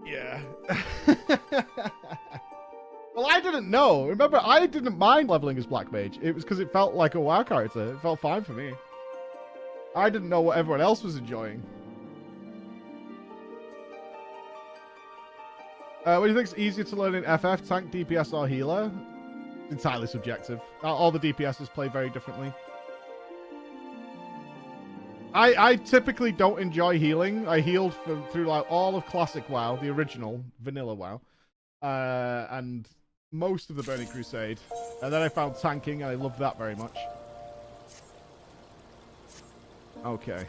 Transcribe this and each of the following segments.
Yeah. Well, I didn't know. Remember, I didn't mind leveling as Black Mage. It was because it felt like a WoW character. It felt fine for me. I didn't know what everyone else was enjoying. What do you think is easier to learn in FF? Tank, DPS, or healer? Entirely subjective. All the DPSs play very differently. I typically don't enjoy healing. I healed through like all of classic WoW, the original vanilla WoW, and most of the Burning Crusade. And then I found tanking, and I loved that very much. Okay.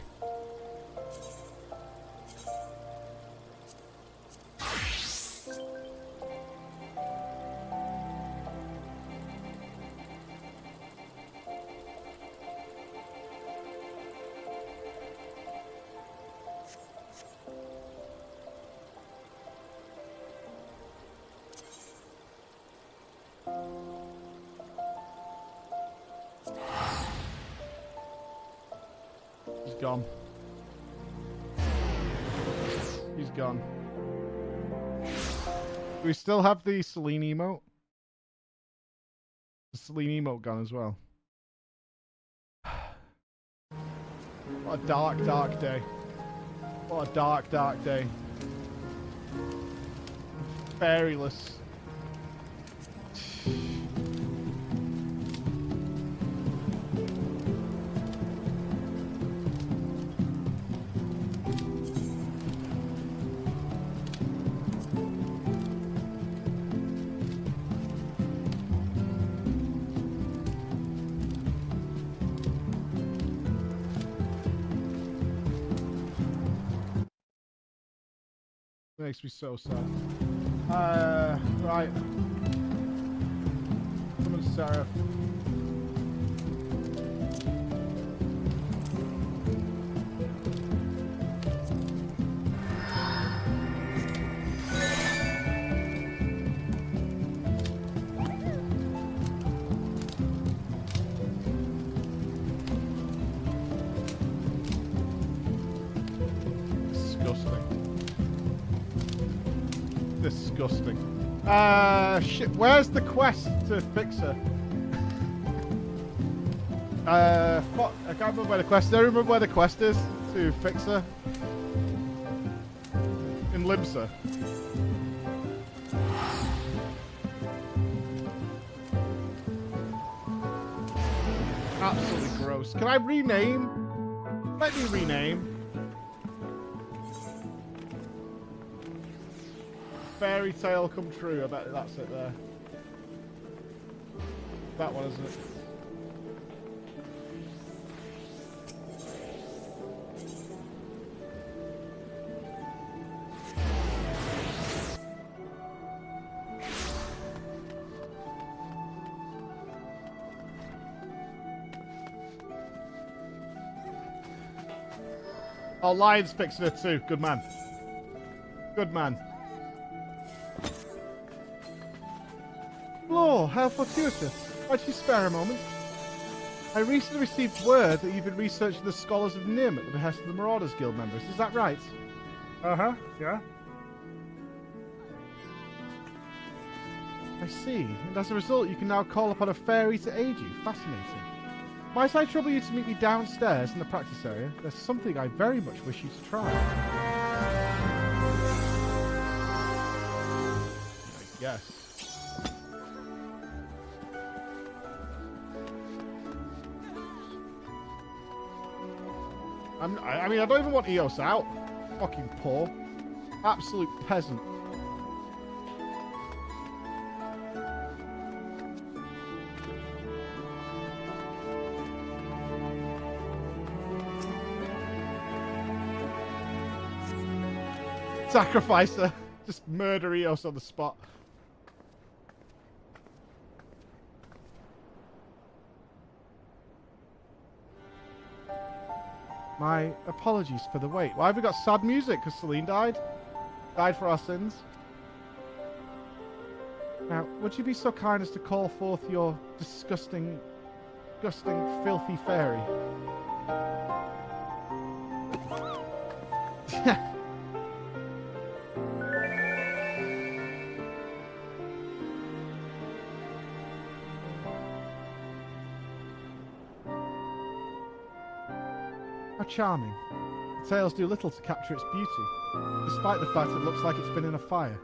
He's gone. He's gone. Do we still have the Celine emote? The Celine emote gone as well. What a dark, dark day. What a dark, dark day. Fairyless. Makes me so sad. Right. Come on, Sarah. Disgusting. Shit, where's the quest to fix her? Fuck, I can't remember where the quest is. I remember where the quest is to fix her. In Limsa. Absolutely gross. Can I rename? Let me rename. Fairy tale come true. I bet that's it there. That one, isn't it? Oh, Lion's fixing it too. Good man. Good man. Oh, how fortuitous. Why'd you spare a moment? I recently received word that you've been researching the Scholars of Nim at the behest of the Marauders Guild members. Is that right? Uh-huh, yeah. I see. And as a result, you can now call upon a fairy to aid you. Fascinating. Might I trouble you to meet me downstairs in the practice area? There's something I very much wish you to try. I guess. I mean, I don't even want Eos out. Fucking poor. Absolute peasant. Sacrifice her. Just murder Eos on the spot. My apologies for the wait. Why have we got sad music? Because Celine died? Died for our sins? Now, would you be so kind as to call forth your disgusting, filthy fairy? charming. The tails do little to capture its beauty, despite the fact it looks like it's been in a fire.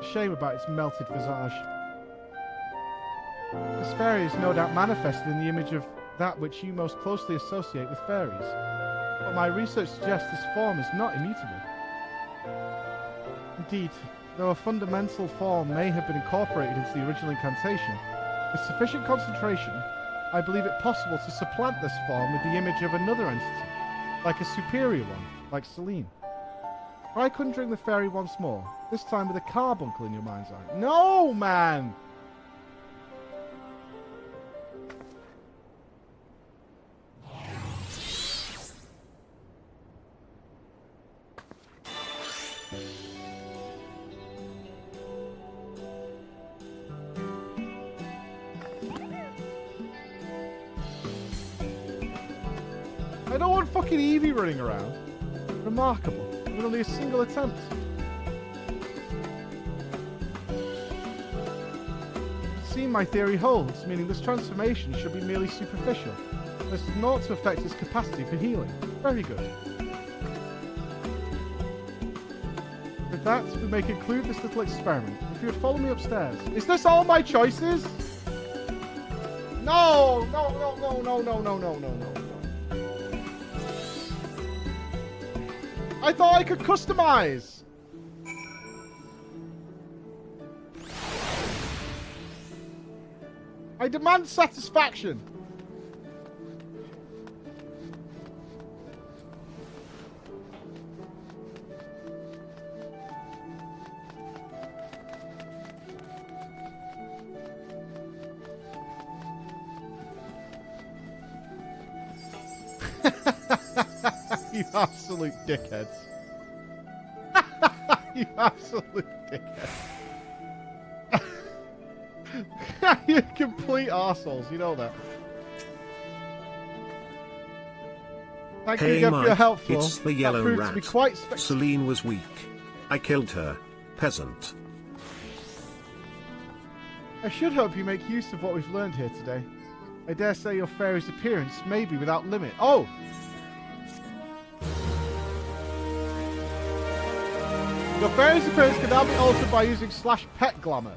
A shame about its melted visage. This fairy is no doubt manifested in the image of that which you most closely associate with fairies. But my research suggests this form is not immutable. Indeed, though a fundamental form may have been incorporated into the original incantation, with sufficient concentration, I believe it possible to supplant this form with the image of another entity, like a superior one, like Celine. Try conjuring the fairy once more, this time with a carbuncle in your mind's eye. No, man! I don't want fucking Evie running around. Remarkable. With only a single attempt. It seems my theory holds, meaning this transformation should be merely superficial. This is not to affect its capacity for healing. Very good. With that, we may conclude this little experiment. If you would follow me upstairs. Is this all my choices? No! No, no, no, no, no, no, no, no, no. I thought I could customize. I demand satisfaction. You absolute dickheads. You absolute dickheads. You complete arseholes, you know that. Thank you again for your help, Flo. It's the yellow rat. To be quite Celine was weak. I killed her. Peasant. I should hope you make use of what we've learned here today. I dare say your fairy's appearance may be without limit. Oh! Your fairy's appearance can now be altered by using /pet glamour.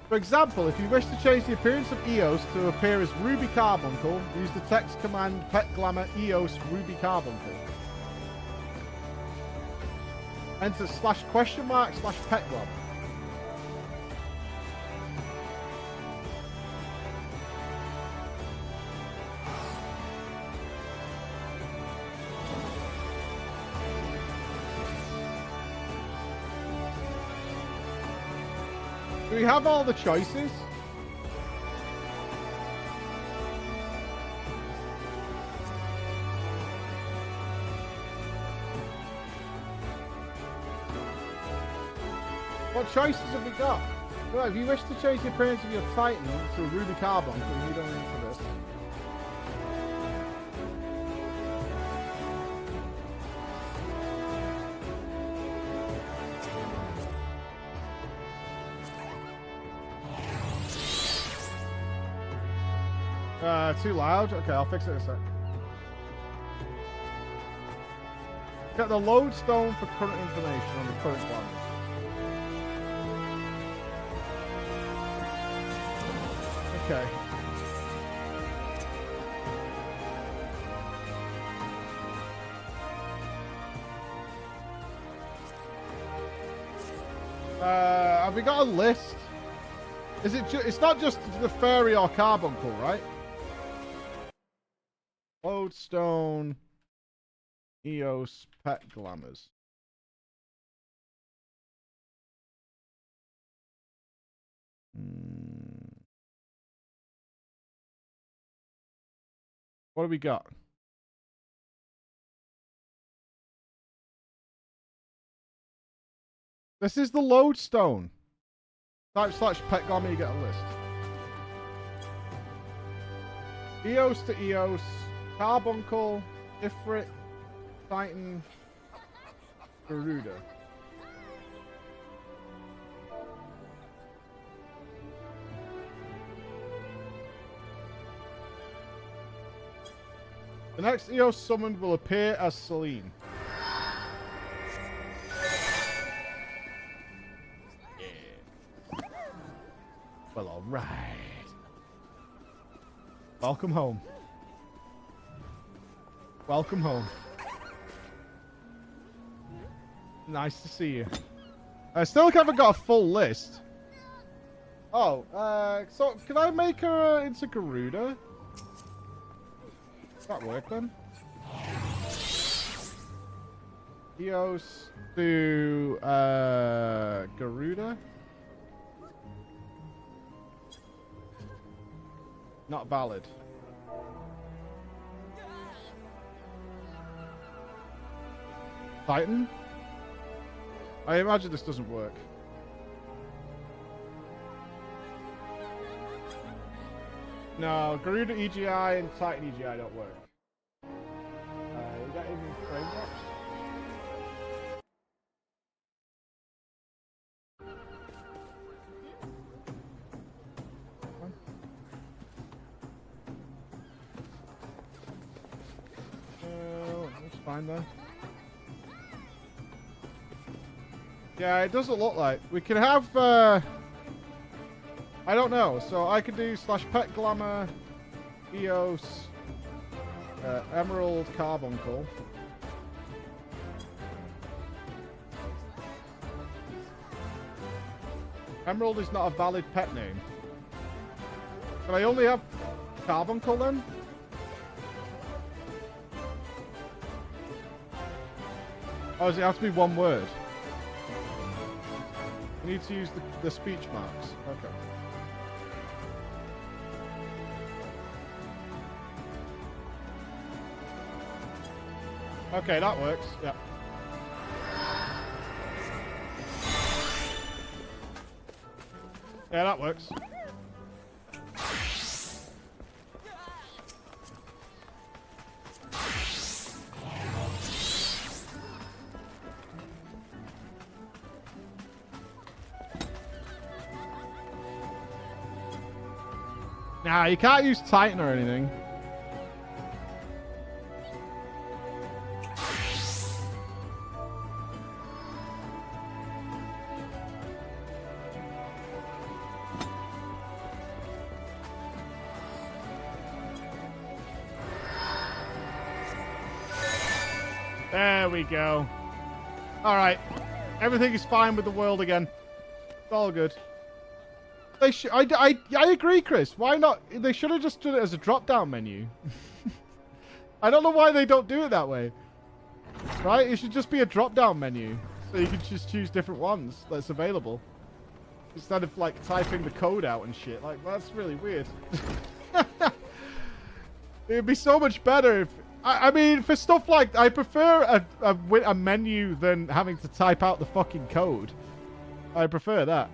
For example, if you wish to change the appearance of Eos to appear as Ruby Carbuncle, use the text command pet glamour Eos Ruby Carbuncle. Enter /pet glamour. Do we have all the choices? What choices have we got? Well, if you wish to change the appearance of your Titan to a Ruby Carbuncle, you don't enter this. Too loud? Okay, I'll fix it in a sec. Get the lodestone for current information on the current plans. Okay. Have we got a list? Is it? It's not just the fairy or carbuncle, right? Lodestone, Eos, pet glamours. What do we got? This is the lodestone. Type /pet glamour, you get a list. Eos to Eos. Carbuncle, Ifrit, Titan, Garuda. next Eos summoned will appear as Celine. Yeah. Well, alright. Welcome home. Welcome home. Nice to see you. I still haven't got a full list. Oh, so can I make her into Garuda? Does that work then? Eos to Garuda? Not valid. Titan? I imagine this doesn't work. No, Garuda EGI and Titan EGI don't work. Is that even frame drops? That's fine then. Yeah, it doesn't look like. We can have, I don't know. So I could do /pet glamour, Eos, Emerald Carbuncle. Emerald is not a valid pet name. Can I only have Carbuncle then? Oh, does it have to be one word? I need to use the speech marks. Okay. Okay, that works. Yeah. Yeah, that works. Nah, you can't use Titan or anything. There we go. All right. Everything is fine with the world again. It's all good. They I agree, Chris. Why not? They should have just done it as a drop-down menu. I don't know why they don't do it that way. Right? It should just be a drop-down menu. So you can just choose different ones that's available. Instead of, like, typing the code out and shit. Like, that's really weird. It'd be so much better if... I mean, for stuff like... I prefer a menu than having to type out the fucking code. I prefer that.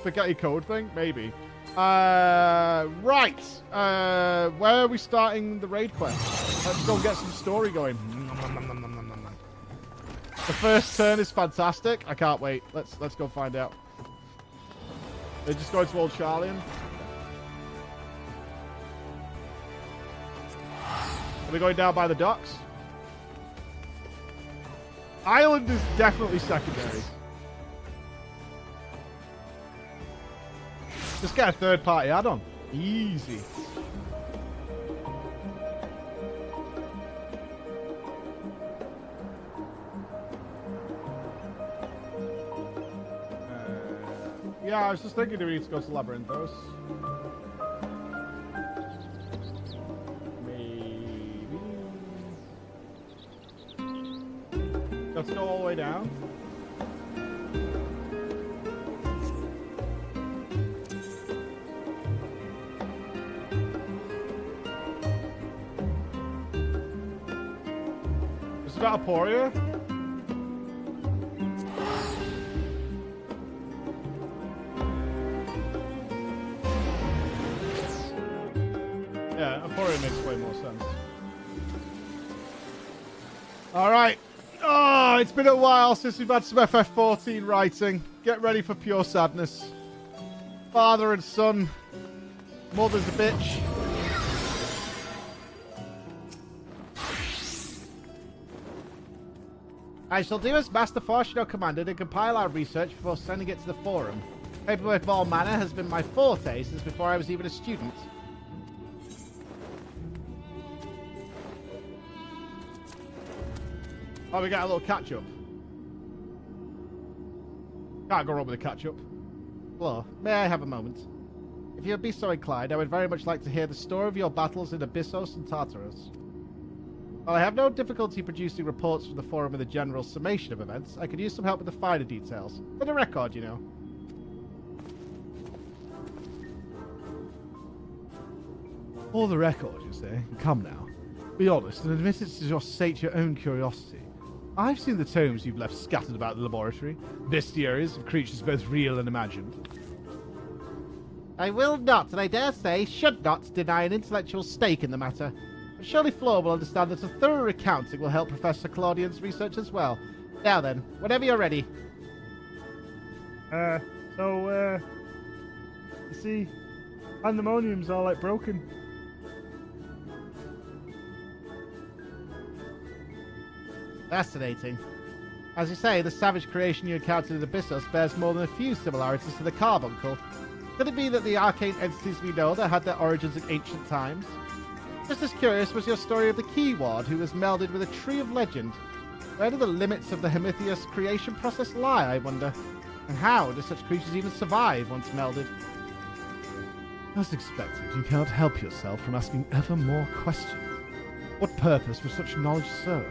Spaghetti code thing? Maybe. Right. Where are we starting the raid quest? Let's go get some story going. The first turn is fantastic. I can't wait. Let's go find out. They're just going to Old Charlian. Are we going down by the docks? Island is definitely secondary. Just get a third-party add-on. Easy. Yeah, I was just thinking, do we need to go to Labyrinthos? Maybe. Let's go all the way down. Is that Aporia? Yeah, Aporia makes way more sense. Alright. Oh, it's been a while since we've had some FF14 writing. Get ready for pure sadness. Father and son. Mother's a bitch. I shall do as Master Fortuno commanded and compile our research before sending it to the forum. Paperwork of all manner has been my forte since before I was even a student. Oh, we got a little catch-up. Can't go wrong with a catch-up. Hello, may I have a moment? If you would be so inclined, I would very much like to hear the story of your battles in Abyssos and Tartarus. While I have no difficulty producing reports from the forum and the general summation of events, I could use some help with the finer details. For the record, you know. For the record, you say? Come now. Be honest and admit it to just sate your own curiosity. I've seen the tomes you've left scattered about the laboratory. Bestiaries of creatures both real and imagined. I will not, and I dare say, should not, deny an intellectual stake in the matter. But surely Flor will understand that a thorough recounting will help Professor Claudian's research as well. Now then, whenever you're ready. You see, pandemonium's all like broken. Fascinating. As you say, the savage creation you encountered in Abyssos bears more than a few similarities to the carbuncle. Could it be that the arcane entities we know that had their origins in ancient times? Just as curious was your story of the Key Ward who was melded with a tree of legend. Where do the limits of the Hemithus creation process lie, I wonder? And how do such creatures even survive once melded? As expected, you cannot help yourself from asking ever more questions. What purpose would such knowledge serve?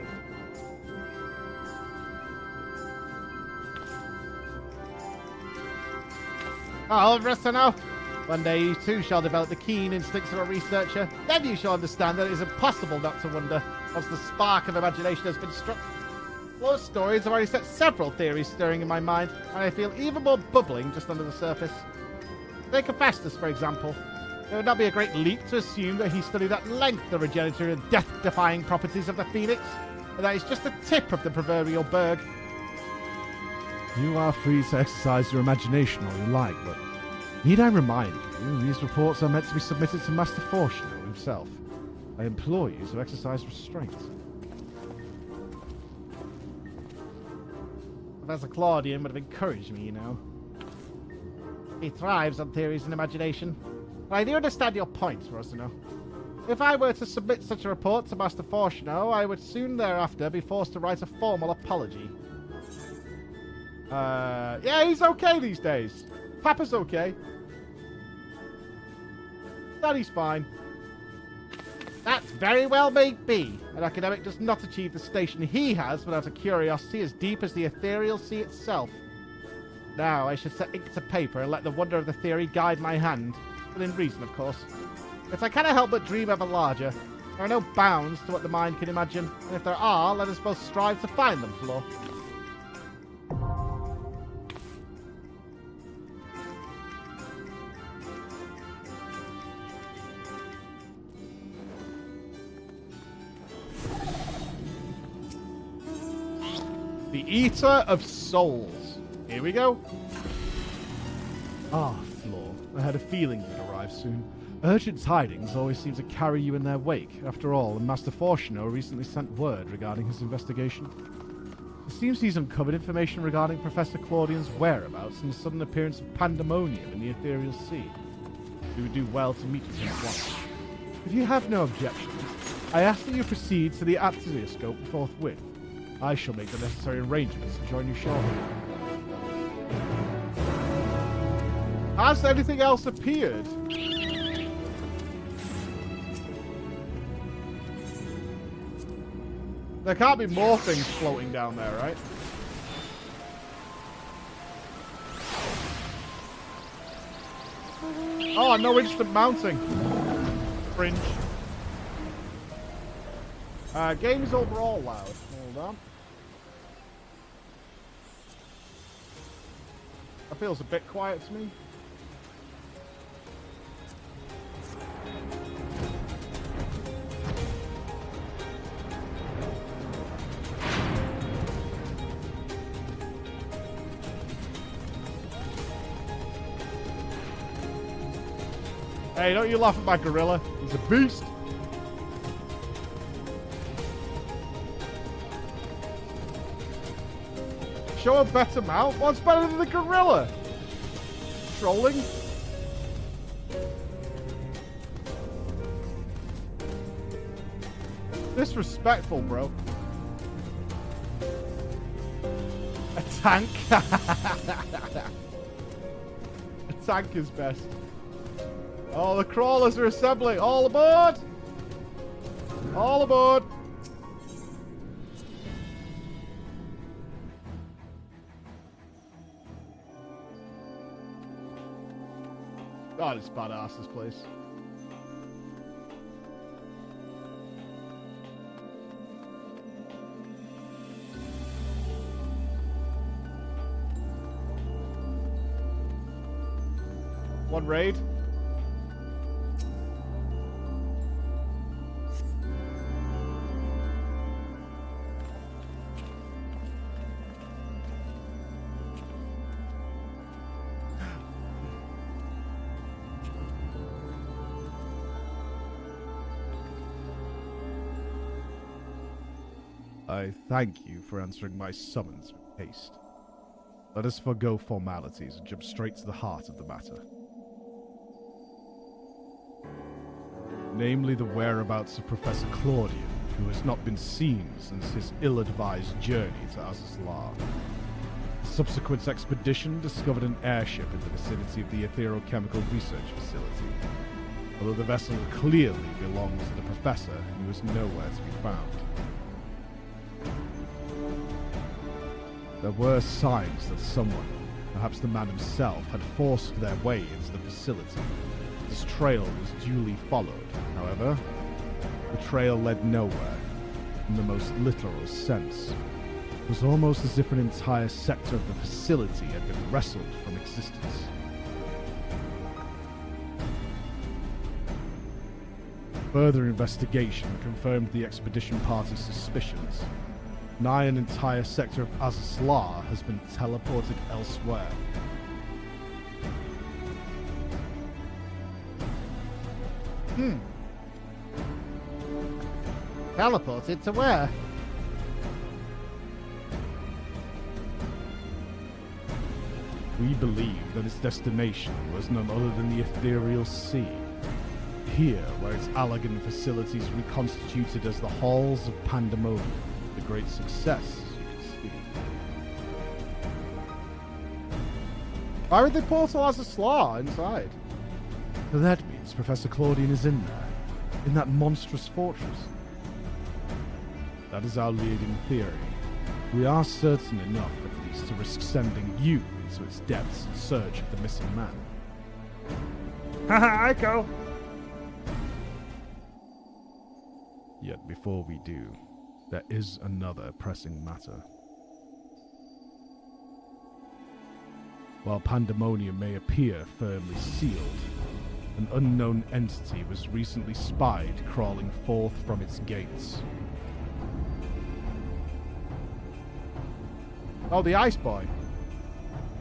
Oh, Restano! One day you too shall develop the keen instincts of a researcher. Then you shall understand that it is impossible not to wonder once the spark of imagination has been struck. Those stories have already set several theories stirring in my mind, and I feel even more bubbling just under the surface. Take Hephaestus, for example. It would not be a great leap to assume that he studied at length the regenerative and death-defying properties of the phoenix, and that is just the tip of the proverbial berg. You are free to exercise your imagination all you like, but need I remind you, these reports are meant to be submitted to Master Fortuno himself. I implore you to exercise restraint. Professor Claudian would have encouraged me, you know. He thrives on theories and imagination. But I do understand your point, Rosano. If I were to submit such a report to Master Fortuno, I would soon thereafter be forced to write a formal apology. Yeah, he's okay these days. Papa's okay. Daddy's fine. That very well may be. An academic does not achieve the station he has without a curiosity as deep as the ethereal sea itself. Now I should set ink to paper and let the wonder of the theory guide my hand. Within reason, of course. But I cannot help but dream ever larger. There are no bounds to what the mind can imagine, and if there are, let us both strive to find them, Flo. The Eater of Souls. Here we go. Ah, Flor. I had a feeling you'd arrive soon. Urgent tidings always seem to carry you in their wake. After all, and Master Fortuno recently sent word regarding his investigation. It seems he's uncovered information regarding Professor Claudian's whereabouts and the sudden appearance of pandemonium in the ethereal sea. We would do well to meet with him at once. If you have no objections, I ask that you proceed to the Atelioscope forthwith. I shall make the necessary arrangements to join you shortly. Has anything else appeared? There can't be more things floating down there, right? Oh, no instant mounting. Fringe. Game's overall loud. Hold on. That feels a bit quiet to me. Hey, don't you laugh at my gorilla. He's a beast. Show a better mount? What's better than the gorilla? Trolling? Disrespectful, bro. A tank? A tank is best. Oh, the crawlers are assembling. All aboard! All aboard! God, it's badass, this place. One raid. I thank you for answering my summons with haste. Let us forgo formalities and jump straight to the heart of the matter. Namely, the whereabouts of Professor Claudian, who has not been seen since his ill-advised journey to Azazlar. The subsequent expedition discovered an airship in the vicinity of the Etherochemical Research Facility. Although the vessel clearly belongs to the Professor, he was nowhere to be found. There were signs that someone, perhaps the man himself, had forced their way into the facility. This trail was duly followed, however. The trail led nowhere, in the most literal sense. It was almost as if an entire sector of the facility had been wrestled from existence. Further investigation confirmed the expedition party's suspicions. Nigh an entire sector of Azazlar has been teleported elsewhere. Teleported to where? We believe that its destination was none other than the Ethereal Sea. Here, where its Allagan facilities reconstituted as the Halls of Pandemonium, a great success, as you can see. Why would they portal as a slaw inside? That means Professor Claudian is in there, in that monstrous fortress. That is our leading theory. We are certain enough, at least, to risk sending you into its depths in search of the missing man. Haha, Echo! Yet before we do, there is another pressing matter. While Pandemonium may appear firmly sealed, an unknown entity was recently spied crawling forth from its gates. Oh, the Ice Boy.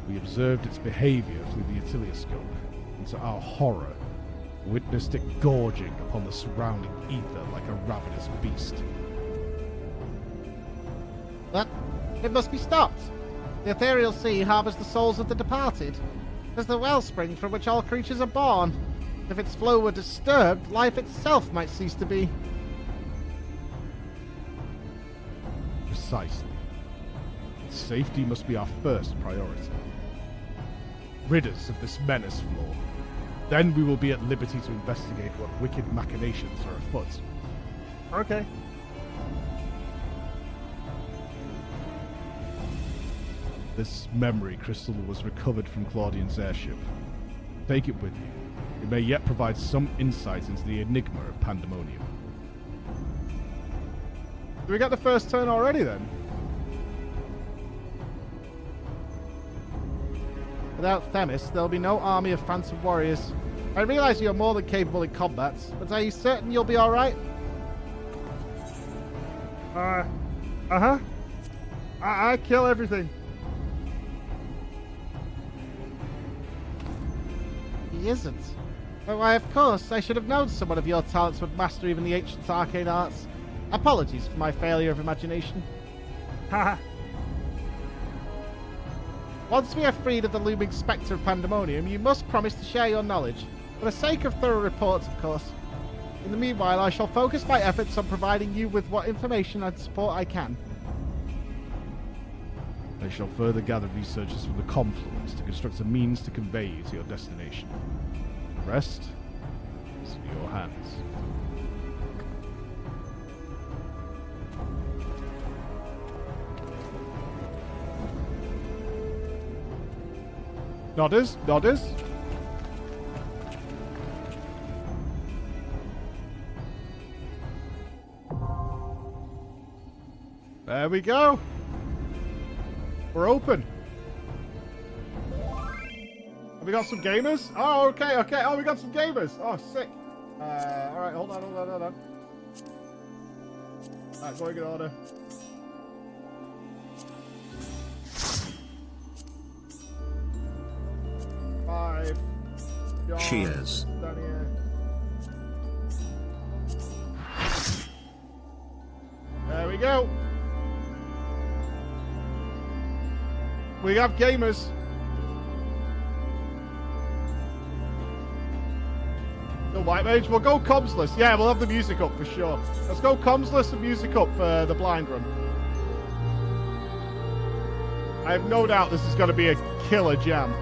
We observed its behavior through the oscilloscope, and to our horror, witnessed it gorging upon the surrounding ether like a ravenous beast. But it must be stopped. The Ethereal Sea harbours the souls of the departed. It is the wellspring from which all creatures are born. If its flow were disturbed, life itself might cease to be. Precisely. Safety must be our first priority. Rid us of this menace floor. Then we will be at liberty to investigate what wicked machinations are afoot. Okay. This memory crystal was recovered from Claudian's airship. Take it with you. It may yet provide some insight into the enigma of Pandemonium. Do we get the first turn already then? Without Themis, there'll be no army of phantom warriors. I realize you're more than capable in combat, but are you certain you'll be alright? Uh-huh. I kill everything. He isn't. Oh, why, of course, I should have known someone of your talents would master even the ancient arcane arts. Apologies for my failure of imagination. Haha. Once we are freed of the looming spectre of pandemonium, you must promise to share your knowledge. For the sake of thorough reports, of course. In the meanwhile, I shall focus my efforts on providing you with what information and support I can. I shall further gather researches from the confluence to construct a means to convey you to your destination. The rest is in your hands. Nodders, nodders. There we go. We're open. Have we got some gamers? Oh, okay, okay. Oh, we got some gamers. Oh, sick. Alright, hold on. Alright, going in order. Five. John, Cheers. down here. There we go. We have gamers. The White Mage. We'll go comsless. Yeah, we'll have the music up for sure. Let's go comsless and music up for the blind run. I have no doubt this is going to be a killer jam.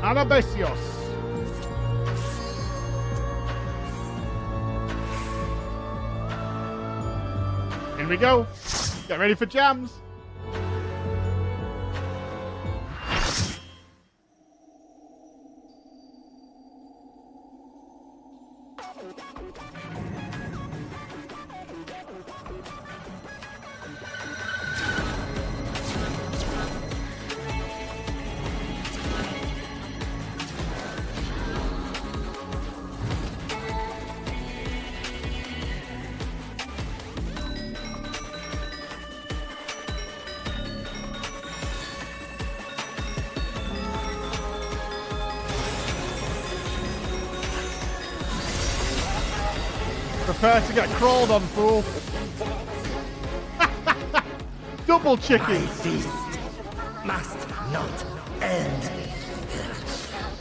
Anabesios. Here we go. Get ready for jams. Prepare to get crawled on, fool. Double chicken. My feast must not end.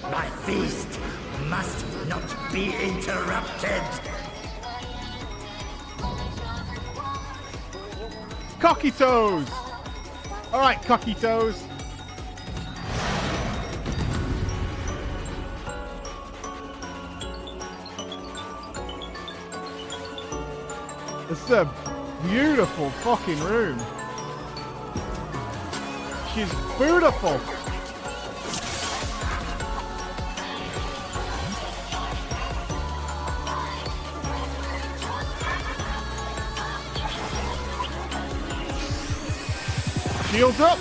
My feast must not be interrupted. Cocky toes. All right, cocky toes. This is a beautiful fucking room. She's beautiful. Shields up.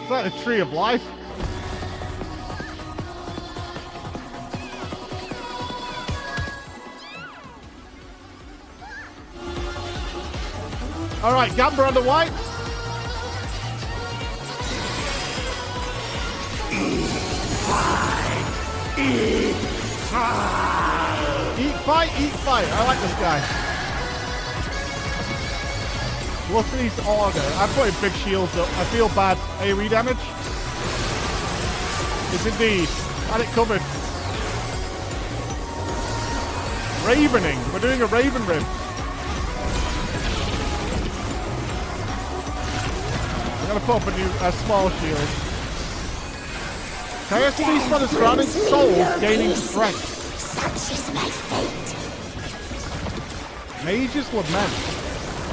It's like the tree of life. All right, Gamba on the white. Eat fight, eat fight. I like this guy. What's these order? I'm putting big shields up. I feel bad. AoE damage? Yes, indeed. Had it covered. Ravening. We're doing a Raven Rib. I'm going to put up a small shield. Chaos Beast for the surrounding souls gaining strength. Such is my fate. Mage's Lament.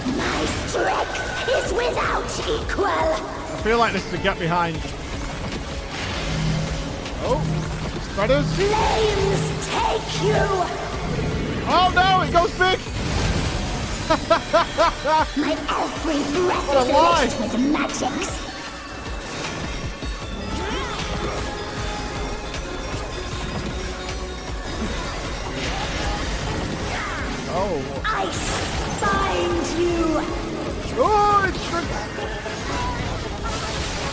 My strength is without equal. I feel like this is a get behind. Oh, spreaders. Flames take you. Oh no, it goes big! My every breath What a is lie. laced with magics. Oh. Ice bind you. Oh, it shrinks.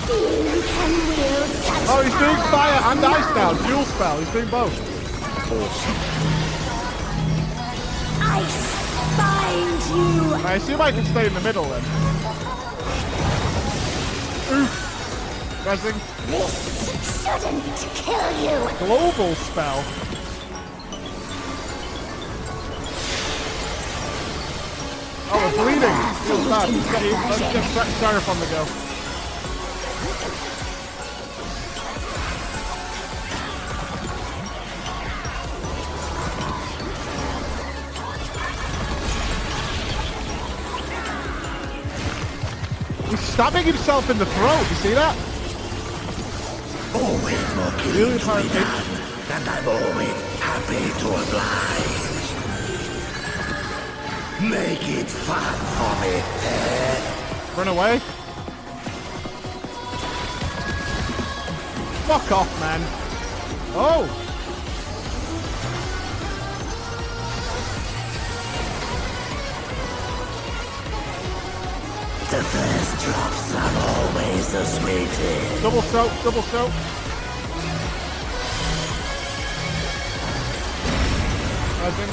You can wield such Oh, he's doing power. fire and ice now. Dual spell. He's doing both. Ice bind you. I assume I can stay in the middle then. Oof. Rezzing. This shouldn't kill you. Global spell. Oh, we're bleeding. Feels bad. Let's get Sheriff on the go. He's stabbing himself in the throat. You see that? Always more Really killing to hard be hit. done, and I'm always happy to oblige. Make it fun for me. Run away. Fuck off, man. Oh. The first drops are always the sweetest. Double soak, double soak. Resin.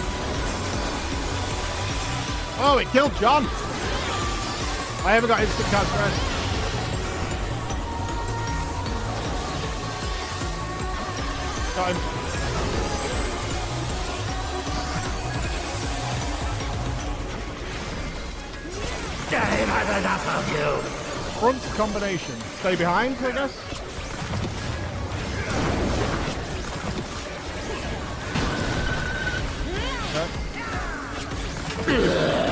Oh, it killed John. I haven't got instant cast rest. Got him. I've had enough of you. Front combination. Stay behind, I guess.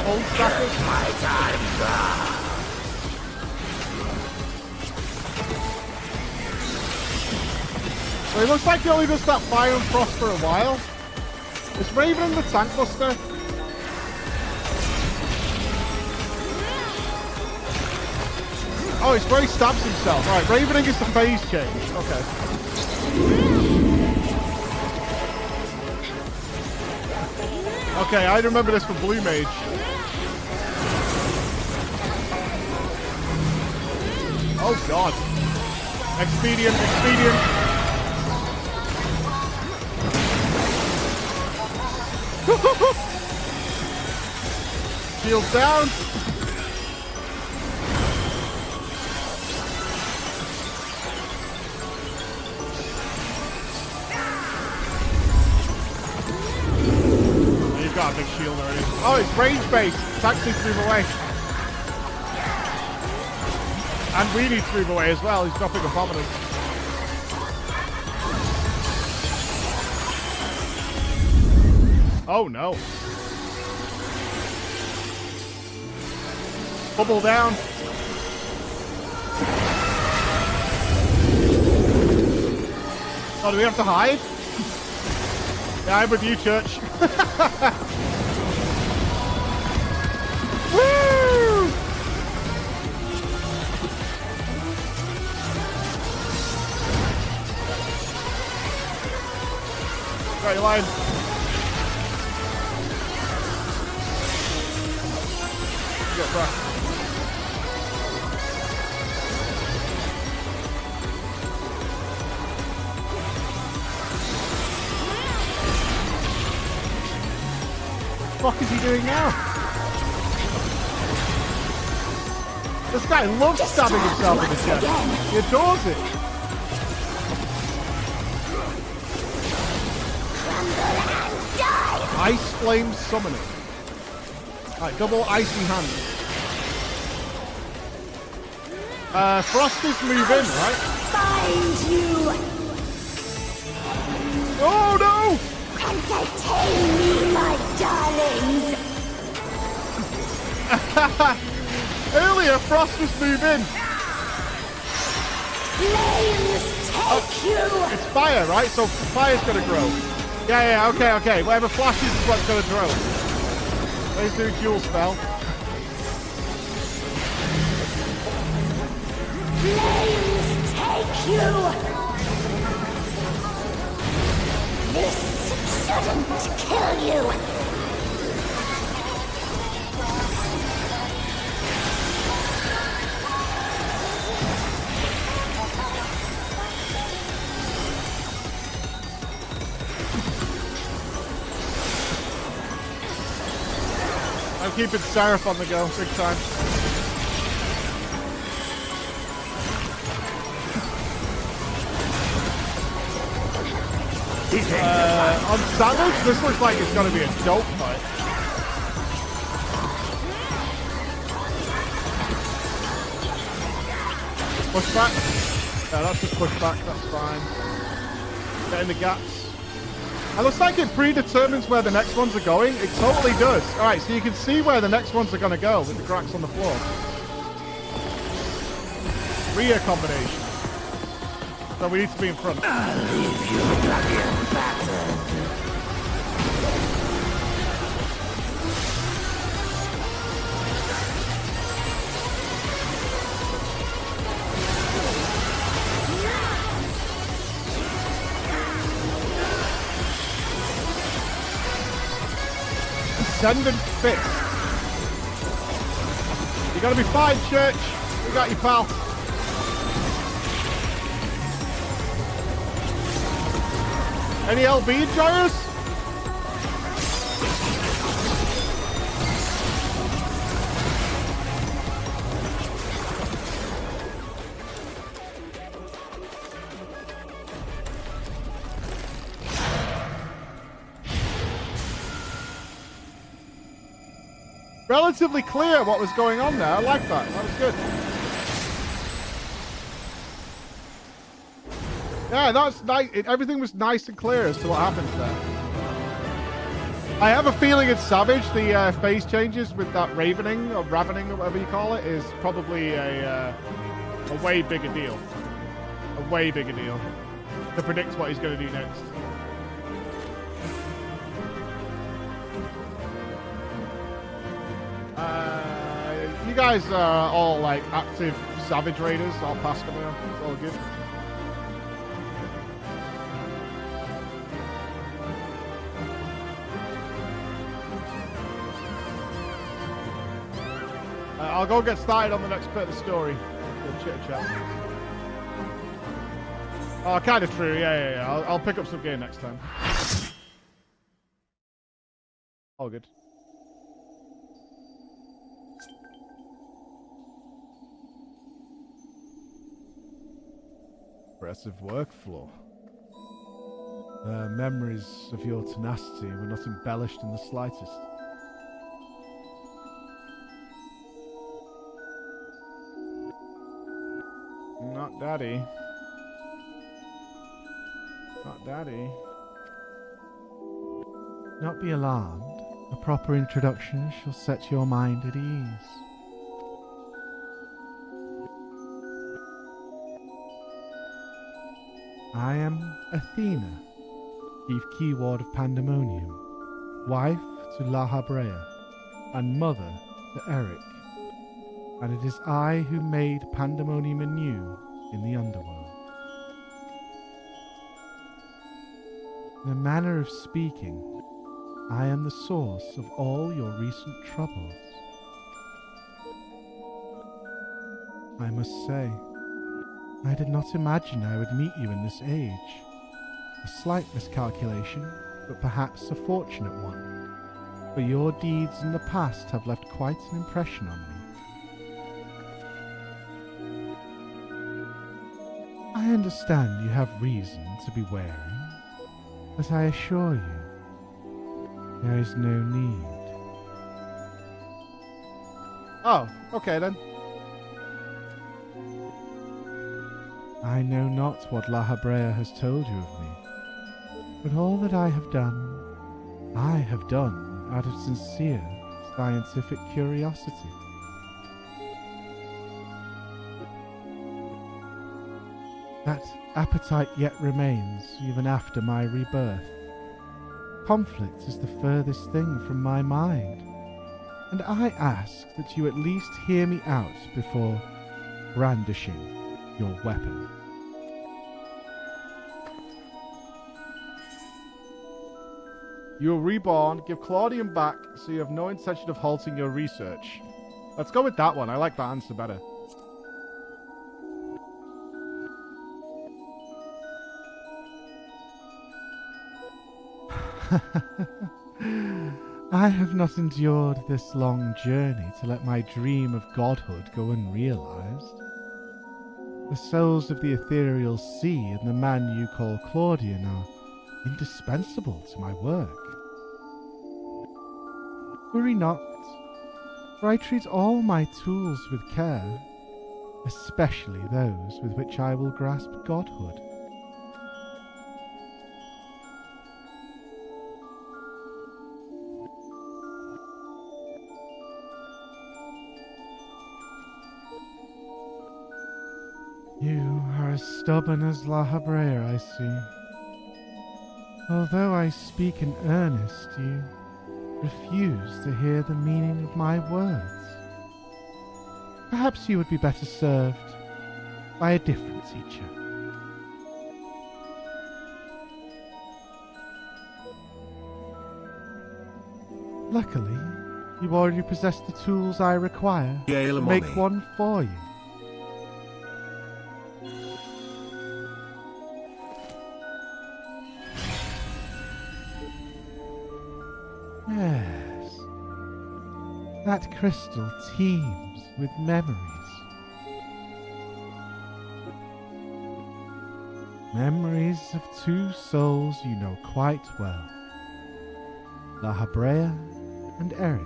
Hold stackers. My time now. So it looks like he only does that fire and frost for a while. Is Raven in the tank buster? Oh, it's where he stabs himself. Alright, Ravening is the phase change. Okay. Okay, I remember this from Blue Mage. Oh god. Expedient, expedient. Shield down. You've got a big shield already. Oh, it's range based. It's actually to move away. And we need to move away as well. He's dropping a prominence. Oh no. Bubble down. Oh, do we have to hide? Yeah, I'm with you, Church. Woo! Got your line. Get back. What the fuck is he doing now? This guy loves stabbing himself in the chest. He adores it. Ice Flame Summoning. Alright, double icy hand. Frost is move in, right? Find you. Oh no! Entertain me, my darlings. Earlier, Frost was move in. Flames take you. It's fire, right? So fire's gonna grow. Yeah, okay. Whatever flashes is what's going to throw. Let's do a dual spell. Flames take you! This shouldn't kill you! I'm keeping Seraph on the go, big time. On Savage, this looks like it's going to be a dope fight. Pushback? Yeah, that's just pushback, that's fine. Getting the gaps. It looks like it predetermines where the next ones are going. It totally does. Alright, so you can see where the next ones are going to go with the cracks on the floor. Rear combination. So we need to be in front. I'll leave you dragon battered. Ascendant Fist. You gotta be fine, Church. We got you, pal. Any LB enjoyers? Relatively clear what was going on there. I like that. That was good. Yeah, that's nice. Everything was nice and clear as to what happens there. I have a feeling it's Savage. The phase changes with that ravening or ravening or whatever you call it is probably a way bigger deal. A way bigger deal to predict what he's going to do next. You guys are all like active Savage Raiders. I'll pass them now. It's all good. I'll go get started on the next bit of the story. We'll chit chat. Oh, kind of true. Yeah. I'll pick up some game next time. All good. Impressive workflow. Memories of your tenacity were not embellished in the slightest. Not daddy. Not daddy. Not be alarmed. A proper introduction shall set your mind at ease. I am Athena, chief keyword of Pandemonium, wife to La Habrea, and mother to Eric, and it is I who made Pandemonium anew in the underworld. In a manner of speaking, I am the source of all your recent troubles. I must say, I did not imagine I would meet you in this age. A slight miscalculation, but perhaps a fortunate one, for your deeds in the past have left quite an impression on me. I understand you have reason to be wary, but I assure you, there is no need. Oh, okay then. I know not what La Habrea has told you of me, but all that I have done out of sincere scientific curiosity. That appetite yet remains even after my rebirth, conflict is the furthest thing from my mind, and I ask that you at least hear me out before brandishing your weapon. You are reborn. Give Claudian back so you have no intention of halting your research. Let's go with that one. I like that answer better. I have not endured this long journey to let my dream of godhood go unrealized. The souls of the ethereal sea and the man you call Claudian are indispensable to my work. Worry not, for I treat all my tools with care, especially those with which I will grasp godhood. You are as stubborn as La Habrea, I see. Although I speak in earnest, you refuse to hear the meaning of my words. Perhaps you would be better served by a different teacher. Luckily, you already possess the tools I require to make one for you. Yes, that crystal teems with memories. Memories of two souls you know quite well, La Habrea and Eric.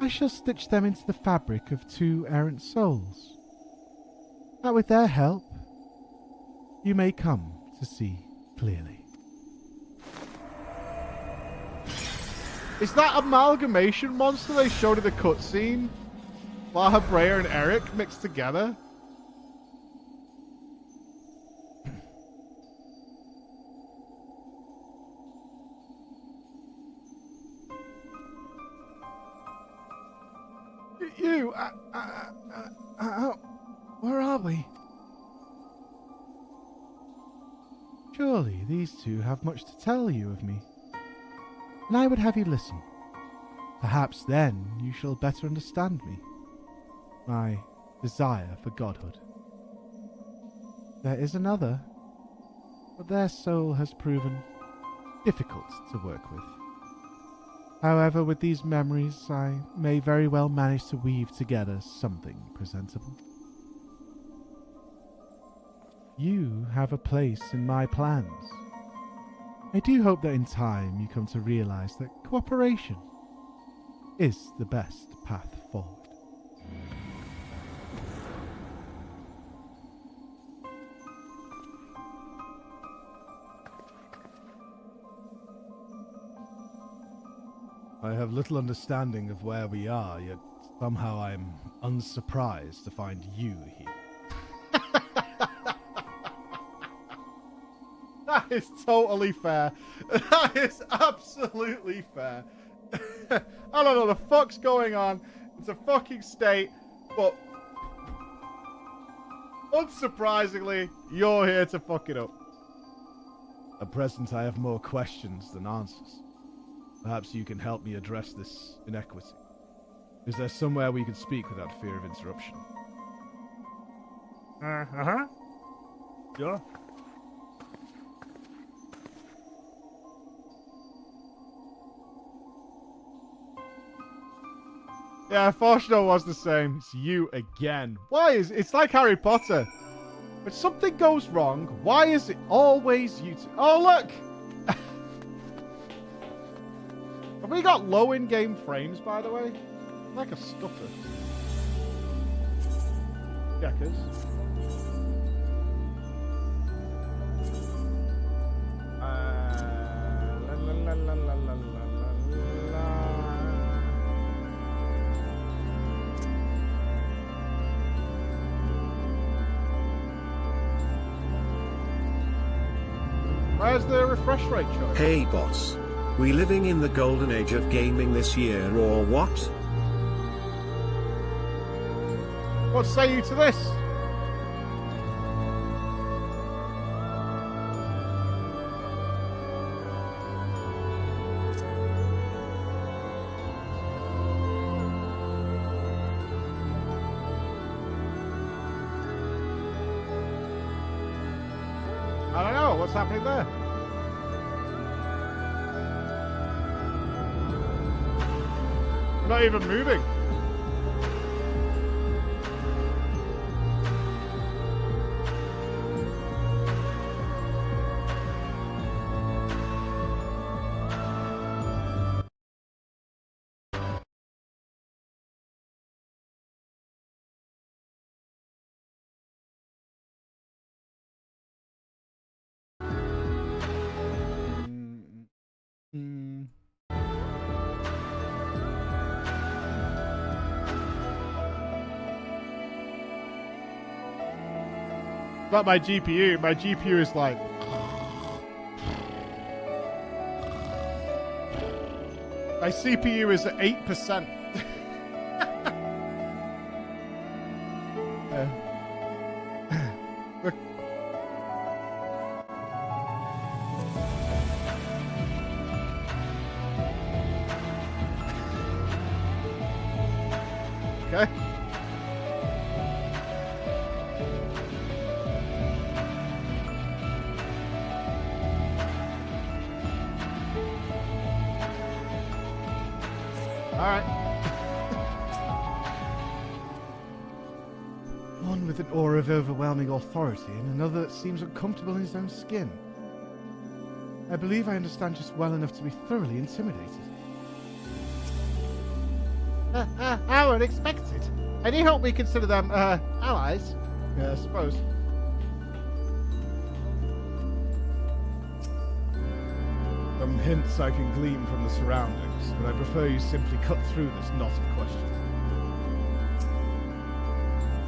I shall stitch them into the fabric of two errant souls, that with their help you may come to see clearly. Is that amalgamation monster they showed in the cutscene? La Habrea and Eric mixed together? Where are we? Surely these two have much to tell you of me, and I would have you listen. Perhaps then you shall better understand me, my desire for godhood. There is another, but their soul has proven difficult to work with. However, with these memories, I may very well manage to weave together something presentable. You have a place in my plans. I do hope that in time you come to realize that cooperation is the best path forward. I have little understanding of where we are, yet somehow I'm unsurprised to find you here. That is totally fair. That is absolutely fair. I don't know the fuck's going on. It's a fucking state, but unsurprisingly, you're here to fuck it up. At present, I have more questions than answers. Perhaps you can help me address this inequity. Is there somewhere we can speak without fear of interruption? Uh-huh. Sure. Yeah, Forshno was the same. It's you again. Why is it's like Harry Potter? When something goes wrong, why is it always you two? Oh, look! Have we got low in-game frames, by the way? Like a stutter. Checkers. La, la, la, la, la, la. Where's the refresh rate choice? Hey boss. We living in the golden age of gaming this year or what? What say you to this? I don't know. What's happening there? I'm not even moving. Not my GPU. My GPU is like. My CPU is at 8%. Look. Okay. Alright. One with an aura of overwhelming authority, and another that seems uncomfortable in his own skin. I believe I understand just well enough to be thoroughly intimidated. How unexpected. I do hope we consider them, allies. Yeah, I suppose. Some hints I can glean from the surroundings, but I prefer you simply cut through this knot of questions.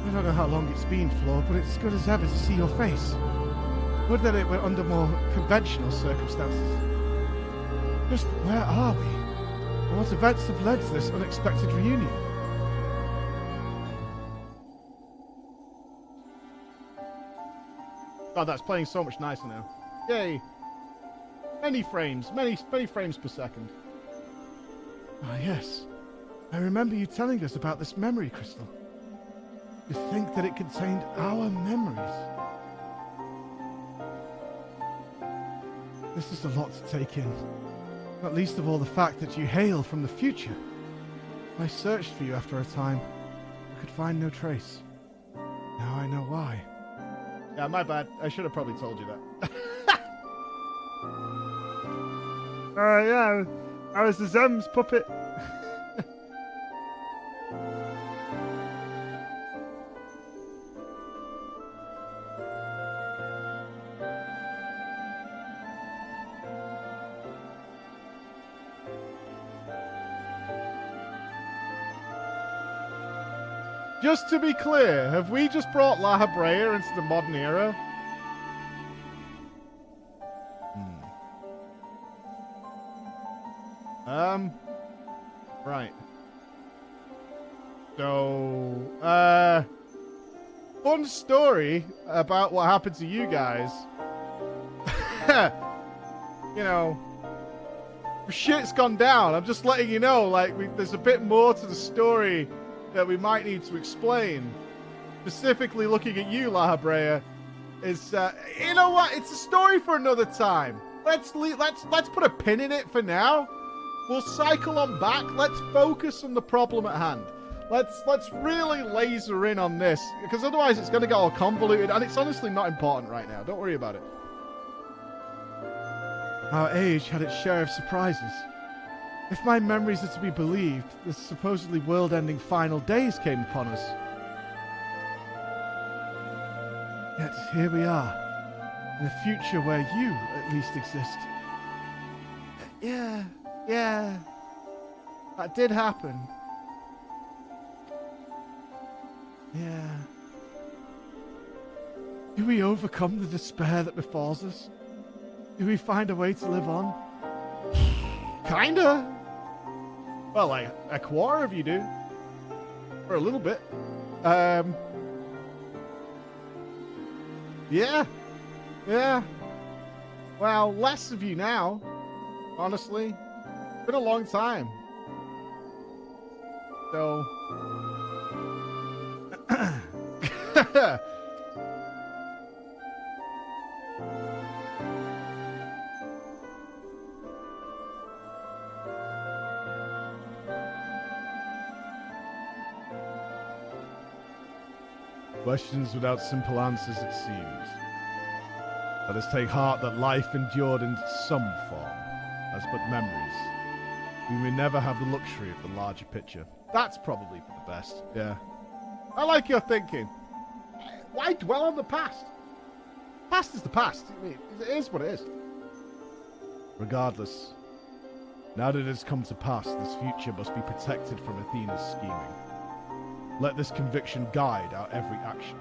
I don't know how long it's been, Flo, but it's good as ever to see your face. Would that it were under more conventional circumstances. Just where are we? And what events have led to this unexpected reunion? God, that's playing so much nicer now. Yay! Many frames per second. Ah, yes. I remember you telling us about this memory crystal. You think that it contained our memories? This is a lot to take in. Not least of all the fact that you hail from the future. I searched for you after a time. I could find no trace. Now I know why. Yeah, my bad. I should have probably told you that. Yeah. I was the Zem's puppet. Just to be clear, have we just brought La Habrea into the modern era? Right. So, fun story about what happened to you guys. You know, shit's gone down. I'm just letting you know, like, there's a bit more to the story that we might need to explain. Specifically looking at you, La Habrea, is, you know what? It's a story for another time. Let's put a pin in it for now. We'll cycle on back. Let's focus on the problem at hand. Let's really laser in on this, because otherwise it's going to get all convoluted, and it's honestly not important right now. Don't worry about it. Our age had its share of surprises. If my memories are to be believed, the supposedly world-ending final days came upon us. Yet here we are, in a future where you, at least, exist. Yeah. That did happen. Yeah. Do we overcome the despair that befalls us? Do we find a way to live on? Kinda. Well, like a quarter of you do. Or a little bit. Yeah. Yeah. Well, less of you now. Honestly. It's been a long time. So. Questions without simple answers, it seems. Let us take heart that life endured in some form, as but memories. We may never have the luxury of the larger picture. That's probably for the best, yeah. I like your thinking. Why dwell on the past? Past is the past. I mean, it is what it is. Regardless, now that it has come to pass, this future must be protected from Athena's scheming. Let this conviction guide our every action.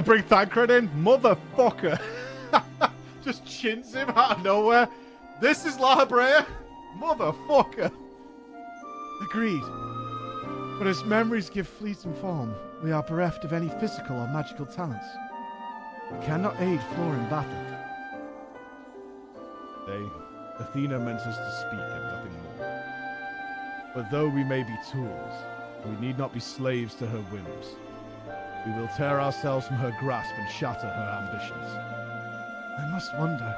Bring Thancred in? Motherfucker! Just chins him out of nowhere. This is La Brea? Motherfucker! Agreed. But as memories give fleeting form, we are bereft of any physical or magical talents. We cannot aid Floor in battle. Athena meant us to speak and nothing more. But though we may be tools, we need not be slaves to her whims. We will tear ourselves from her grasp and shatter her ambitions. I must wonder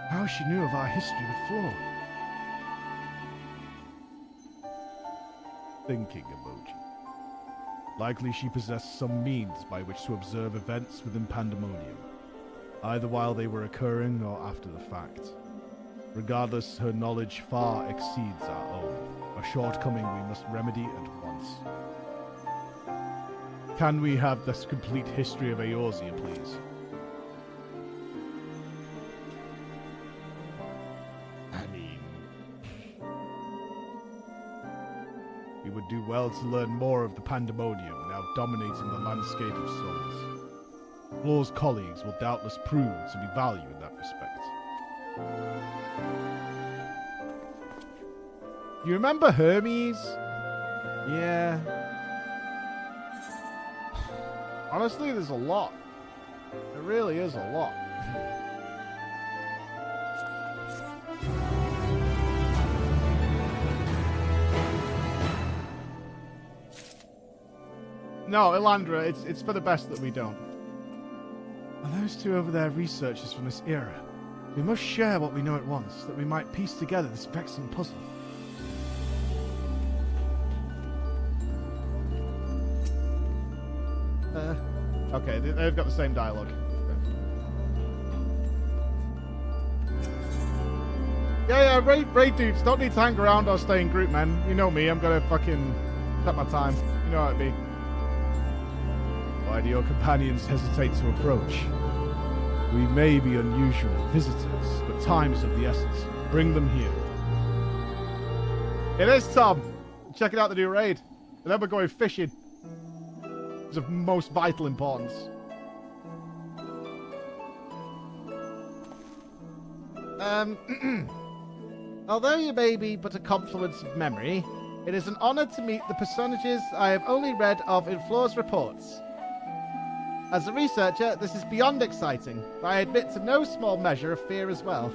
how she knew of our history with Floor. Thinking emoji. Likely she possessed some means by which to observe events within Pandemonium, either while they were occurring or after the fact. Regardless, her knowledge far exceeds our own, a shortcoming we must remedy at once. Can we have this complete history of Eorzea, please? I mean, we would do well to learn more of the Pandemonium now dominating the landscape of souls. Floor's colleagues will doubtless prove to be value in that respect. You remember Hermes? Yeah. Honestly, there's a lot. There really is a lot. No, Elandra, it's for the best that we don't. Are those two over there researchers from this era? We must share what we know at once, that we might piece together this vexing puzzle. Okay, they've got the same dialogue. Yeah, raid dudes don't need to hang around or stay in group, man. You know me, I'm gonna fucking set my time. You know how it be. Why do your companions hesitate to approach? We may be unusual visitors, but time is of the essence. Bring them here. It is, Tom. Check it out, the new raid. And then we're going fishing. It's of most vital importance. Although you may be but a confluence of memory, it is an honor to meet the personages I have only read of in Floor's reports. As a researcher, this is beyond exciting, but I admit to no small measure of fear as well.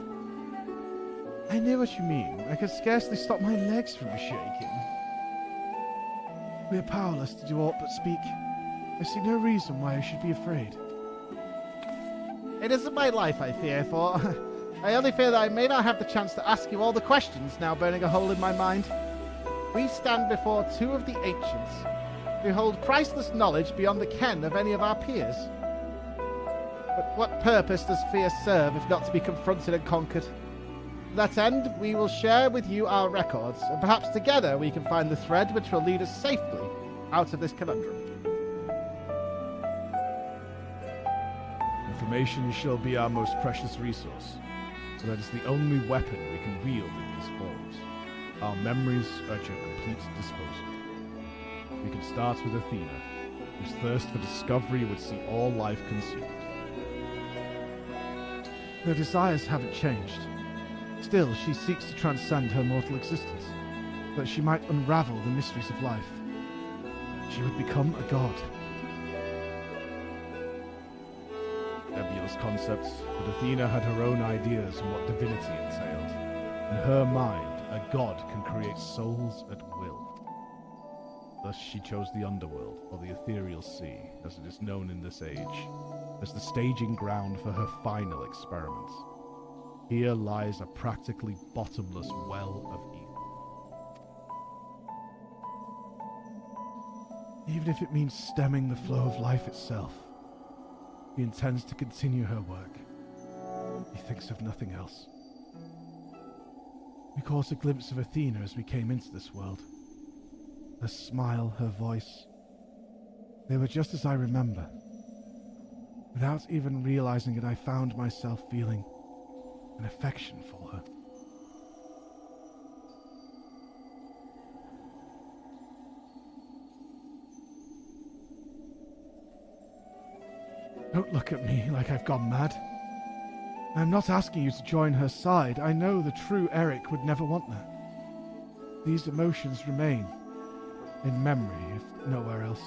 I know what you mean. I could scarcely stop my legs from shaking. We are powerless to do aught but speak. I see no reason why I should be afraid. It isn't my life I fear for. I only fear that I may not have the chance to ask you all the questions now burning a hole in my mind. We stand before two of the ancients, who hold priceless knowledge beyond the ken of any of our peers. But what purpose does fear serve if not to be confronted and conquered? To that end, we will share with you our records, and perhaps together we can find the thread which will lead us safely out of this conundrum. Information shall be our most precious resource, so that is the only weapon we can wield in these forms. Our memories are at your complete disposal. We can start with Athena. whose thirst for discovery would see all life consumed. Her desires haven't changed. Still, she seeks to transcend her mortal existence, so that she might unravel the mysteries of life. She would become a god. Nebulous concepts, but Athena had her own ideas on what divinity entailed. In her mind, a god can create souls at will. Thus she chose the underworld, or the ethereal sea, as it is known in this age, as the staging ground for her final experiments. Here lies a practically bottomless well of evil. Even if it means stemming the flow of life itself, she intends to continue her work. He thinks of nothing else. We caught a glimpse of Athena as we came into this world. Her smile, her voice, they were just as I remember. Without even realizing it, I found myself feeling an affection for her. Don't look at me like I've gone mad. I'm not asking you to join her side. I know the true Eric would never want that. These emotions remain, in memory, if nowhere else.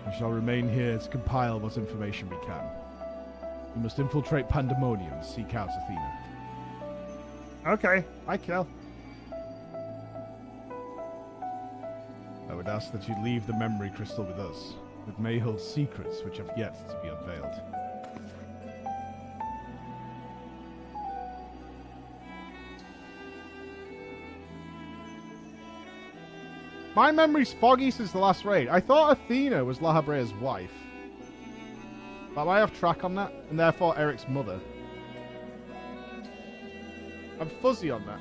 We shall remain here to compile what information we can. We must infiltrate Pandemonium and seek out Athena. Okay, I kill. I would ask that you leave the memory crystal with us. It may hold secrets which have yet to be unveiled. My memory's foggy since the last raid. I thought Athena was La Habrea's wife. But am I off track on that? And therefore Eric's mother. I'm fuzzy on that.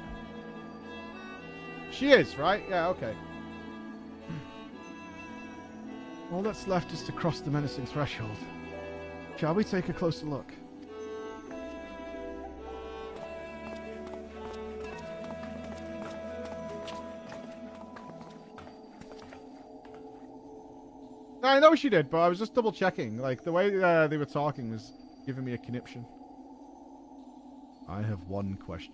She is, right? Yeah, okay. All that's left is to cross the menacing threshold. Shall we take a closer look? I know she did, but I was just double checking. Like, the way they were talking was giving me a conniption. I have one question.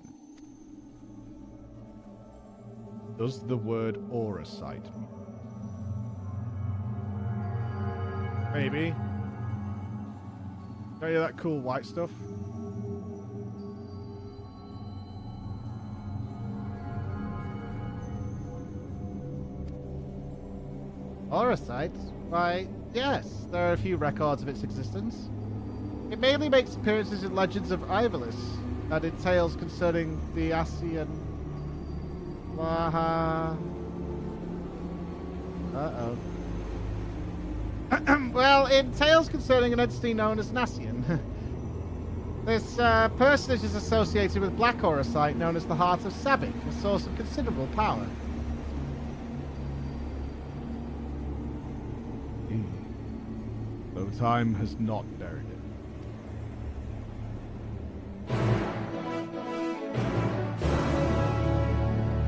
Does the word aura sight mean? Maybe. Got you that cool white stuff? Aura sight? Why, yes, there are a few records of its existence. It mainly makes appearances in legends of Ivalis, and in tales concerning the Asian... Uh-oh. Well, in tales concerning an entity known as Nasian. This personage is associated with black aura sight known as the Heart of Sabik, a source of considerable power. Though time has not buried it.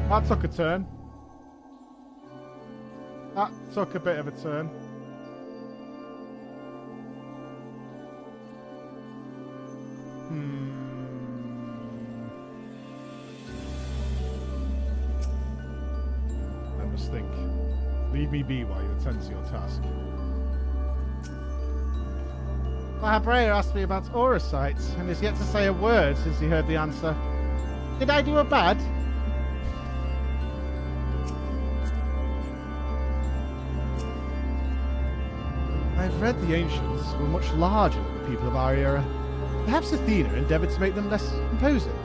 That took a turn. That took a bit of a turn. I must think. Leave me be while you attend to your task. Mahabrea asked me about aura sight and has yet to say a word since he heard the answer. Did I do a bad? I've read the ancients were much larger than the people of our era. Perhaps Athena endeavored to make them less imposing.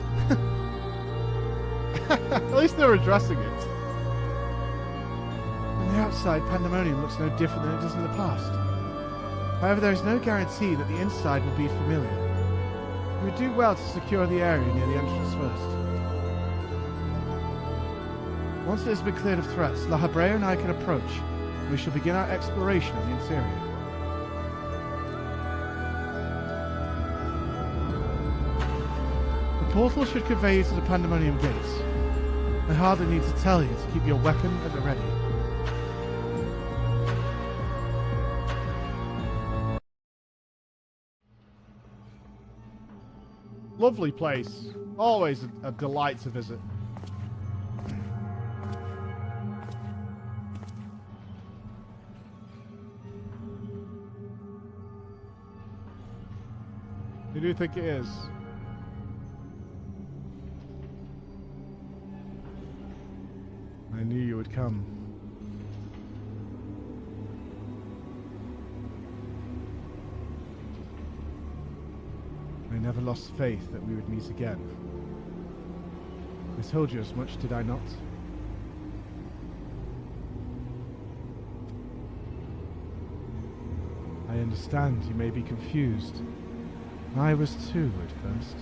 At least they're addressing it. On the outside, Pandemonium looks no different than it does in the past. However, there is no guarantee that the inside will be familiar. We would do well to secure the area near the entrance first. Once it has been cleared of threats, La Habrea and I can approach, and we shall begin our exploration of the interior. The portal should convey you to the Pandemonium gates. I hardly need to tell you to keep your weapon at the ready. Lovely place. Always a delight to visit. You do think it is? I knew you would come. I never lost faith that we would meet again. I told you as much, did I not? I understand you may be confused. I was too at first.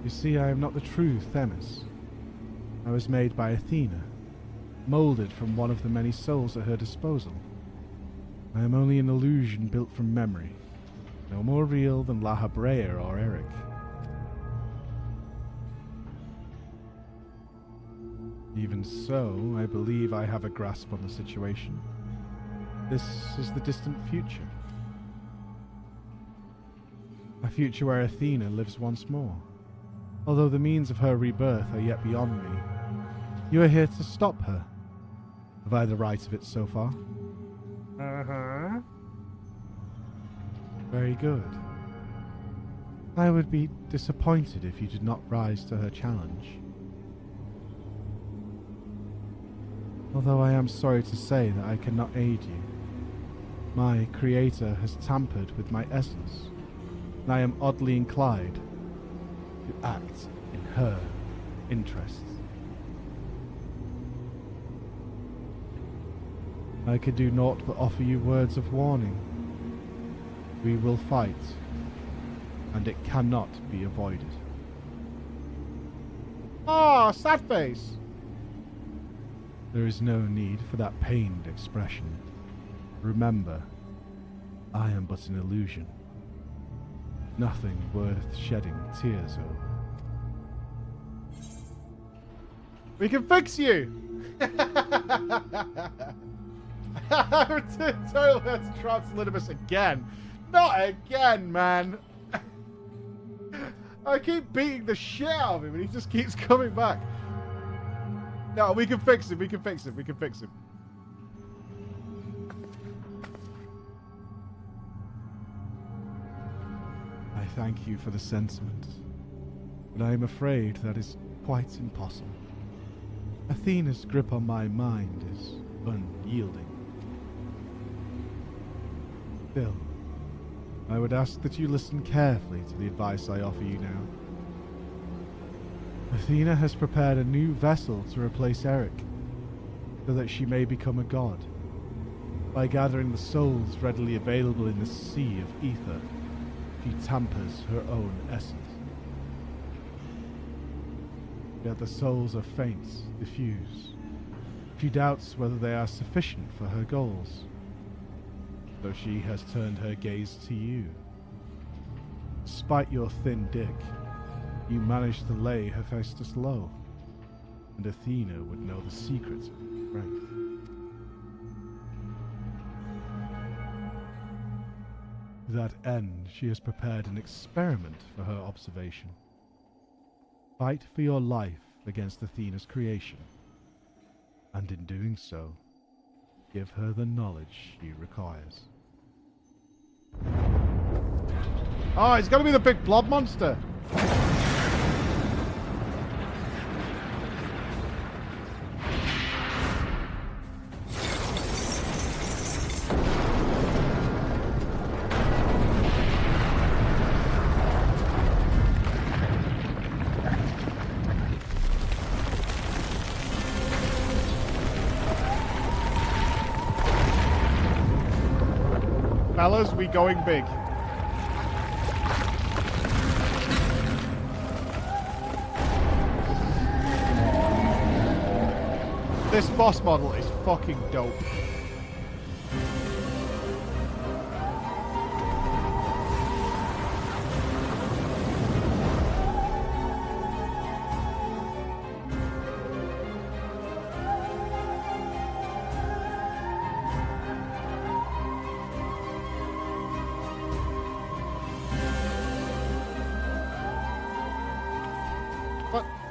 You see, I am not the true Themis. I was made by Athena, molded from one of the many souls at her disposal. I am only an illusion built from memory, no more real than La Habrea or Eric. Even so, I believe I have a grasp on the situation. This is the distant future. A future where Athena lives once more. Although the means of her rebirth are yet beyond me, you are here to stop her. Have I the right of it so far? Uh-huh. Very good. I would be disappointed if you did not rise to her challenge. Although I am sorry to say that I cannot aid you. My creator has tampered with my essence, and I am oddly inclined to act in her interests. I could do naught but offer you words of warning. We will fight, and it cannot be avoided. Oh, sad face. There is no need for that pained expression. Remember, I am but an illusion. Nothing worth shedding tears over. We can fix you. Totally had to trans Linibus again. Not again, man. I keep beating the shit out of him and he just keeps coming back. No, we can fix him. We can fix him. We can fix him. I thank you for the sentiment, but I am afraid that is quite impossible. Athena's grip on my mind is unyielding. Still, I would ask that you listen carefully to the advice I offer you now. Athena has prepared a new vessel to replace Eric, so that she may become a god. By gathering the souls readily available in the sea of ether, she tampers her own essence. Yet the souls are faint, diffuse. She doubts whether they are sufficient for her goals. So she has turned her gaze to you. Despite your thin dick, you managed to lay Hephaestus low, and Athena would know the secret of her strength. To that end, she has prepared an experiment for her observation. Fight for your life against Athena's creation, and in doing so, give her the knowledge she requires. Oh, it's gonna be the big blob monster. Fellas, we going big. This boss model is fucking dope.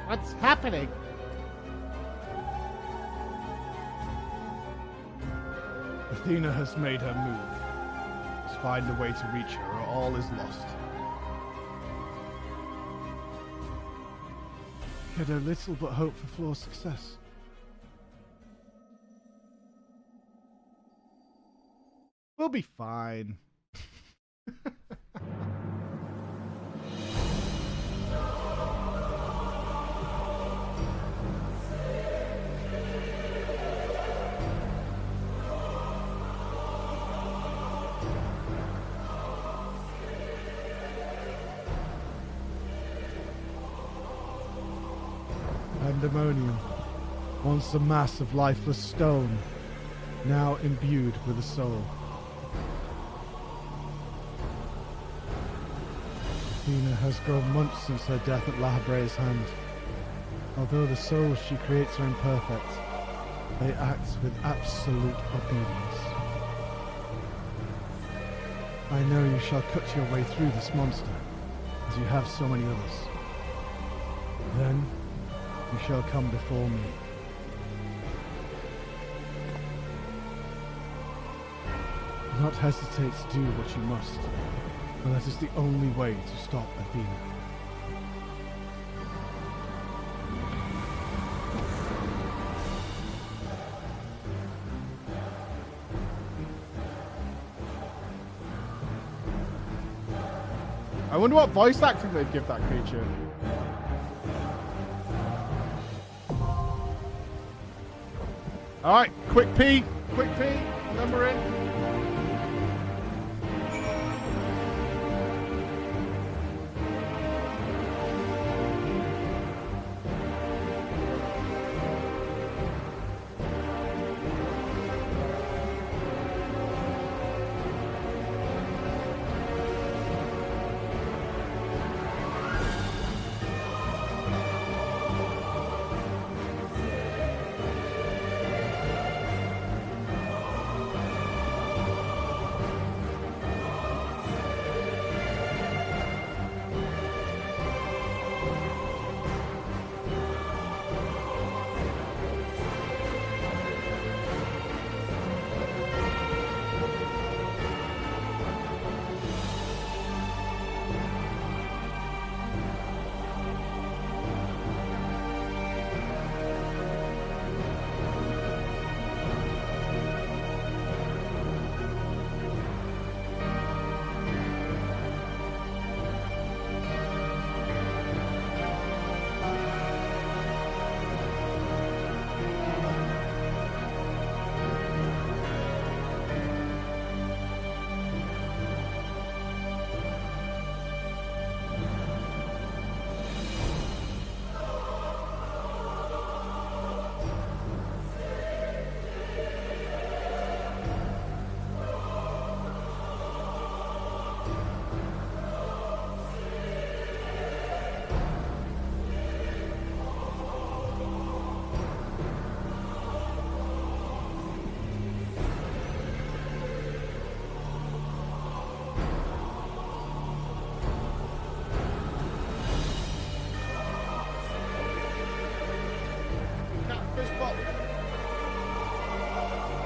What's happening? Athena has made her move. Let's find a way to reach her, or all is lost. Had a little but hope for Floor's success. We'll be fine. Pandemonium, once a mass of lifeless stone, now imbued with a soul. Athena has grown months since her death at La Habre's hand. Although the souls she creates are imperfect, they act with absolute obedience. I know you shall cut your way through this monster, as you have so many others. Then, you shall come before me. Do not hesitate to do what you must, for that is the only way to stop Athena. I wonder what voice acting they'd give that creature. Alright, quick pee, and then we're in.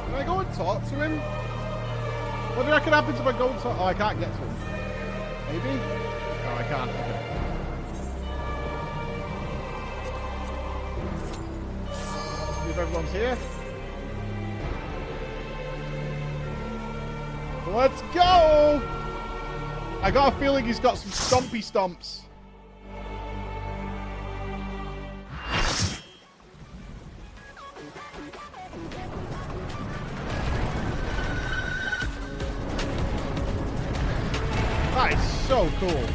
Can I go and talk to him? What do you reckon happens if I go and talk? Oh, I can't get to him. Maybe? No, I can't. Okay. See if everyone's here. Let's go! I got a feeling he's got some stompy stomps. That is so cool.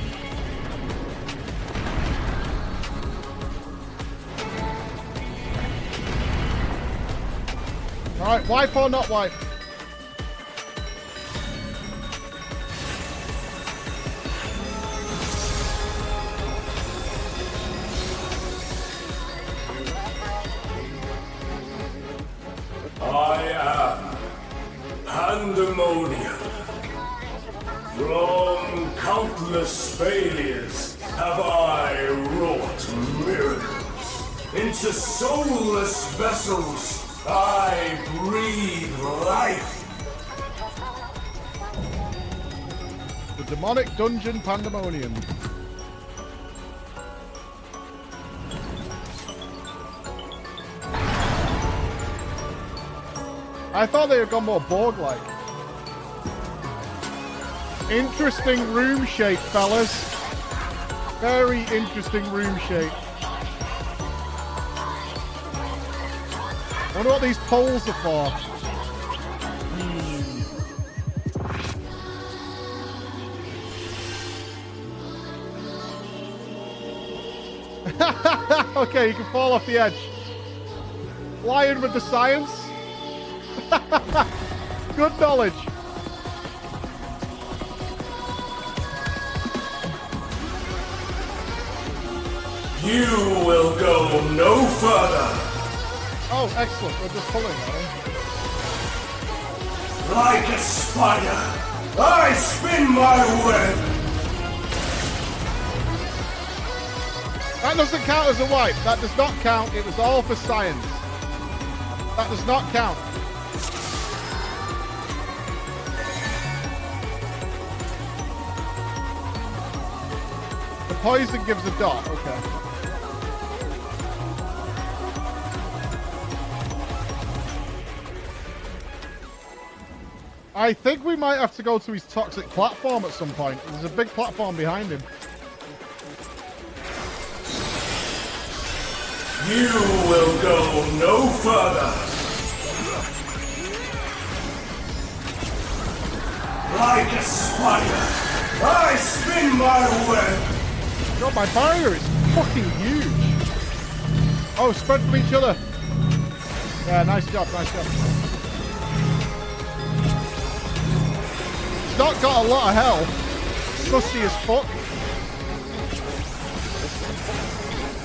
Alright, wipe or not wipe? I am Pandemonium. From countless failures have I wrought miracles. Into soulless vessels, I breathe life. The demonic dungeon pandemonium. I thought they had gone more Borg-like. Interesting room shape, fellas. Very interesting room shape. I wonder what these poles are for. Okay, you can fall off the edge. Lion with the science. Good knowledge. You will go no further. Oh, excellent. We're just pulling, are we? Like a spider, I spin my web. That doesn't count as a wipe. That does not count. It was all for science. That does not count. The poison gives a dot. Okay. I think we might have to go to his toxic platform at some point. There's a big platform behind him. You will go no further. Like a spider, I spin my web. God, my barrier is fucking huge. Oh, spread from each other. Yeah, nice job, nice job. It's not got a lot of health. Sussy as fuck.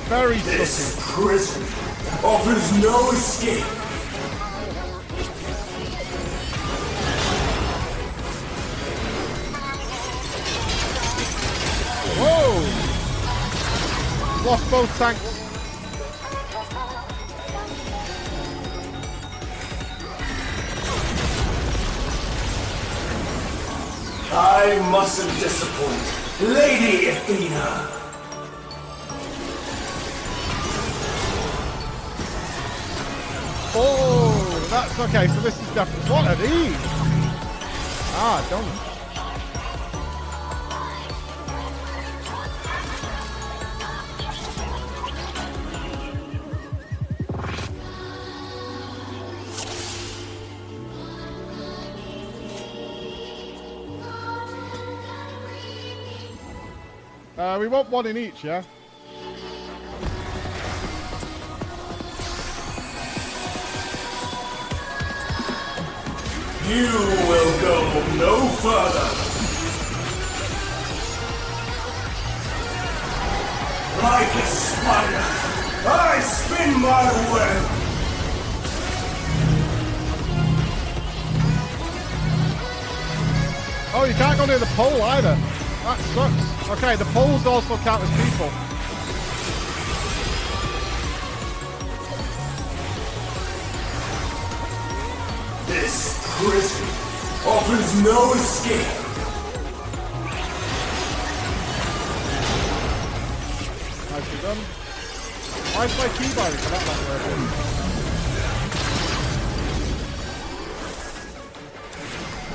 Very This sussy. prison offers no escape. Whoa! Lost both tanks. I mustn't disappoint Lady Athena. Oh, that's okay. So this is definitely. What are these? Ah, don't. We want one in each, yeah? You will go no further. Like a spider, I spin my web. Oh, you can't go near the pole either. That sucks. Okay, the poles also count as people. This prison offers no escape. Nicely done. Why is my keyboard for that not working?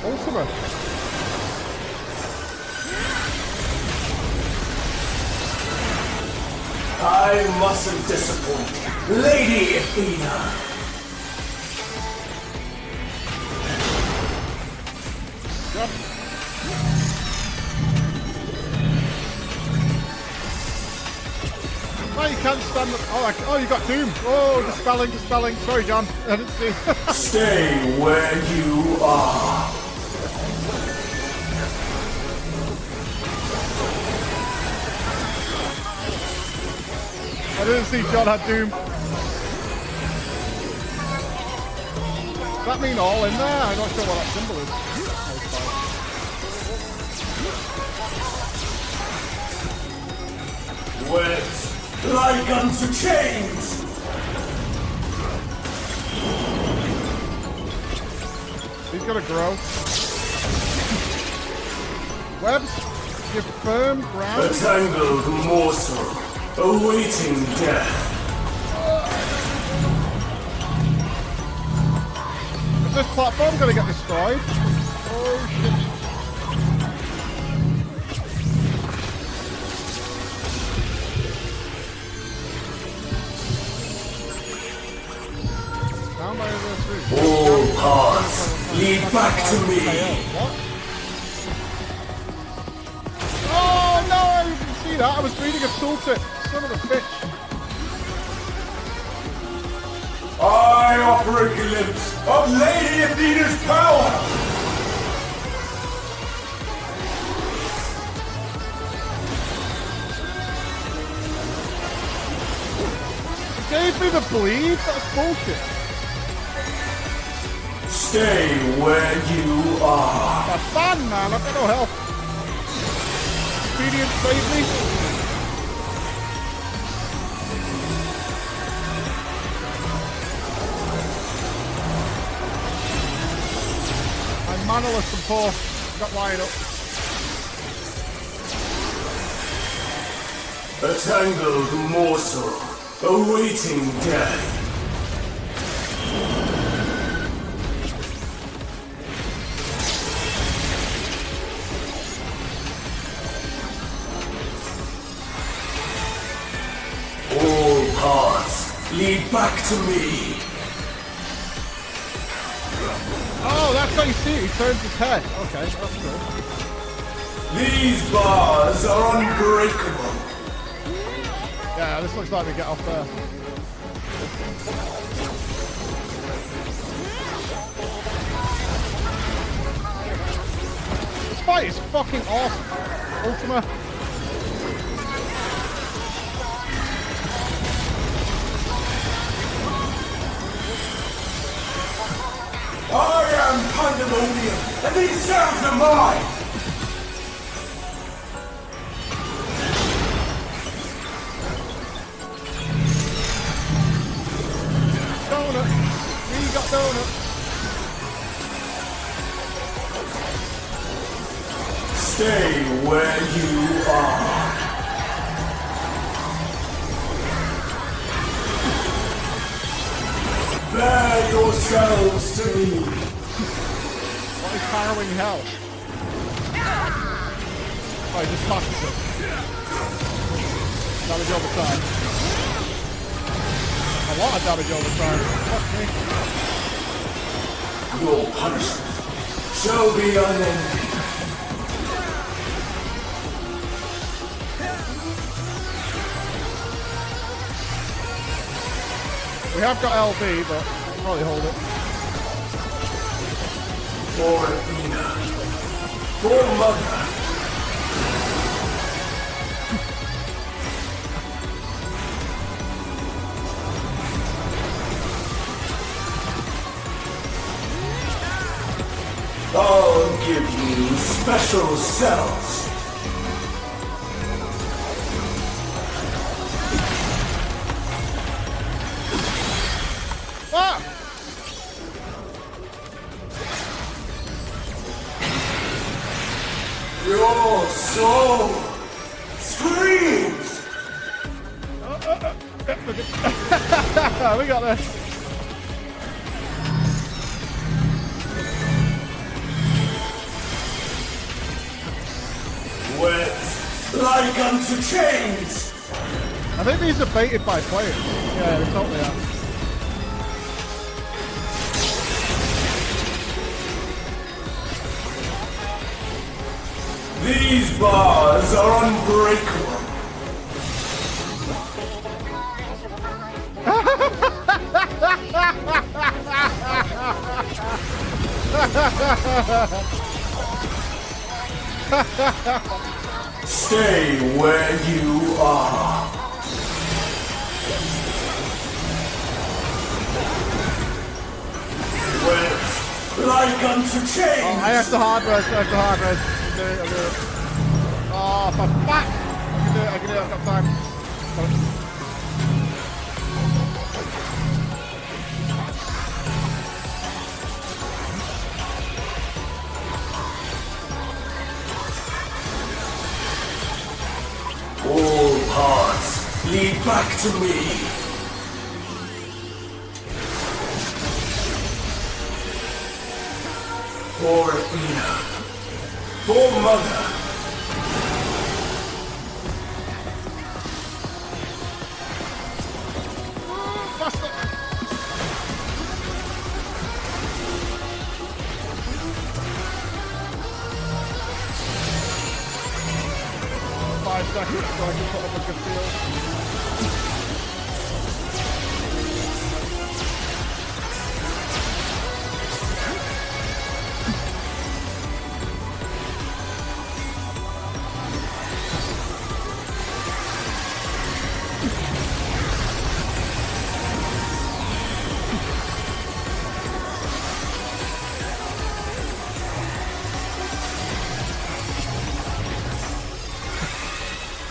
Ultimate. I mustn't disappoint Lady Athena. Yep. Oh, you can't stand the... Oh, you got Doom. Oh, dispelling. Sorry, John. I didn't see. Stay where you are. I didn't see John had Doom. Does that mean all in there? I'm not sure what that symbol is. Wet like unto chains. he's gonna grow. Webs, give firm ground. A tangled morsel, awaiting death. Is this platform gonna get destroyed? Oh shit. Down by this roof. All paths lead back to me. What? Oh no, I didn't see that. I was reading a tooltip. Son of a bitch. I offer a glimpse of Lady Athena's power! It gave me the bleed? That's bullshit. Stay where you are. That's fun, man. I've got no health. Expedient save me. I'm manaless and poor. Got wired up. A tangled morsel, awaiting death. All paths lead back to me. Oh, that's how you see it. He turns his head. Okay, that's good. These bars are unbreakable. Yeah, this looks like we get off there. This fight is fucking awesome. Ultima. I am Pandemonium, and these sounds are mine! Donut. We got donut. Stay where you are. Bear yourselves to me. What is harrowing hell? Oh, he just passes it. Damage over time. A lot of damage over time. Fuck me. Your punishment shall be unending. We have got LB, but we'll probably hold it. For Athena. For Mother. I'll give you special cells. Ah! Your soul screams. We got this. Wet like unto chains. I think these are baited by players. Yeah, they totally are. These bars are unbreakable. Stay where you are. Wet like unto chains. Oh, I have to hard res. I have to hard res. I'll do it. Oh, for fuck! I can do it. I've got time. Got it. lead back to me. For Athena. For Mother. Faster! 5 seconds so I can put up a good field.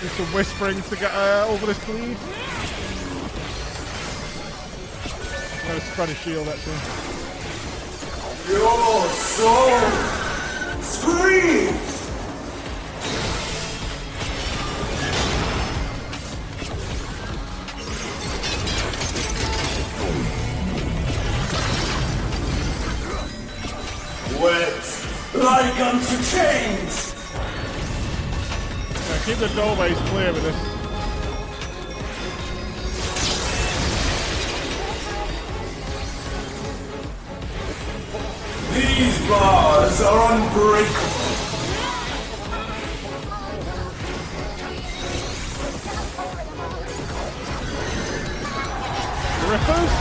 Do some whispering to get over this lead. I'm gonna spread a shield actually. Your soul screams! Wet like unto chains! Yeah, keep the doorways clear with this. These bars are unbreakable. Rippers?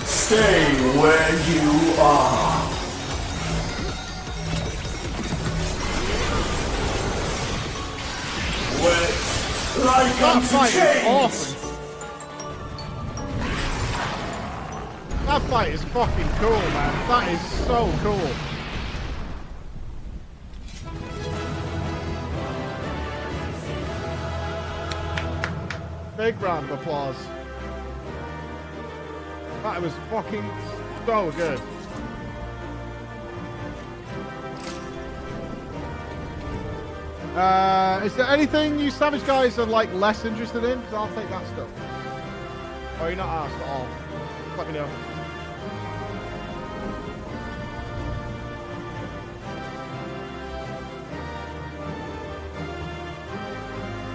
Stay where you are. Wet like That unto fight is chains! awesome. That fight is fucking cool, man. That is so cool. Big round of applause. That was fucking so good. Is there anything you Savage guys are like less interested in? Because I'll take that stuff. Or are you not asked at all? Let me know.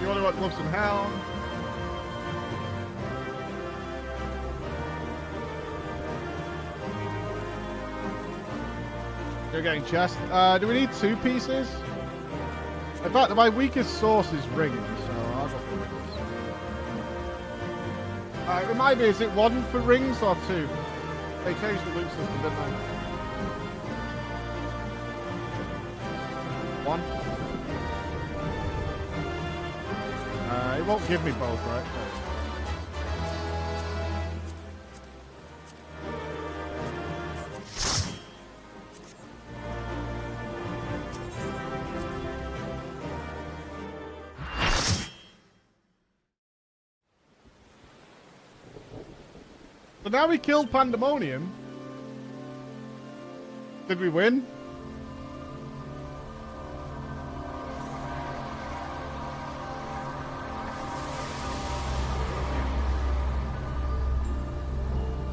You want to watch Gloves and Hell? You're getting chest. Do we need 2 pieces? In fact, my weakest source is rings, so I'll go for rings. Remind me, is it 1 for rings or 2? They changed the loot system, didn't they? 1? It won't give me both, right? So now we killed Pandemonium. Did we win?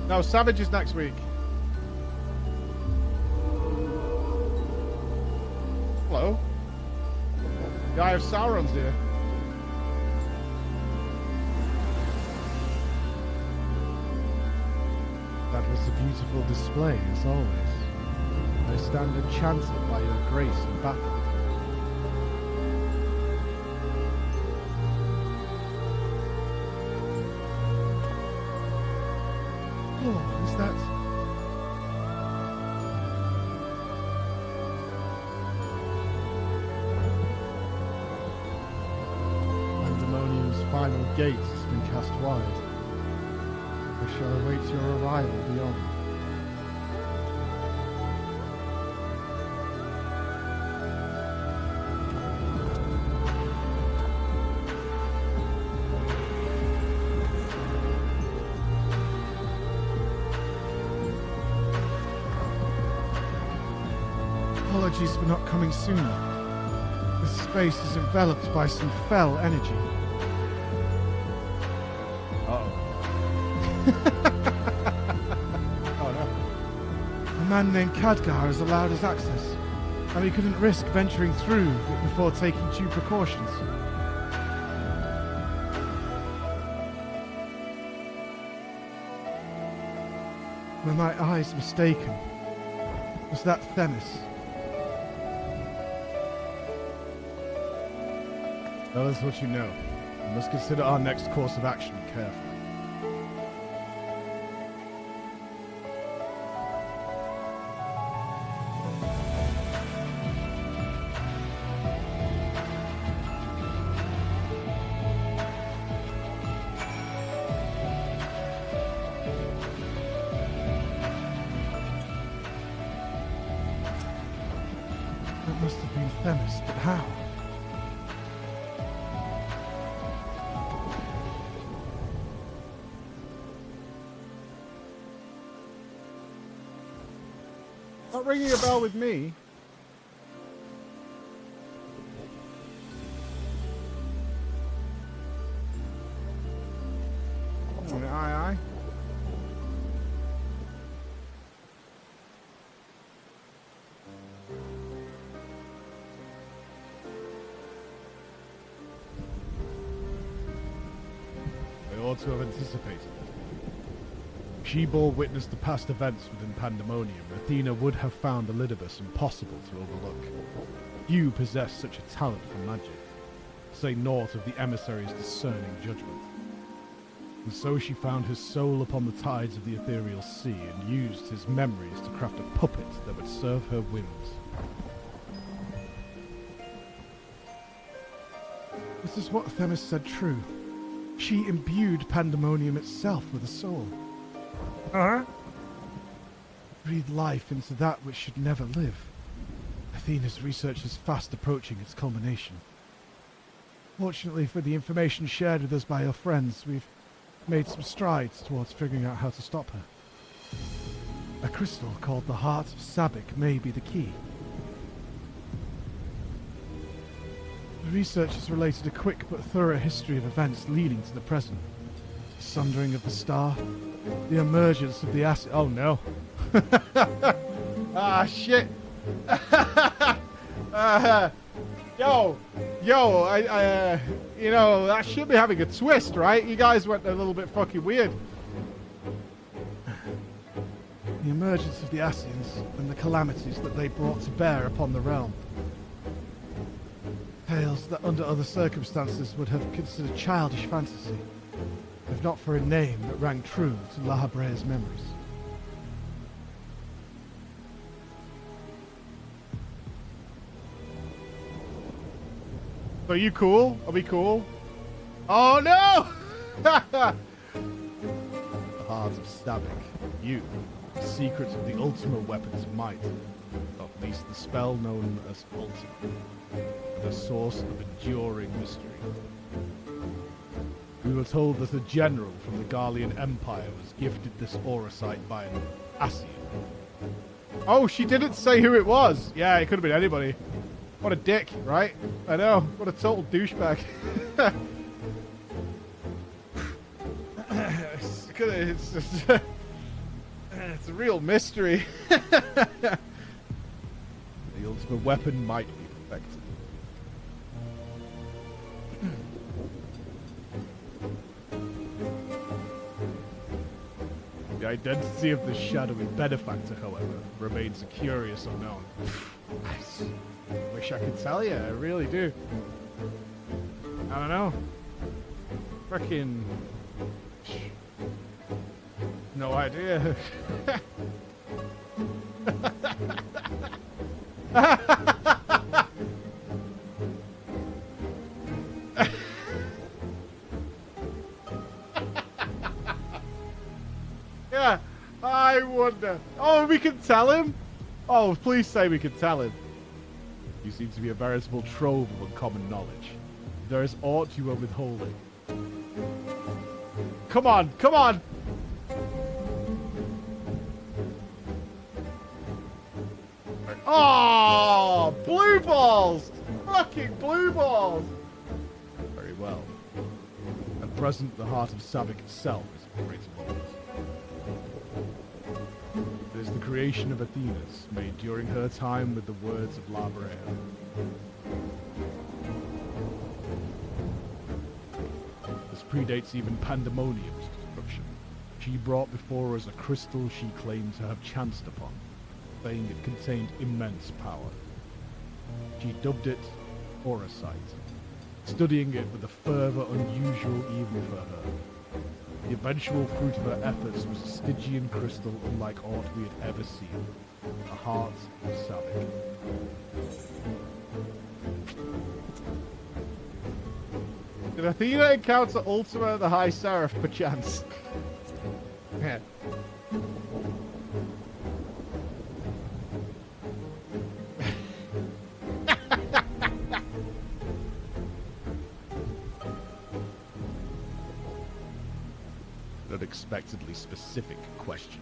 No, Savage is next week. Hello? The Eye of Sauron's here. That was a beautiful display, as always. I stand enchanted by your grace in battle. Oh, is that... Pandemonium's final gate has been cast wide. I shall await your arrival beyond. Apologies for not coming sooner. This space is enveloped by some fell energy. Oh no. A man named Khadgar has allowed us access, and we couldn't risk venturing through before taking due precautions. Were my eyes mistaken? Was that Themis? Tell us what you know. We must consider our next course of action carefully. That must have been Themis, but how? Not ringing a bell with me. Aye, aye. I ought to have anticipated it. If she bore witness to past events within Pandemonium, Athena would have found Elidibus impossible to overlook. Few possess such a talent for magic, to say naught of the emissary's discerning judgment. And so she found his soul upon the tides of the ethereal sea and used his memories to craft a puppet that would serve her whims. This is what Themis said true. She imbued Pandemonium itself with a soul. Breathed life into that which should never live. Athena's research is fast approaching its culmination. Fortunately for the information shared with us by her friends, we've made some strides towards figuring out how to stop her. A crystal called the Heart of Sabik may be the key. The research has related a quick but thorough history of events leading to the present. The sundering of the star, the emergence of the acid. Oh no. Ah, shit. Yo, you know, that should be having a twist, right? You guys went a little bit fucking weird. The emergence of the Ascians and the calamities that they brought to bear upon the realm. Tales that under other circumstances would have considered childish fantasy, if not for a name that rang true to La Habrea's memories. Are you cool? Are we cool? Oh no! The Heart of Sabik. You. The secrets of the ultimate weapon's might. Not least the spell known as Ultimate. The source of enduring mystery. We were told that a general from the Garlean Empire was gifted this aura sight by an Ascian. Oh, she didn't say who it was! Yeah, it could have been anybody. What a dick, right? I know. What a total douchebag. It's just... it's a real mystery. The ultimate weapon might be perfected. The identity of the shadowy benefactor, however, remains a curious unknown. Nice. Wish I could tell you, I really do. I don't know. Frickin'... no idea. Yeah, I wonder. Oh, we can tell him? Oh, please say we can tell him. You seem to be a veritable trove of uncommon knowledge. If there is aught you are withholding. Come on, come on! Oh, blue balls! Fucking blue balls! Very well. At present, the heart of Savick itself is operating on it. It is the creation of Athena's, made during her time with the words of La Brea. This predates even Pandemonium's destruction. She brought before us a crystal she claimed to have chanced upon, saying it contained immense power. She dubbed it Auracite, studying it with a fervor unusual even for her. The eventual fruit of her efforts was a Stygian crystal unlike aught we had ever seen, the heart of Savick. Did Athena encounter Ultima the High Seraph perchance? Yeah. Unexpectedly specific question.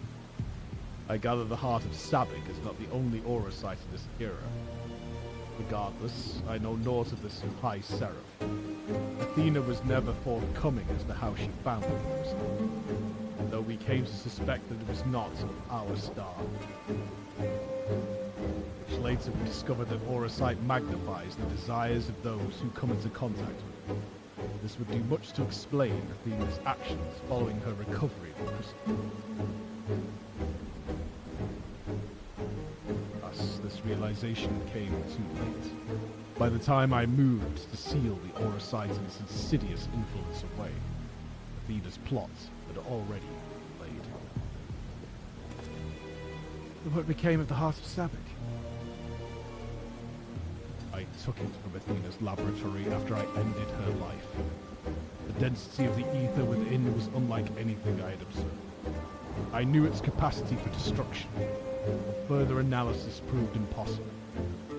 I gather the heart of Savick is not the only Auracite in this era. Regardless, I know naught of this High Seraph. Athena was never forthcoming as to how she found the crystal, though we came to suspect that it was not our star. Which later we discovered that Auracite magnifies the desires of those who come into contact with it. This would do much to explain Athena's actions following her recovery of the crystal. Thus, this realization came too late. By the time I moved to seal the Auracite and its insidious influence away, Athena's plot had already been laid. But what became of the heart of Savick? I took it from Athena's laboratory after I ended her life. The density of the ether within was unlike anything I had observed. I knew its capacity for destruction. Further analysis proved impossible.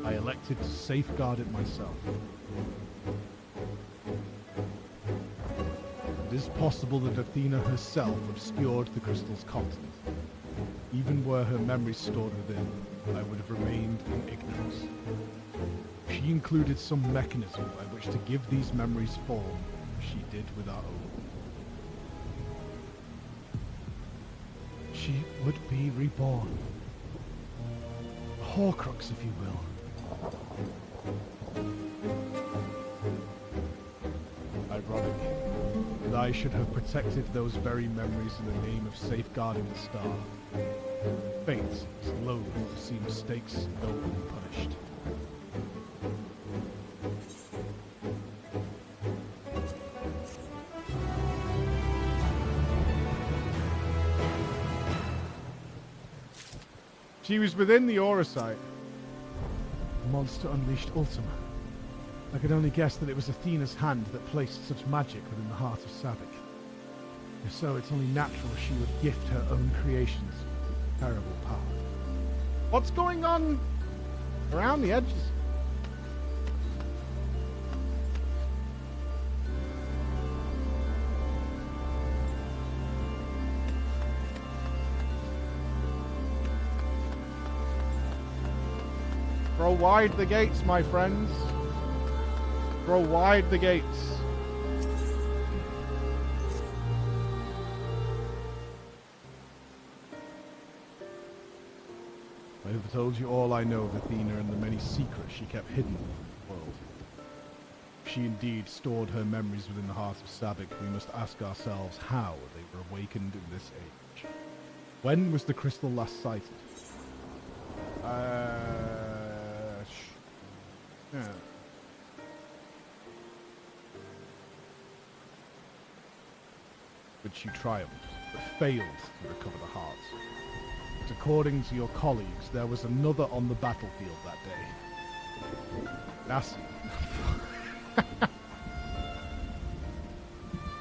I elected to safeguard it myself. It is possible that Athena herself obscured the crystal's content. Even were her memories stored within, I would have remained in ignorance. She included some mechanism by which to give these memories form, as she did with our own. She would be reborn. A Horcrux, if you will. Ironic that I should have protected those very memories in the name of safeguarding the star. Fate is loath to see mistakes go unpunished. She was within the Auracite. The monster unleashed Ultima. I could only guess that it was Athena's hand that placed such magic within the heart of Savick. If so, it's only natural she would gift her own creations terrible power. What's going on around the edges? Throw wide the gates, my friends. Throw wide the gates. I have told you all I know of Athena and the many secrets she kept hidden from the world. If she indeed stored her memories within the heart of Savick, we must ask ourselves how they were awakened in this age. When was the crystal last sighted? Yeah. But she triumphed, but failed to recover the heart. But according to your colleagues, there was another on the battlefield that day. Nasty.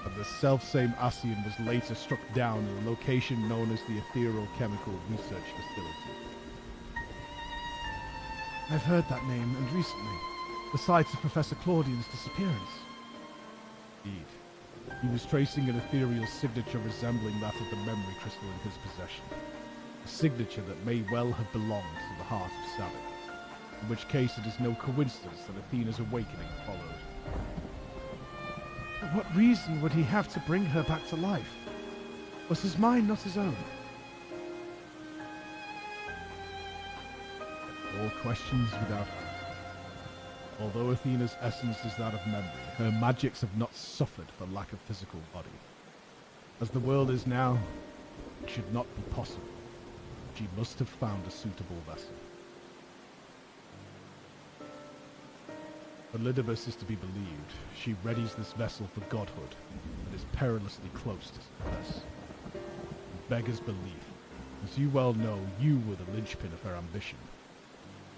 And the selfsame Asian was later struck down in a location known as the Ethereal Chemical Research Facility. I've heard that name, and recently, the site of Professor Claudian's disappearance. Indeed. He was tracing an ethereal signature resembling that of the memory crystal in his possession. A signature that may well have belonged to the heart of Savick. in which case it is no coincidence that Athena's awakening followed. For what reason would he have to bring her back to life? Was his mind not his own? All questions without answer. Although Athena's essence is that of memory, her magics have not suffered for lack of physical body. As the world is now, it should not be possible. She must have found a suitable vessel. Elidibus is to be believed. She readies this vessel for godhood, and is perilously close to success. It beggars belief. As you well know, you were the linchpin of her ambition.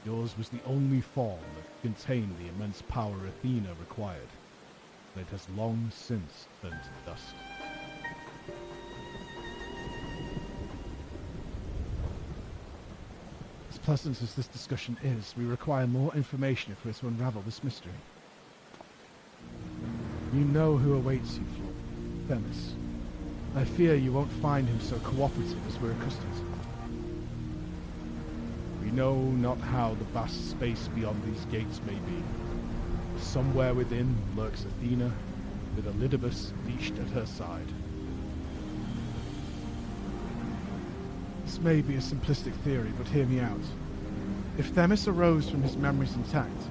Yours was the only form that contained the immense power Athena required, and it has long since turned to dust. As pleasant as this discussion is, we require more information if we're to unravel this mystery. You know who awaits you, Flo. Themis. I fear you won't find him so cooperative as we're accustomed to. We know not how the vast space beyond these gates may be. Somewhere within lurks Athena, with Elidibus leashed at her side. This may be a simplistic theory, but hear me out. If Themis arose from his memories intact,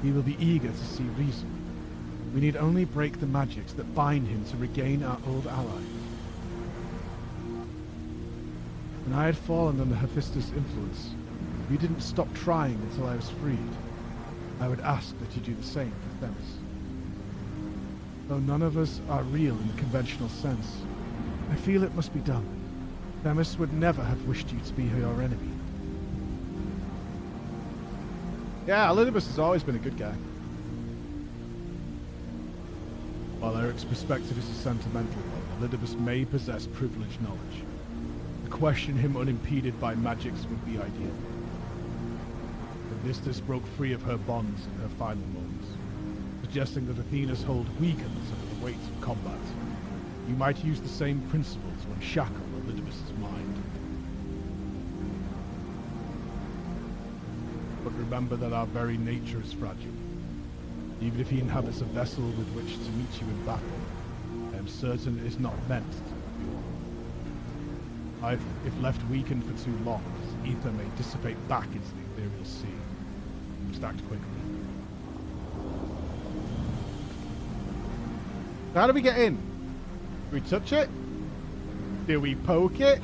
he will be eager to see reason. We need only break the magics that bind him to regain our old ally. When I had fallen under Hephaestus' influence, you didn't stop trying until I was freed. I would ask that you do the same for Themis. Though none of us are real in the conventional sense, I feel it must be done. Themis would never have wished you to be your enemy. Yeah, Elidibus has always been a good guy. While Eric's perspective is a sentimental one, Elidibus may possess privileged knowledge. To question him unimpeded by magics would be ideal. Nistus broke free of her bonds in her final moments, suggesting that Athena's hold weakens under the weight of combat. You might use the same principles to unshackle Elidibus' mind. But remember that our very nature is fragile. Even if he inhabits a vessel with which to meet you in battle, I am certain it is not meant to be. If left weakened for too long, his ether may dissipate back into the ethereal sea. You must act quickly. How do we get in? Do we touch it? Do we poke it?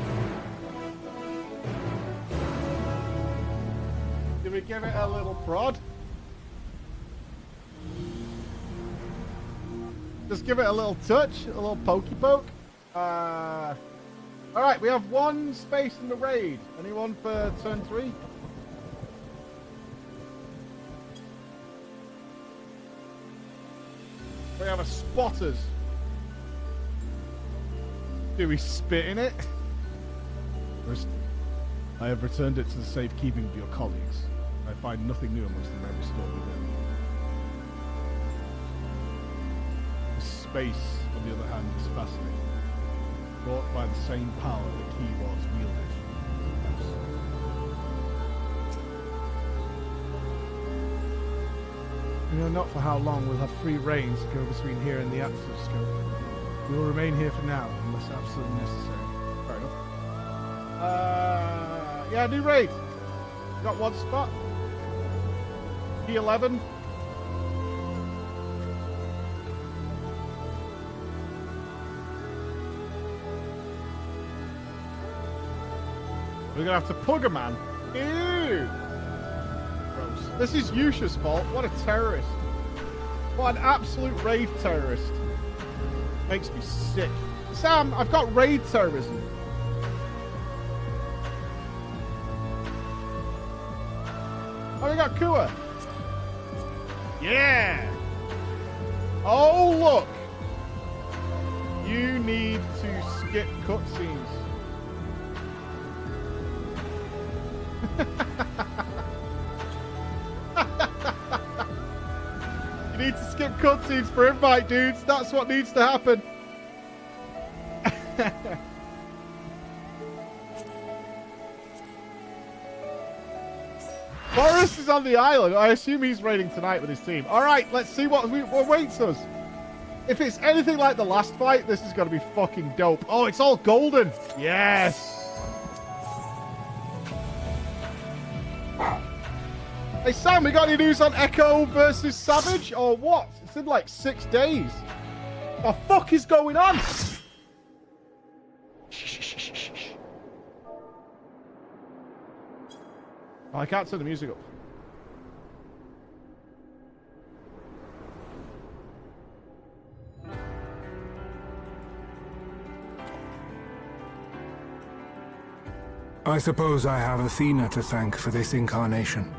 Do we give it a little prod? Just give it a little touch, a little pokey poke. Alright, we have one space in the raid. Anyone for turn 3? We have a spotters. Do we spit in it? First, I have returned it to the safekeeping of your colleagues. I find nothing new amongst the members stored within. The space, on the other hand, is fascinating. Brought by the same power that keyboards wielded. We know not for how long we'll have free reign to go between here and the active scope. We will remain here for now, unless absolutely necessary. Fair enough. Yeah, new raid. Got one spot. P11. We're gonna have to pug a man. Ew! Gross. This is Yusha's fault. What a terrorist. What an absolute raid terrorist. Makes me sick. Sam, I've got raid terrorism. Oh, we got Kua. Yeah! Oh, look! You need to skip cutscenes. You need to skip cutscenes for invite, dudes. That's what needs to happen. Boris is he's on the island. I assume he's raiding tonight with his team. All right, let's see what waits us. If it's anything like the last fight, this is going to be fucking dope. Oh, it's all golden. Yes. Hey, Sam, we got any news on Echo versus Savage or what? It's in like 6 days. What the fuck is going on? Oh, I can't turn the music up. I suppose I have Athena to thank for this incarnation.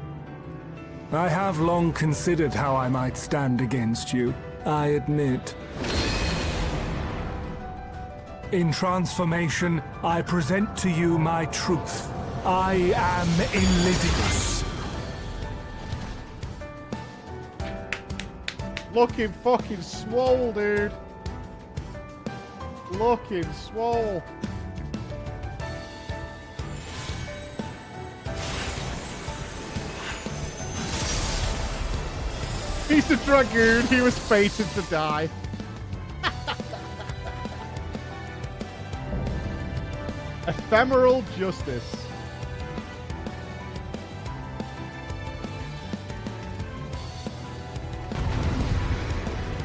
I have long considered how I might stand against you, I admit. In transformation, I present to you my truth. I am Elizabeth. Looking fucking swole, dude. Looking swole. He's a dragoon. He was fated to die. Ephemeral justice.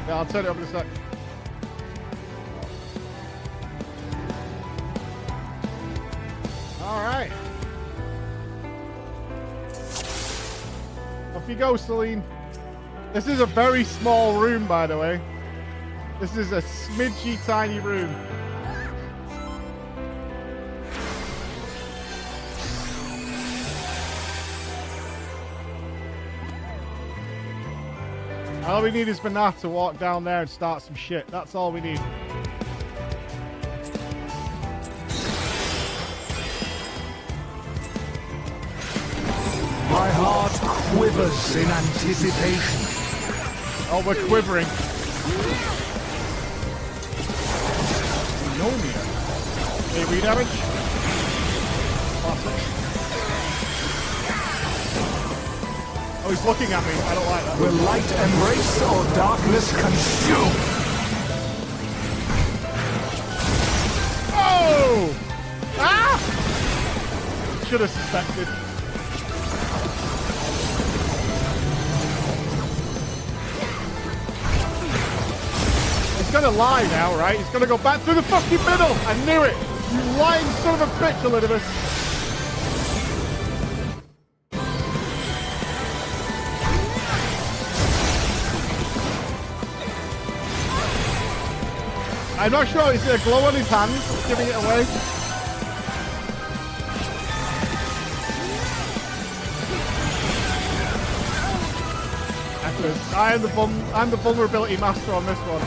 Yeah, I'll turn it over in a sec. All right. Off you go, Celine. This is a very small room, by the way. This is a smidgy tiny room. All we need is Banat to walk down there and start some shit. That's all we need. My heart quivers in anticipation. Oh, we're quivering. No meter. AV damage. Awesome. Oh, he's looking at me. I don't like that. Will light embrace or darkness consume? Oh! Ah! Should have suspected. He's gonna lie now, right? He's gonna go back through the fucking middle! I knew it! You lying son of a bitch, Elizabeth! I'm not sure, is there a glow on his hands giving it away? I'm the vulnerability master on this one.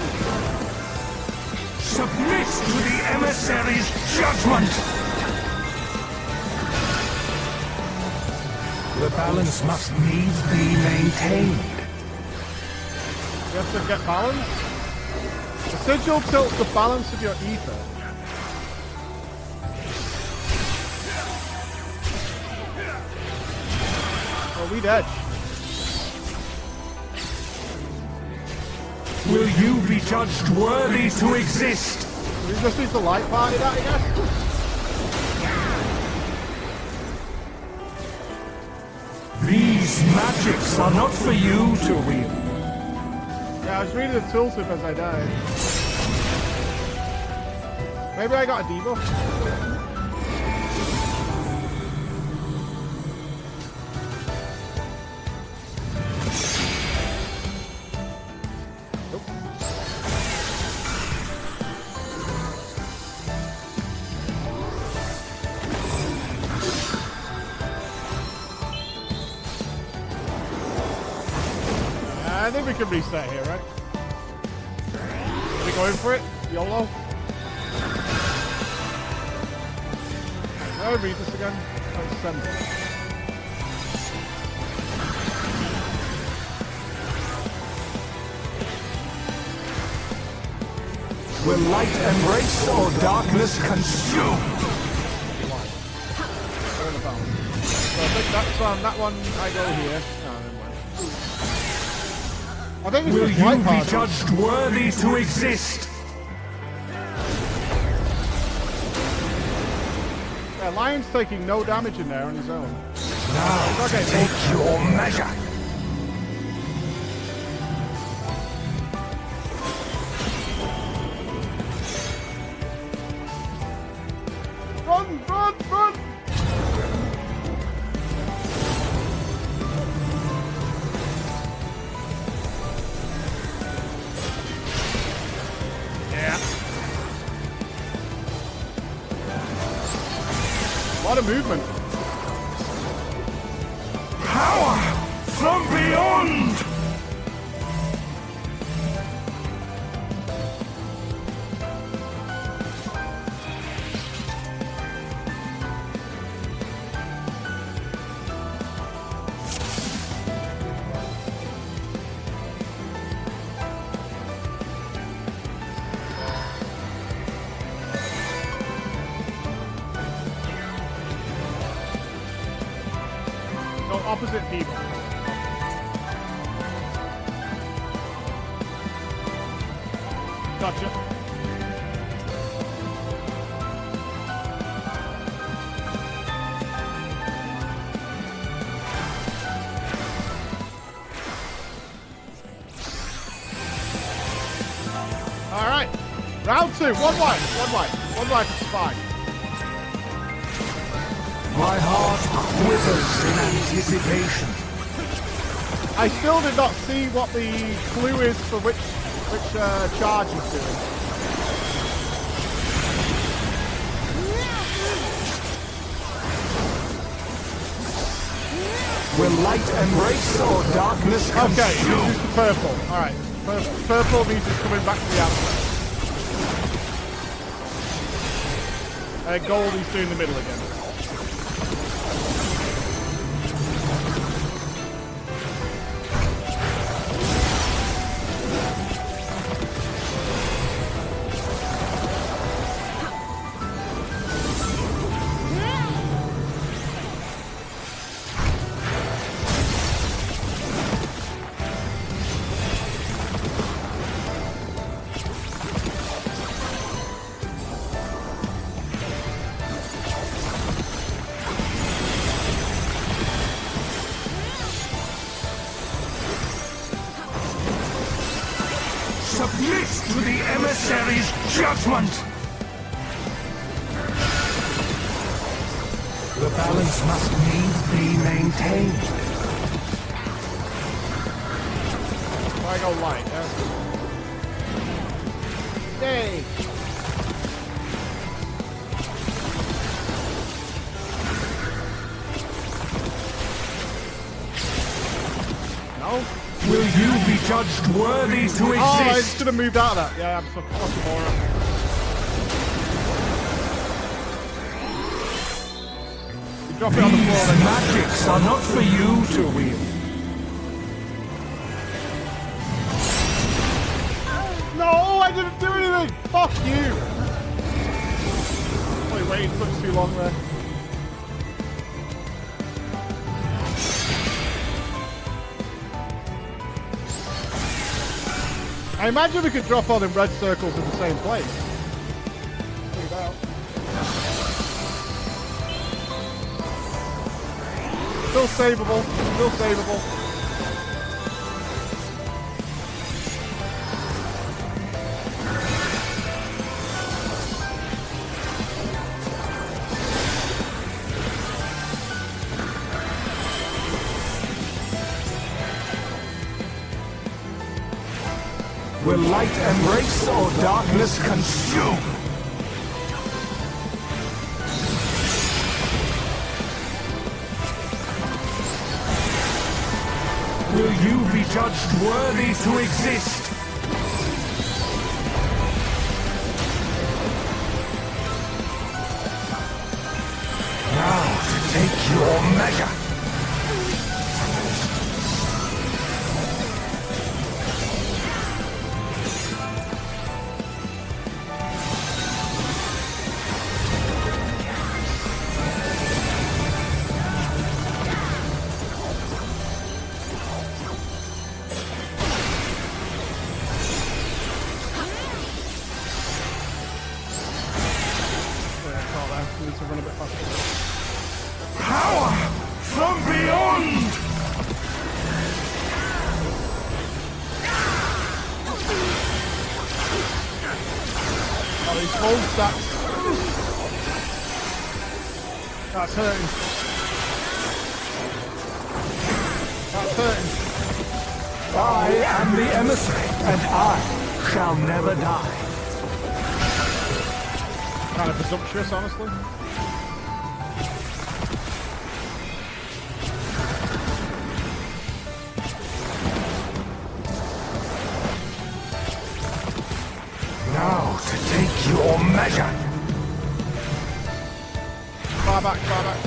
Submit to the emissary's judgment! The balance must needs be maintained. You have to get balance? The sigil tilts the balance of your ether. Oh, we dead. Will you be judged worthy to exist? We just need to light party that, I guess? These magics are not for you to wield. Yeah, I was reading the tooltip as I died. Maybe I got a debuff. I think we can reset here, right? Are we going for it? YOLO? Did I read this again? Oh, it's 7. Will light embrace or darkness consume? Light. All the balance. Perfect. that's on that one. I go here. Oh, never mind. I think it's Will just you white be part. judged worthy to exist? Yeah, Lion's taking no damage in there on his own. Now, Okay, take your measure. Run, run, run! Yeah. A lot of movement. Power from beyond! So opposite people. Gotcha. All right. Round two. One white. One white. One white is fine. My heart quivers in anticipation. I still did not see what the clue is for which charge he's doing. Will light embrace or darkness Okay, consume? this is the purple. All right, purple means he's coming back to the outside. Gold, he's doing the middle again. Submit to the emissary's judgment! The balance must needs be maintained. I go light. Yay! No? Will you be judged worthy to Oh, I exist? should have moved out of that. Yeah, I'm so fucking moron. You drop it on the floor These then. magics are not for you to wield. No, I didn't do anything! Fuck you! Wait, waiting much too long there. I imagine we could drop all them red circles in the same place. Check it out. Still savable. Still savable. Will light embrace or darkness consume? Will you be judged worthy to exist? Now to take your measure. He's full stats. That's hurting. That's hurting. I am the emissary, and I shall never die. Kind of presumptuous, honestly. Now to take your measure. Far back, far back.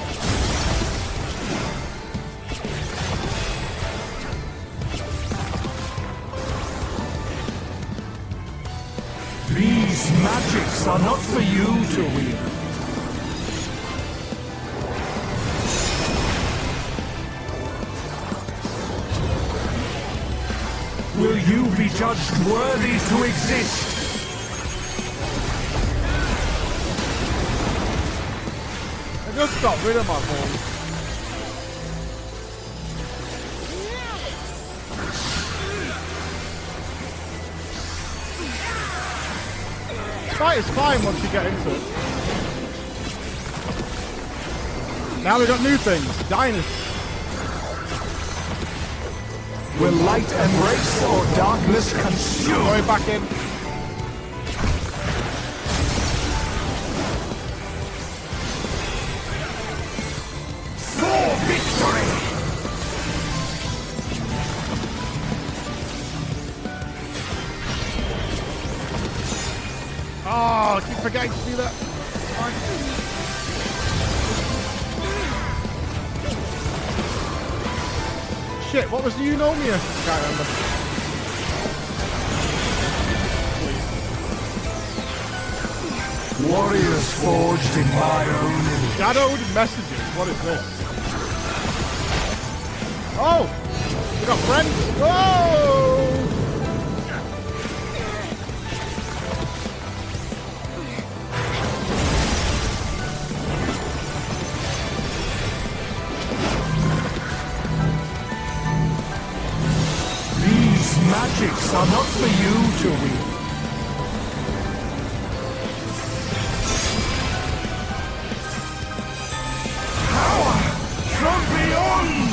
These magics are not for you to wield. Will you be judged worthy to exist? I just got rid of my balls. Fight is fine once you get into it. Now we got new things. Dynasty. Will light embrace or darkness consume? Going back in. For victory! Oh, I keep forgetting to do that. Fine. Shit, what was the Eunomia? Can't remember. Warriors forged in my own image. Shadowed messages. What is this? Oh! We got friends! Whoa! These magics are not for you to wield. Power from beyond!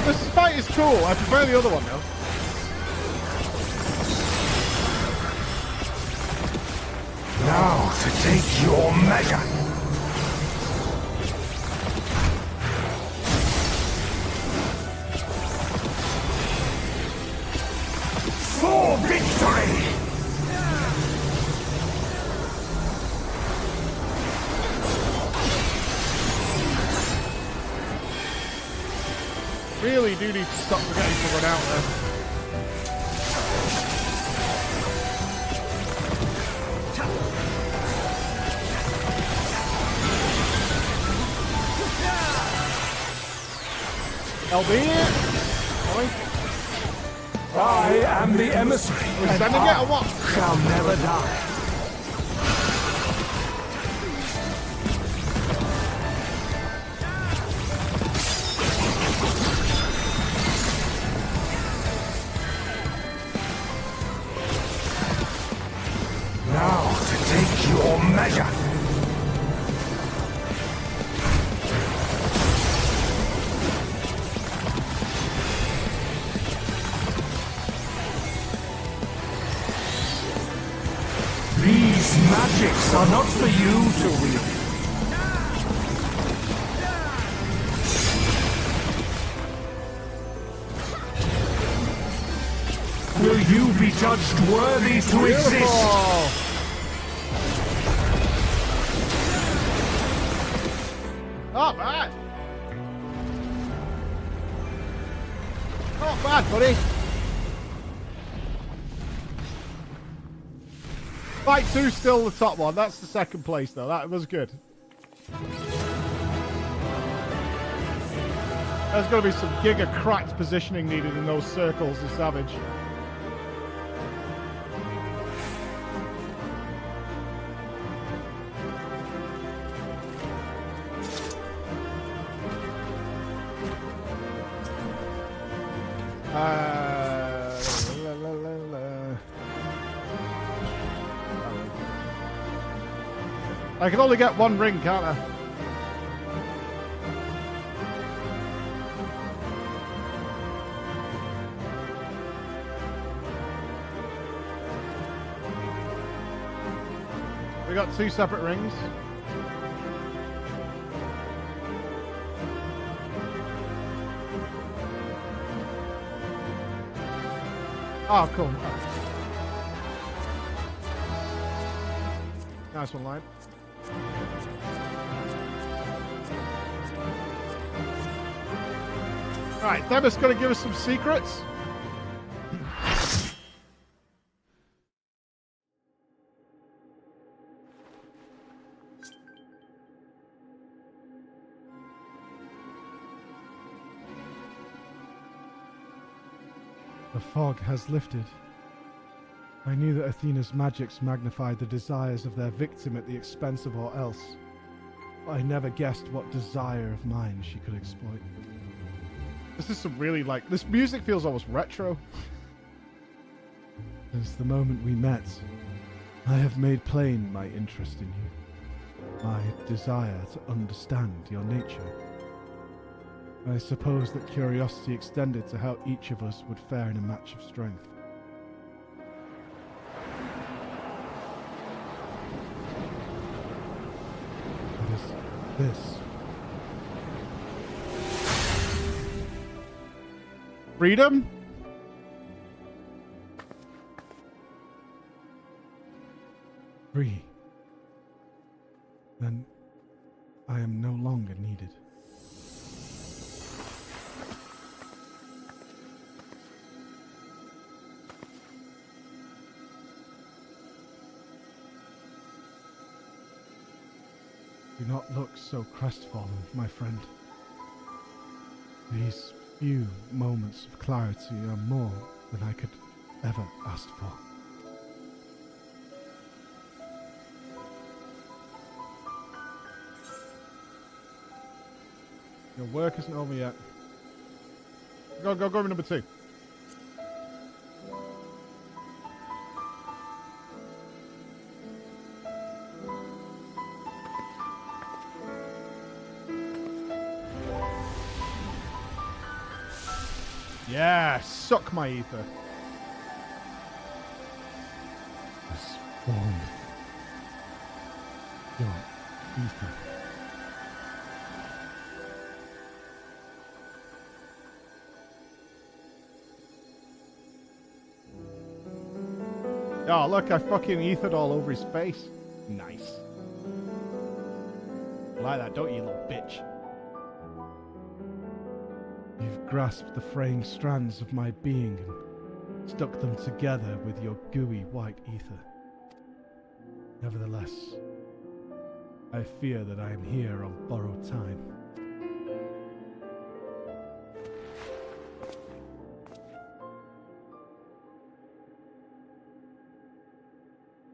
This fight is cool. I prefer the other one though. Now to take your measure. For victory! Really do need to stop forgetting to run out there. LB! I am the emissary, and sending it or what? shall never die. Now to take your measure. These magics are not for you to wield. Will you be judged worthy to exist? Not bad. Not bad, buddy. Fight 2's still the top one. That's the second place, though. That was good. There's going to be some giga cracked positioning needed in those circles of Savage. I can only get one ring, can't I? We got 2 separate rings. Oh, cool. Nice one, Lion. Right, Demis gonna give us some secrets. The fog has lifted. I knew that Athena's magics magnified the desires of their victim at the expense of all else, but I never guessed what desire of mine she could exploit. This is some really, like, this music feels almost retro. Since the moment we met, I have made plain my interest in you, my desire to understand your nature. I suppose that curiosity extended to how each of us would fare in a match of strength. What is this? Freedom? Free. Then I am no longer needed. Do not look so crestfallen, my friend. These few moments of clarity are more than I could ever ask for. Your work isn't over yet. Go with number 2. Yeah, suck my ether. This form. Your ether. Oh, look, I fucking ethered all over his face. Nice. You like that, don't you, little bitch? You've grasped the fraying strands of my being and stuck them together with your gooey white ether. Nevertheless, I fear that I am here on borrowed time.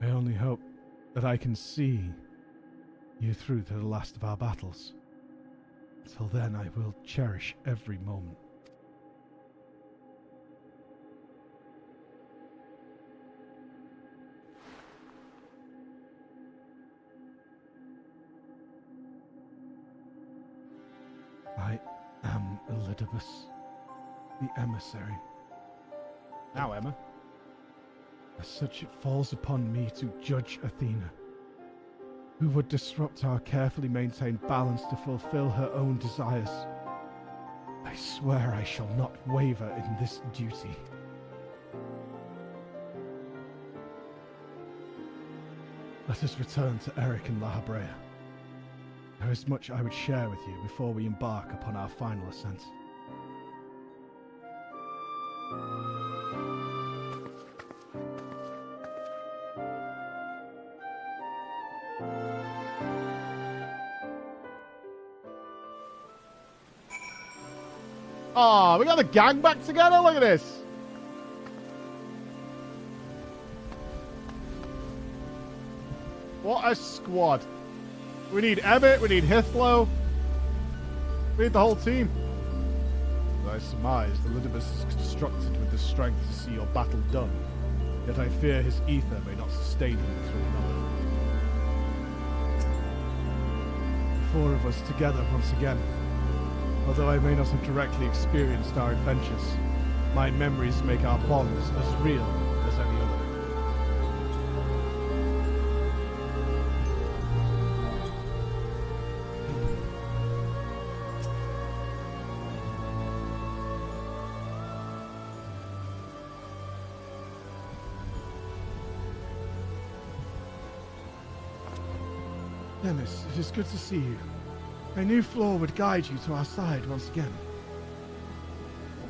I only hope that I can see you through to the last of our battles. Until then, I will cherish every moment. I am Elidibus, the emissary. Now, Emma. As such, it falls upon me to judge Athena, who would disrupt our carefully maintained balance to fulfill her own desires. I swear I shall not waver in this duty. Let us return to Eric and La Habrea. There is much I would share with you before we embark upon our final ascent. Oh, we got the gang back together. Look at this. What a squad. We need Emmett, we need Hithlow. We need the whole team. As I surmise, Elidibus is constructed with the strength to see your battle done. Yet I fear his ether may not sustain him through another. four of us together once again. Although I may not have directly experienced our adventures, my memories make our bonds as real as any other. Demis, it is good to see you. I knew Flor would guide you to our side once again.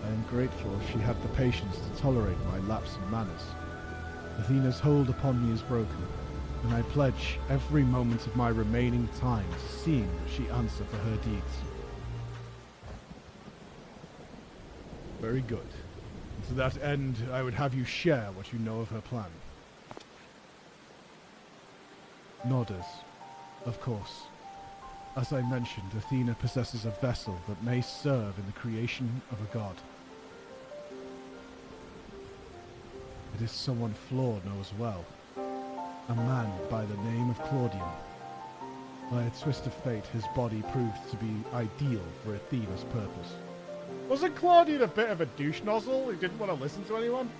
I am grateful she had the patience to tolerate my lapse in manners. Athena's hold upon me is broken, and I pledge every moment of my remaining time to seeing that she answer for her deeds. Very good. And to that end, I would have you share what you know of her plan. Nodders. Of course. As I mentioned, Athena possesses a vessel that may serve in the creation of a god. It is someone Flor knows well. A man by the name of Claudian. By a twist of fate, his body proved to be ideal for Athena's purpose. Wasn't Claudian a bit of a douche nozzle who didn't want to listen to anyone?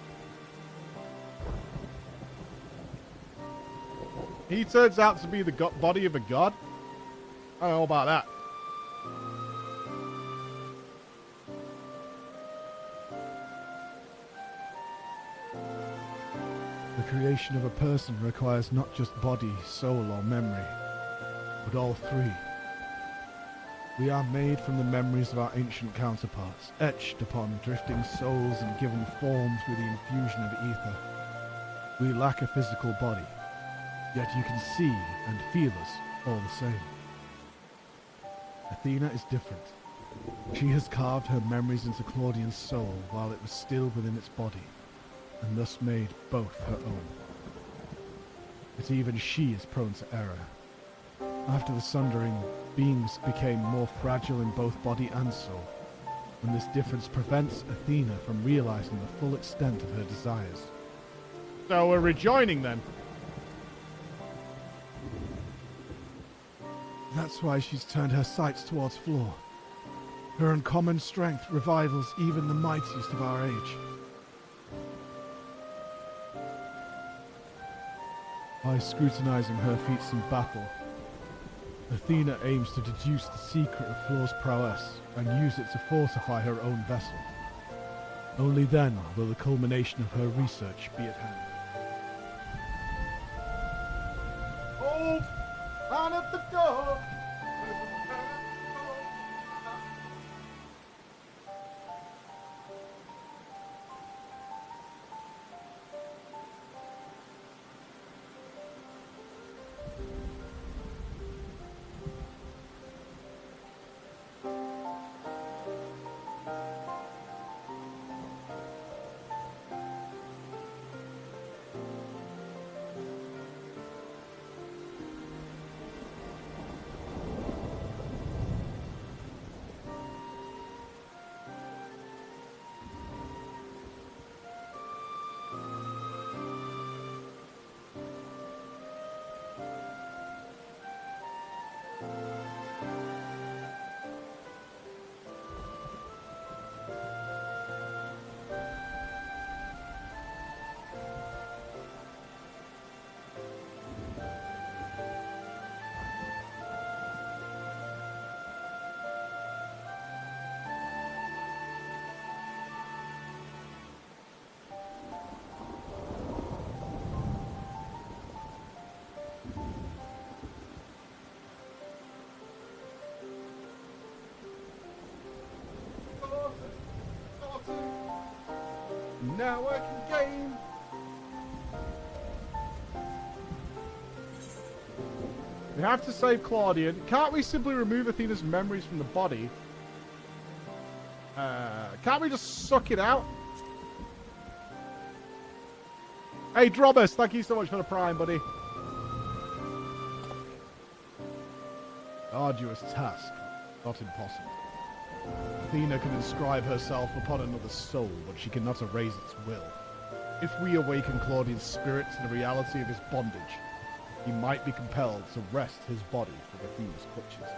He turns out to be the body of a god? I don't know about that. The creation of a person requires not just body, soul, or memory, but all three. We are made from the memories of our ancient counterparts, etched upon drifting souls and given form through the infusion of ether. We lack a physical body, yet you can see and feel us all the same. Athena is different. She has carved her memories into Claudian's soul while it was still within its body, and thus made both her own. But even she is prone to error. After the sundering, beings became more fragile in both body and soul, and this difference prevents Athena from realizing the full extent of her desires. So we're rejoining then. That's why she's turned her sights towards Flor. Her uncommon strength revivals even the mightiest of our age. By scrutinizing her feats in battle, Athena aims to deduce the secret of Flor's prowess and use it to fortify her own vessel. Only then will the culmination of her research be at hand. Hold! Man at the door! Now I can game. We have to save Claudian. Can't we simply remove Athena's memories from the body? Can't we just suck it out? Hey, Drobus, thank you so much for the prime, buddy. Arduous task, not impossible. Athena can inscribe herself upon another's soul, but she cannot erase its will. If we awaken Claudian's spirit to the reality of his bondage, he might be compelled to wrest his body from Athena's clutches.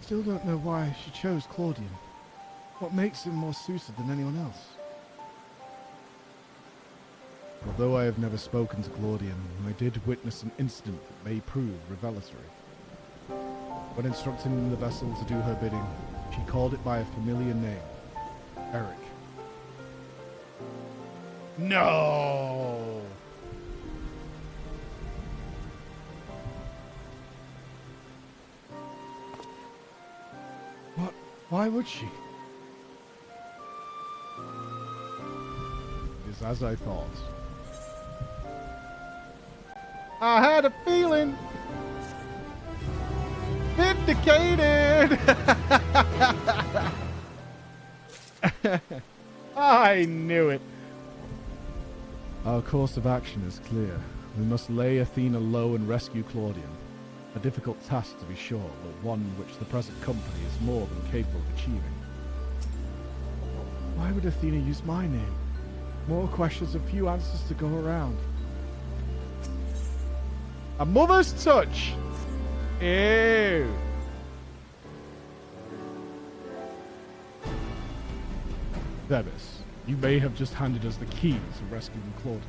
Still don't know why she chose Claudian. What makes him more suited than anyone else? Although I have never spoken to Claudian, I did witness an incident that may prove revelatory. When instructing the vessel to do her bidding, she called it by a familiar name, Eric. No! What? Why would she? It is as I thought. I had a feeling. Vindicated! I knew it. Our course of action is clear. We must lay Athena low and rescue Claudian. A difficult task to be sure, but one which the present company is more than capable of achieving. Why would Athena use my name? More questions and few answers to go around. A mother's touch! Ew! Thebis, you may have just handed us the key to rescuing Claudian.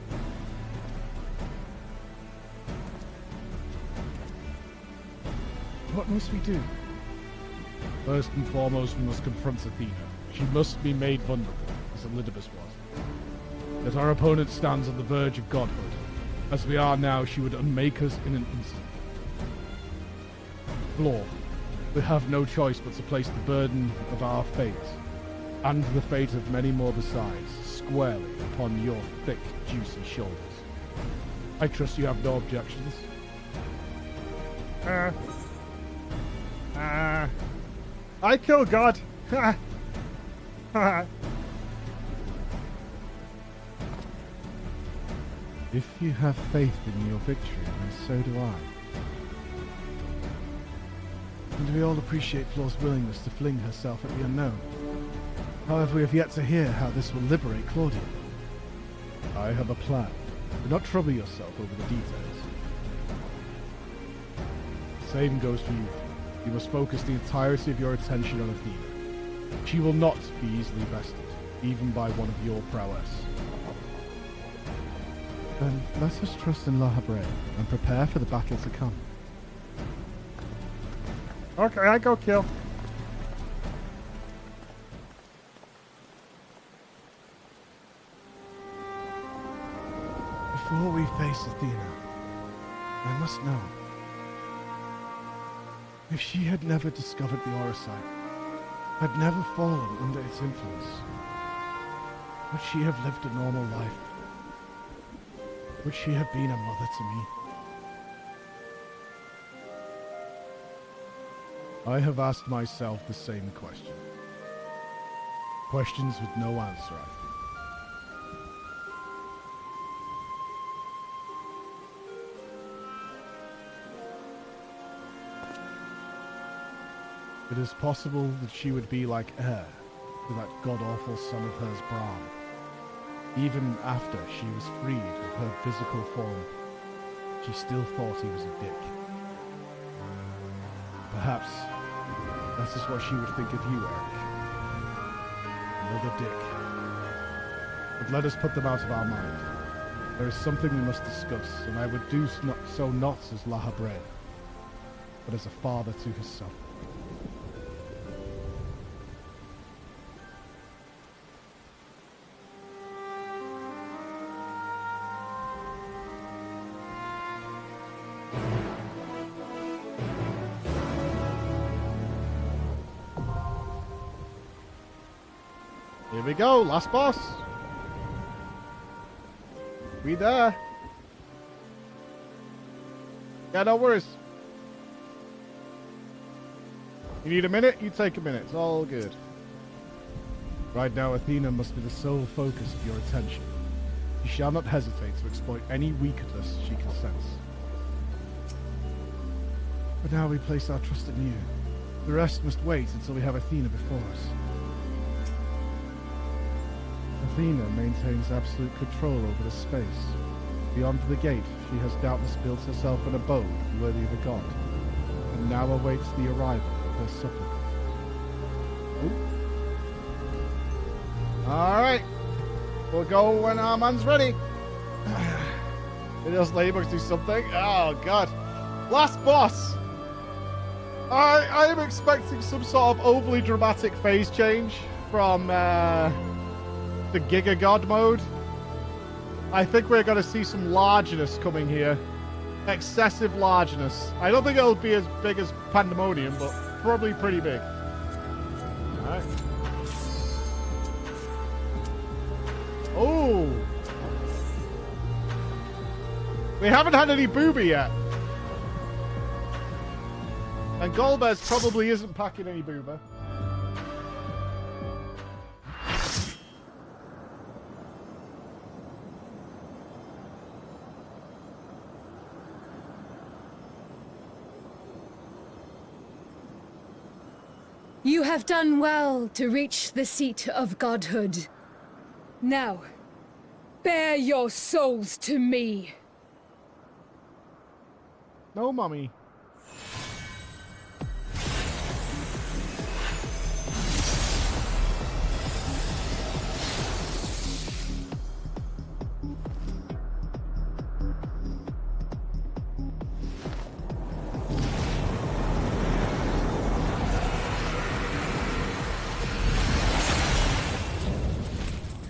What must we do? First and foremost, we must confront Athena. She must be made vulnerable, as Elidibus was. That our opponent stands on the verge of godhood. As we are now, she would unmake us in an instant. Lord, we have no choice but to place the burden of our fate, and the fate of many more besides, squarely upon your thick, juicy shoulders. I trust you have no objections. I kill God. If you have faith in your victory, then so do I. And we all appreciate Flora's willingness to fling herself at the unknown. However, we have yet to hear how this will liberate Claudian. I have a plan. Do not trouble yourself over the details. Same goes for you. You must focus the entirety of your attention on Athena. She will not be easily bested, even by one of your prowess. Then let us trust in La Habre and prepare for the battle to come. Okay, I go kill. Before we face Athena, I must know. If she had never discovered the Orosite, had never fallen under its influence, would she have lived a normal life? Would she have been a mother to me? I have asked myself the same question. Questions with no answer, I think. It is possible that she would be like heir to that god-awful son of hers, Brahm. Even after she was freed of her physical form, she still thought he was a dick. Perhaps that is what she would think of you, Eric. Another dick. But let us put them out of our mind. There is something we must discuss, and I would do so not as La Habre, but as a father to his son. Here we go, last boss. We there. Yeah, no worries. You need a minute? You take a minute. It's all good. Right now, Athena must be the sole focus of your attention. You shall not hesitate to exploit any weakness she can sense. But now we place our trust in you. The rest must wait until we have Athena before us. Athena maintains absolute control over the space. Beyond the gate, she has doubtless built herself an abode worthy of a god, and now awaits the arrival of her supplicant. Alright. We'll go when our man's ready. It does Ladybugs do something? Oh, God. Last boss. I am expecting some sort of overly dramatic phase change from the Giga God mode. I think we're going to see some largeness coming here. Excessive largeness. I don't think it'll be as big as Pandemonium, but probably pretty big. Alright. Oh! We haven't had any booby yet. And Golbez probably isn't packing any boober. You have done well to reach the seat of godhood. Now, bear your souls to me. No, Mommy.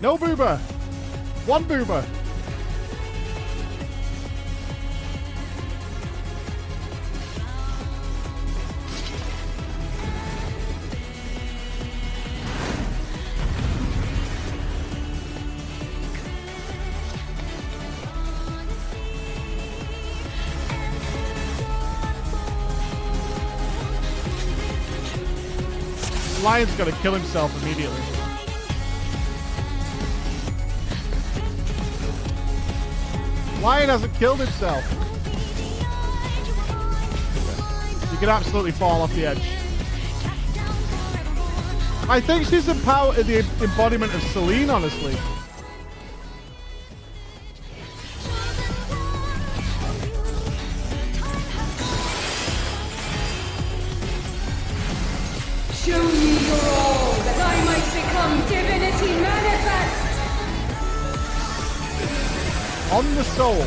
No boober! One boober! Lion's gonna kill himself immediately. Lion hasn't killed himself. You could absolutely fall off the edge. I think she's the embodiment of Celine, honestly. Show me your all, that I might become divinity manifest! On the soul.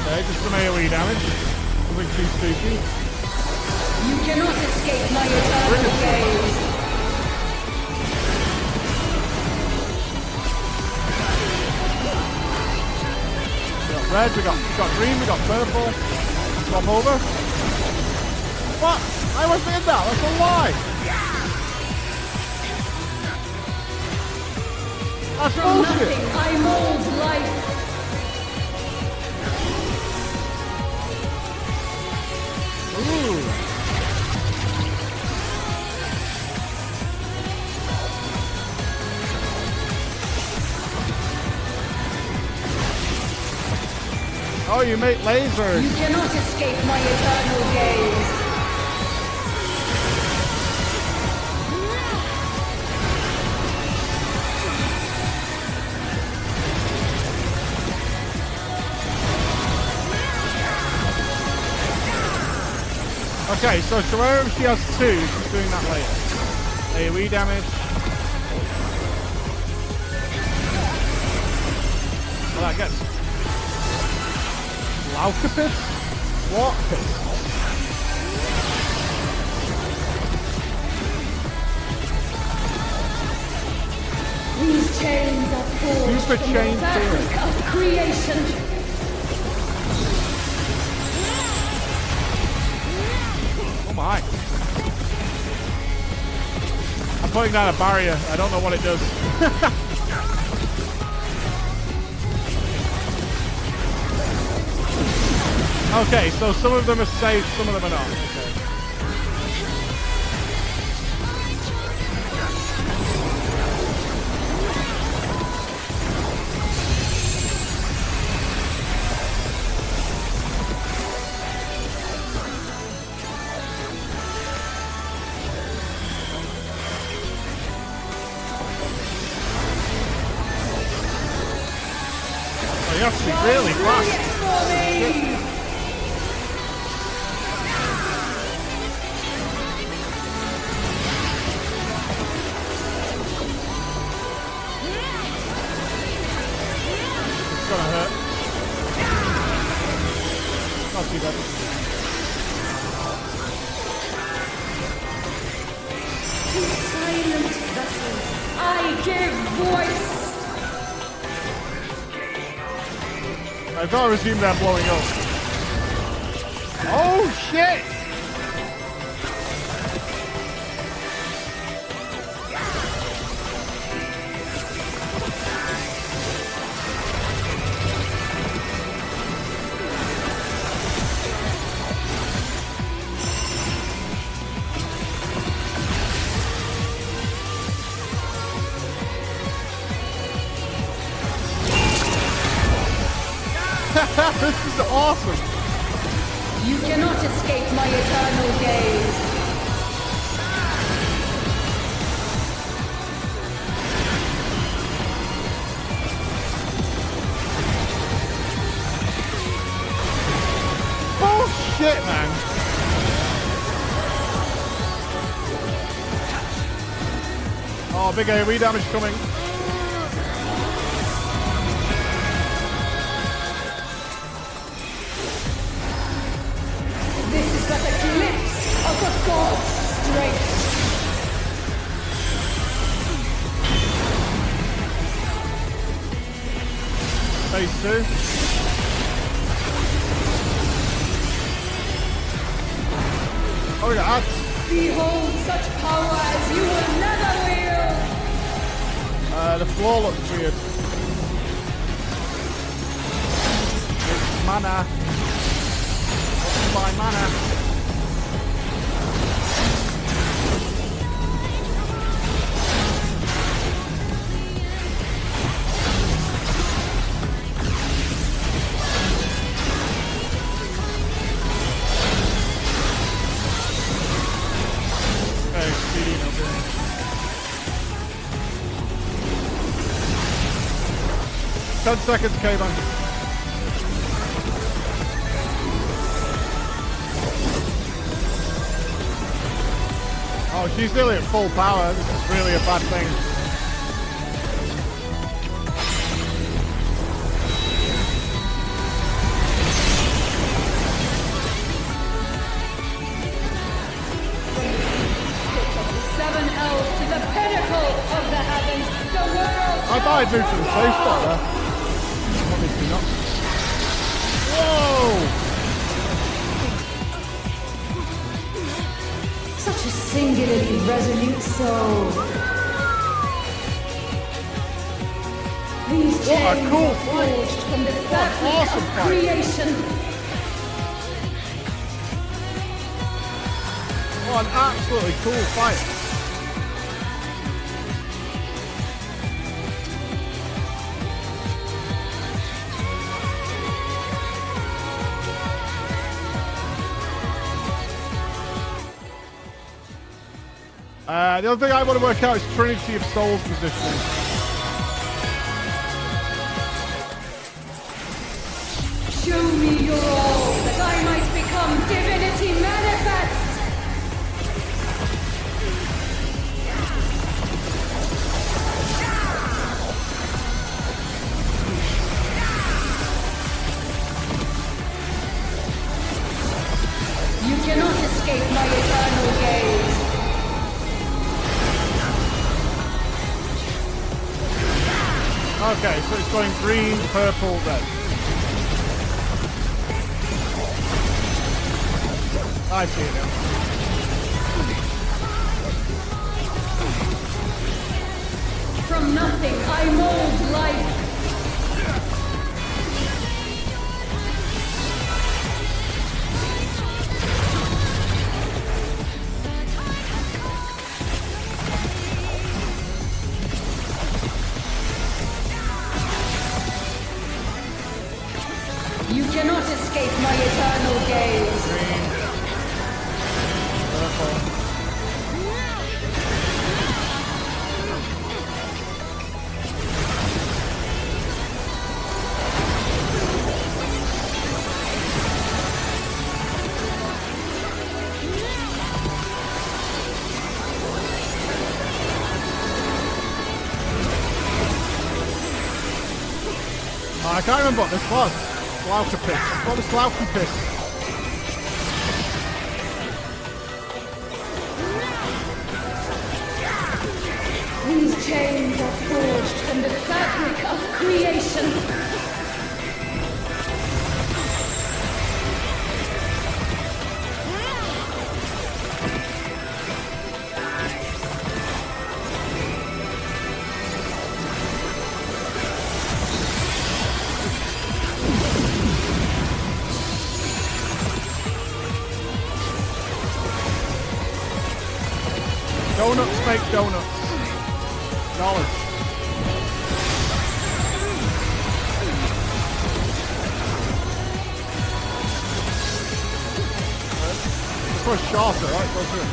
Okay, just some AoE damage. Nothing too spooky. You cannot escape my eternal gaze. We got red, we got green, we got purple. Swap over. What? I wasn't in that, that's a lie! That's From bullshit! nothing I mold life. Ooh. Oh, you make lasers! You cannot escape my eternal gaze. Okay, so wherever she has two, she's doing that later. AoE damage. Well, that gets... Laukapith? What? These chains are forged Super from chain the fabric of creation. Oh my. I'm putting down a barrier. I don't know what it does. Okay, so some of them are safe, some of them are not. Okay. it for me! It's gonna hurt. Not too bad. To silent vessels, I give voice! I thought I assumed they're blowing up. Oh shit! This is awesome! You cannot escape my eternal gaze. Oh shit, man! Oh, big AoE damage coming. This is but a glimpse of a god's strength. Phase 2. Oh, we got ads. Behold such power as you will never wield. The floor looks weird. It's mana. What's my mana? Okay, speeding up there. Ten seconds, Kayvon. Oh, she's nearly at full power. This is really a bad thing. Seven elves to the pinnacle of the heavens. The world. I thought I'd moved to the safe spot there. Obviously not. Whoa! Such a singularly resolute soul. These What a chains cool were fight. forged from the fabric awesome of fight. creation. What an absolutely cool fight. The other thing I want to work out is Trinity of Souls positioning. Show me your all, that I might become divinity manifest. You cannot escape my eternal gaze. Okay, so it's going green, purple, red. I see it now. From nothing, I mold life. You cannot escape my eternal gaze. Green, purple. I can't remember what this was. Glaucopis. What was Glaucopis? These chains are forged from the fabric of creation. Donuts make donuts. Knowledge. This was shorter, right? Go through it.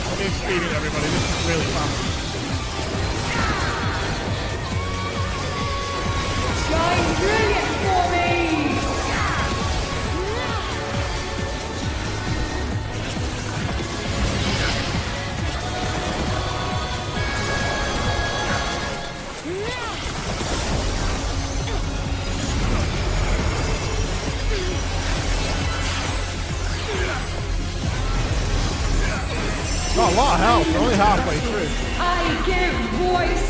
Let me speed it, everybody. This is really fast. Shine brilliant for me! Got a lot of health. We're only halfway through. I give voice!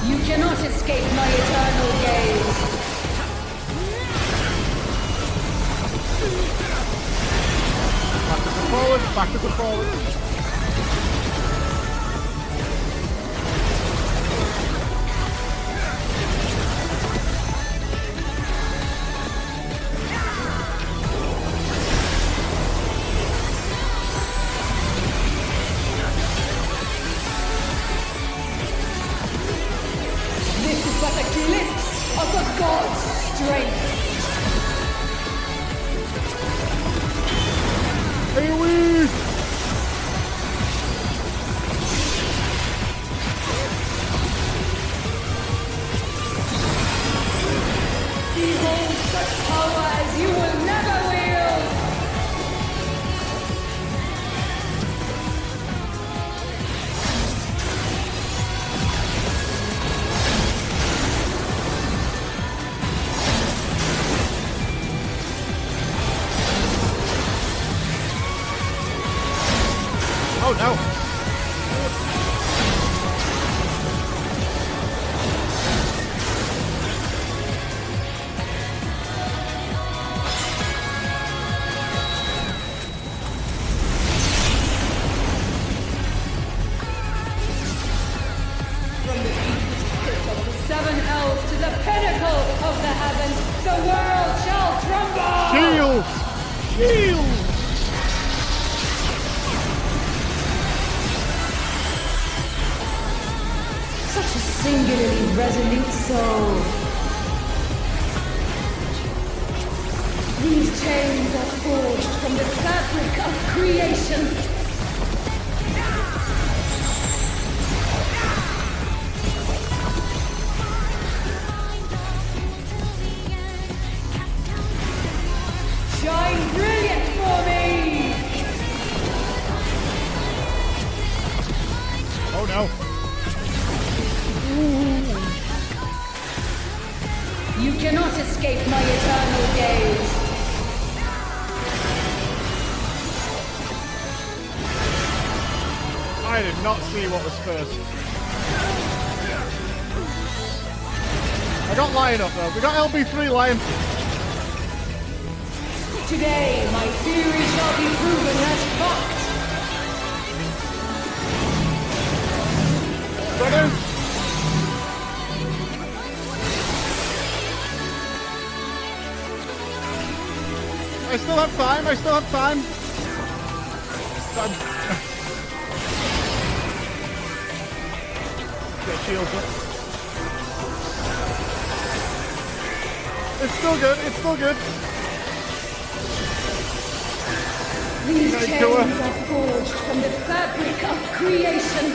You cannot escape my eternal gaze. Backwards and forwards, backwards and forwards. This is but a glimpse of the god's strength. AoE! Behold such power as you will never wield. Oh no! Seven elves to the pinnacle of the heavens, the world shall tremble! Shields! Shields! Such a singularly resolute soul. These chains are forged from the fabric of creation. Shine brilliant for me! Oh no! You cannot escape my eternal gaze. I did not see what was first. I got Lion up though. We got LB3 Lion. Today, my theory shall be proven as fact. Brother! I still have time. I still have time. Get shields up. It's still good. It's still good. These Okay, chains kill her. are forged from the fabric of creation.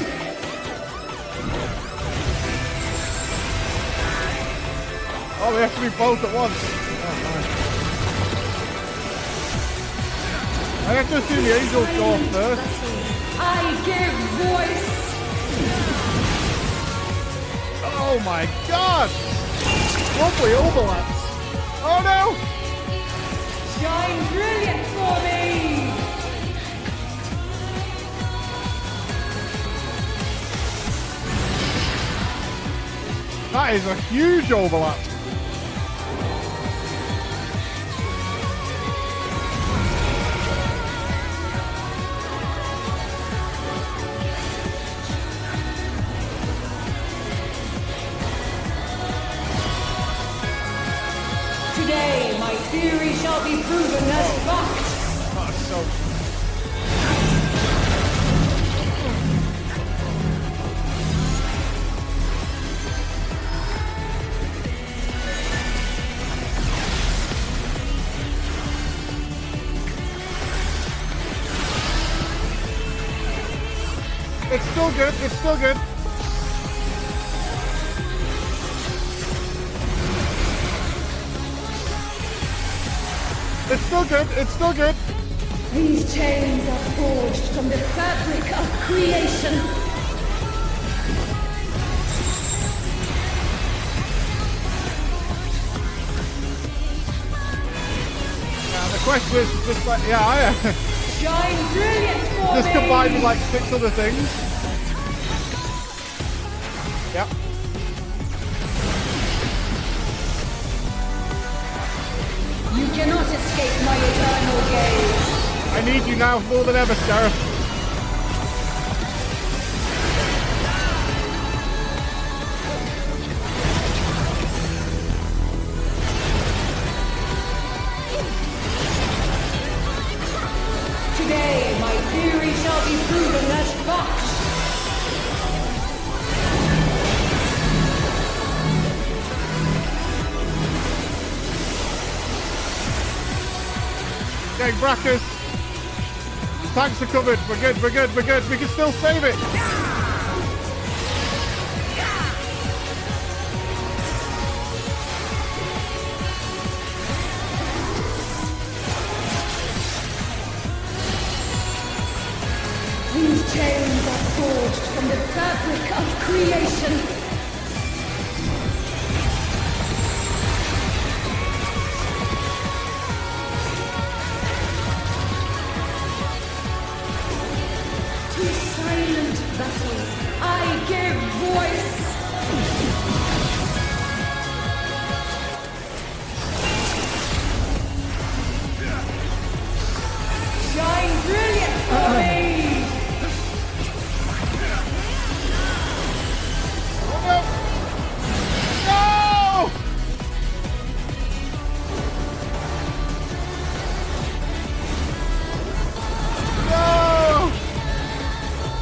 Oh, we have to do both at once. Oh, nice. I have to assume the angels go off first. I give voice. Oh my god! Lovely overlaps. Oh no! Shine brilliant for me. That is a huge overlap. Today, my theory shall be proven as fact. Oh, so... It's still good. It's still good. It's still good. It's still good. These chains are forged from the fabric of creation. Now the question is just like, yeah, I Shine brilliant for just me. combined with like 6 other things. Yep. You cannot escape my eternal gaze. I need you now more than ever, Sheriff. Today, my theory shall be proven as fact. Okay, Brackers. Tanks are covered. We're good, we're good, we're good. We can still save it. These chains are forged from the fabric of creation. To silent vessels, I give voice. Shine brilliant for me. No! No!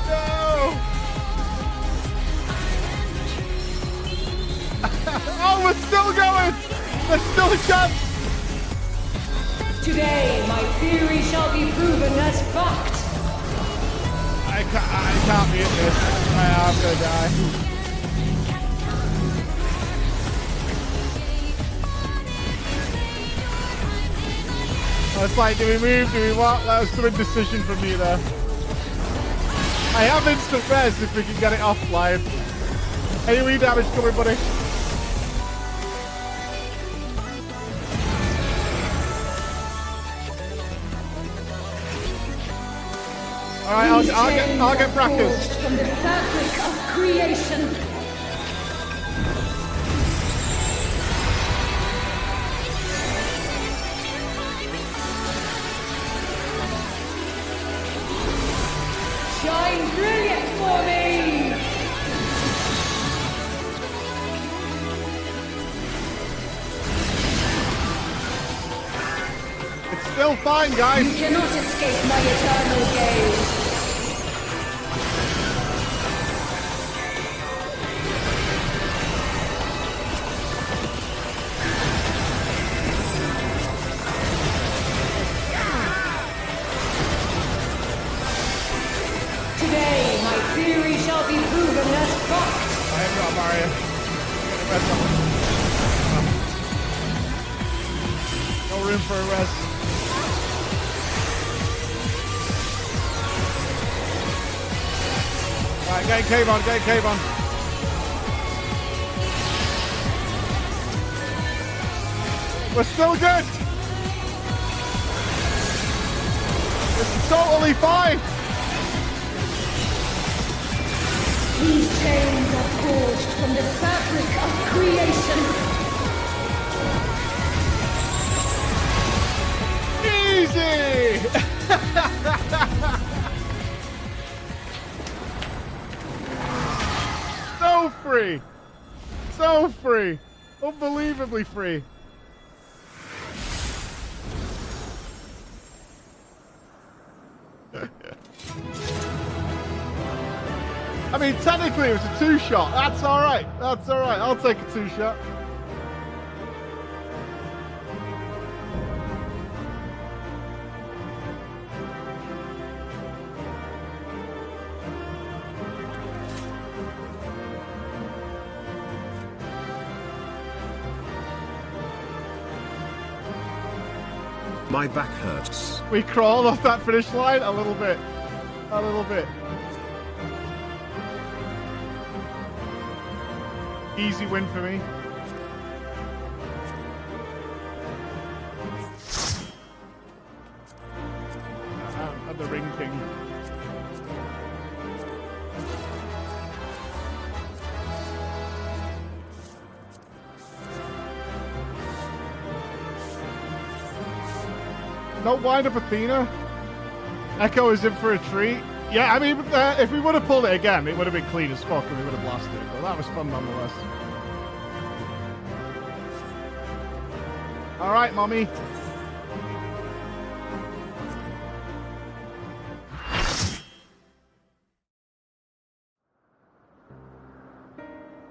No! Oh, we're still going! There's still a chance! Today, my theory shall be proven as fact. I can't beat this. I'm gonna die. It's like, do we move? Do we what? That was some indecision from me there. I have instant res if we can get it offline. AoE damage coming, buddy. Alright, I'll get Brackers. Forged from the fabric of creation. Shine brilliant for me. It's still fine, guys. You cannot escape my eternal gaze. res on him. No room for a res. Right, getting cave on, getting cave on. We're still good. It's totally fine. These chains are forged from the fabric of creation. Easy! So free! So free! Unbelievably free! I mean, technically it was a 2-shot. That's alright. That's alright. I'll take a 2-shot. My back hurts. We crawled off that finish line a little bit. A little bit. Easy win for me. I'm the Ring King. Don't wind up Athena. Echo is in for a treat. Yeah, I mean, if we would have pulled it again, it would have been clean as fuck and we would have blasted it. But that was fun nonetheless. All right, mommy.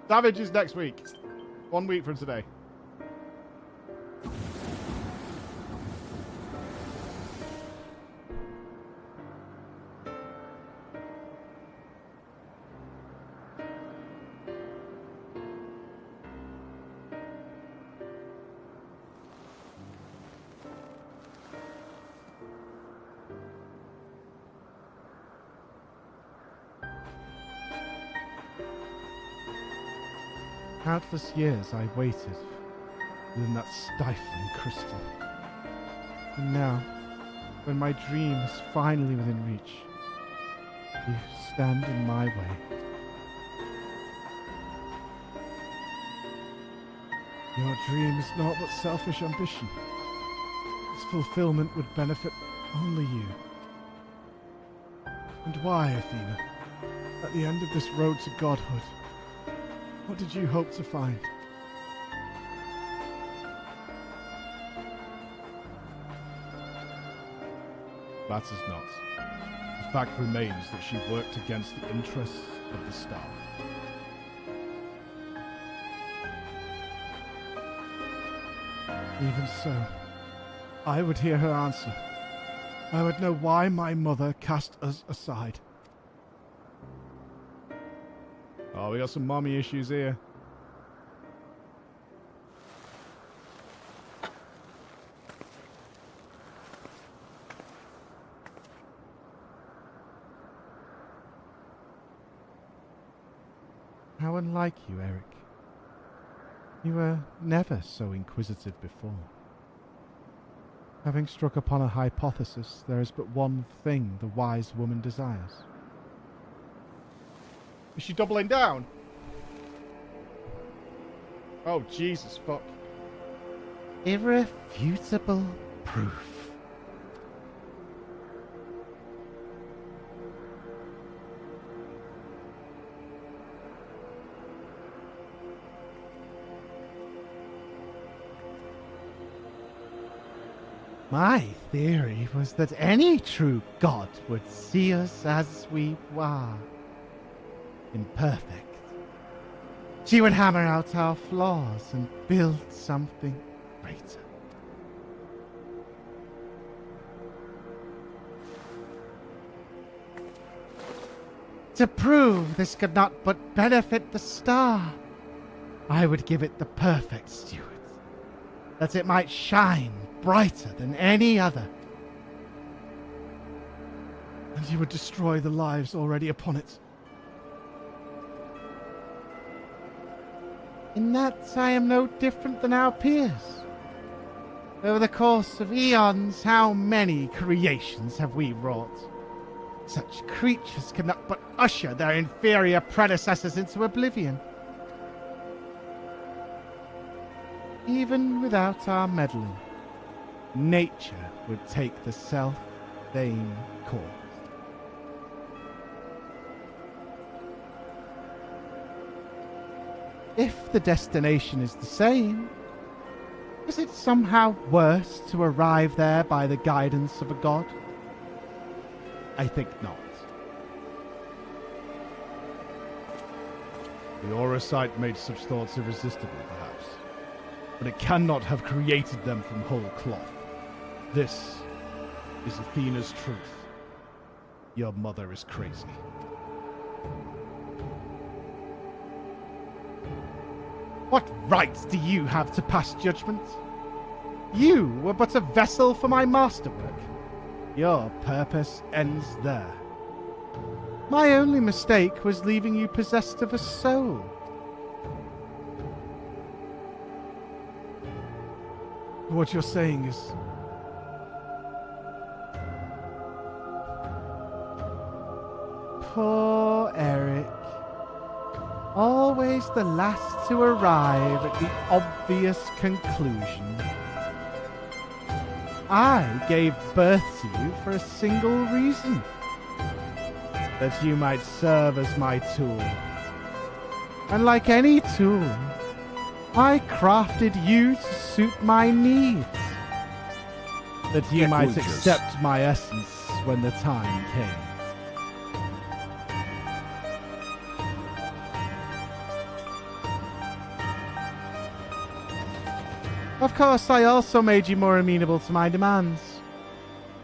Savage is next week. 1 week from today. Countless years I waited within that stifling crystal. And now, when my dream is finally within reach, you stand in my way. Your dream is not but selfish ambition. Its fulfillment would benefit only you. And why, Athena? At the end of this road to godhood, what did you hope to find? Matters not. The fact remains that she worked against the interests of the star. Even so, I would hear her answer. I would know why my mother cast us aside. Oh, we got some mommy issues here. How unlike you, Eric. You were never so inquisitive before. Having struck upon a hypothesis, there is but one thing the wise woman desires. Is she doubling down? Oh, Jesus, fuck. Irrefutable proof. My theory was that any true God would see us as we were. Imperfect. She would hammer out our flaws and build something greater. To prove this could not but benefit the star, I would give it the perfect steward, that it might shine brighter than any other. And you would destroy the lives already upon it. In that I am no different than our peers. Over the course of eons, how many creations have we wrought? Such creatures cannot but usher their inferior predecessors into oblivion. Even without our meddling, nature would take the self-same course. If the destination is the same, is it somehow worse to arrive there by the guidance of a god? I think not. The aura sight made such thoughts irresistible, perhaps. But it cannot have created them from whole cloth. This is Athena's truth. Your mother is crazy. What rights do you have to pass judgment? You were but a vessel for my masterwork. Your purpose ends there. My only mistake was leaving you possessed of a soul. What you're saying is... Poor Eric. Always the last to arrive at the obvious conclusion. I gave birth to you for a single reason. That you might serve as my tool. And like any tool, I crafted you to suit my needs. That you might accept my essence when the time came. Of course, I also made you more amenable to my demands.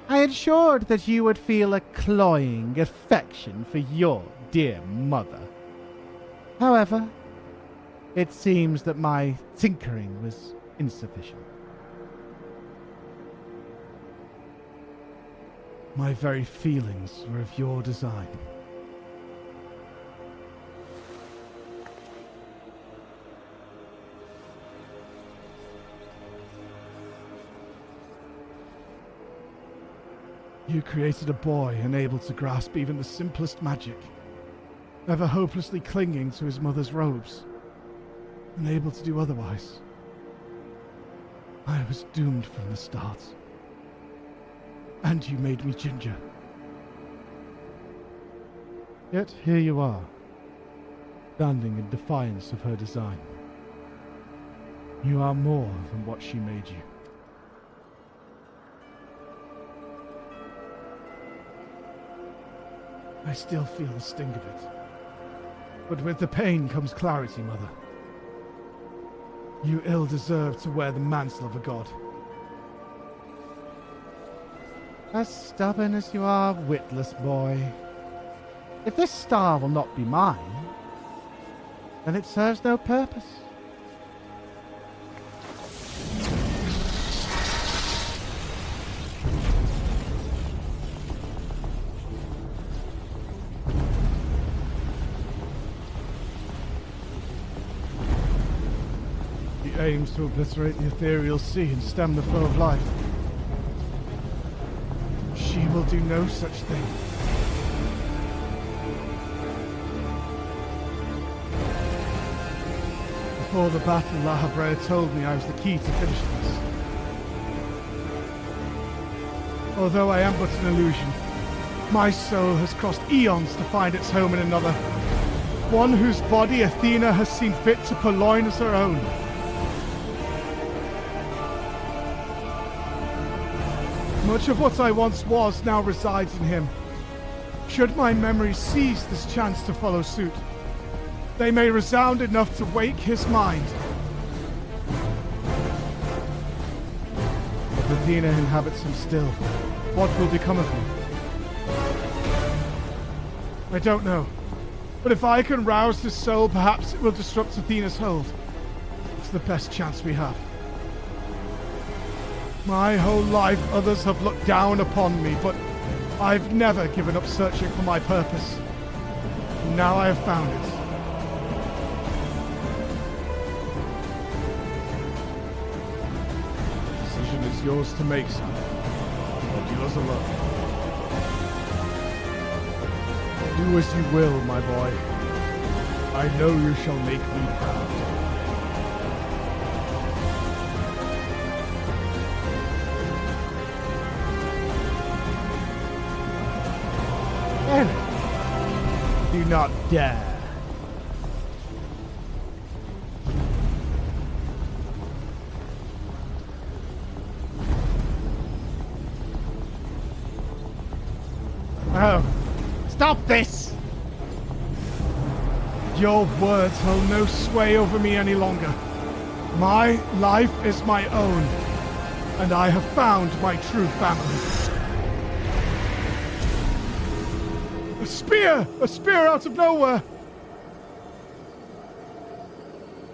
I ensured that you would feel a cloying affection for your dear mother. However, it seems that my tinkering was insufficient. My very feelings were of your design. You created a boy unable to grasp even the simplest magic, ever hopelessly clinging to his mother's robes, unable to do otherwise. I was doomed from the start. And you made me ginger. Yet here you are, standing in defiance of her design. You are more than what she made you. I still feel the sting of it. But with the pain comes clarity, Mother. You ill deserve to wear the mantle of a god. As stubborn as you are, witless boy. If this star will not be mine, then it serves no purpose. He aims to obliterate the ethereal sea and stem the flow of life. She will do no such thing. Before the battle, La Habrea told me I was the key to finish this. Although I am but an illusion, my soul has crossed eons to find its home in another. One whose body Athena has seen fit to purloin as her own. Much of what I once was now resides in him. Should my memories seize this chance to follow suit, they may resound enough to wake his mind. If Athena inhabits him still, what will become of him? I don't know. But if I can rouse his soul, perhaps it will disrupt Athena's hold. it's the best chance we have. My whole life others have looked down upon me, but I've never given up searching for my purpose. Now I have found it. The decision is yours to make, son. But yours alone. Do as you will, my boy. I know you shall make me proud. Eric, do not dare. Oh, stop this! Your words hold no sway over me any longer. My life is my own, and I have found my true family. A spear! A spear out of nowhere!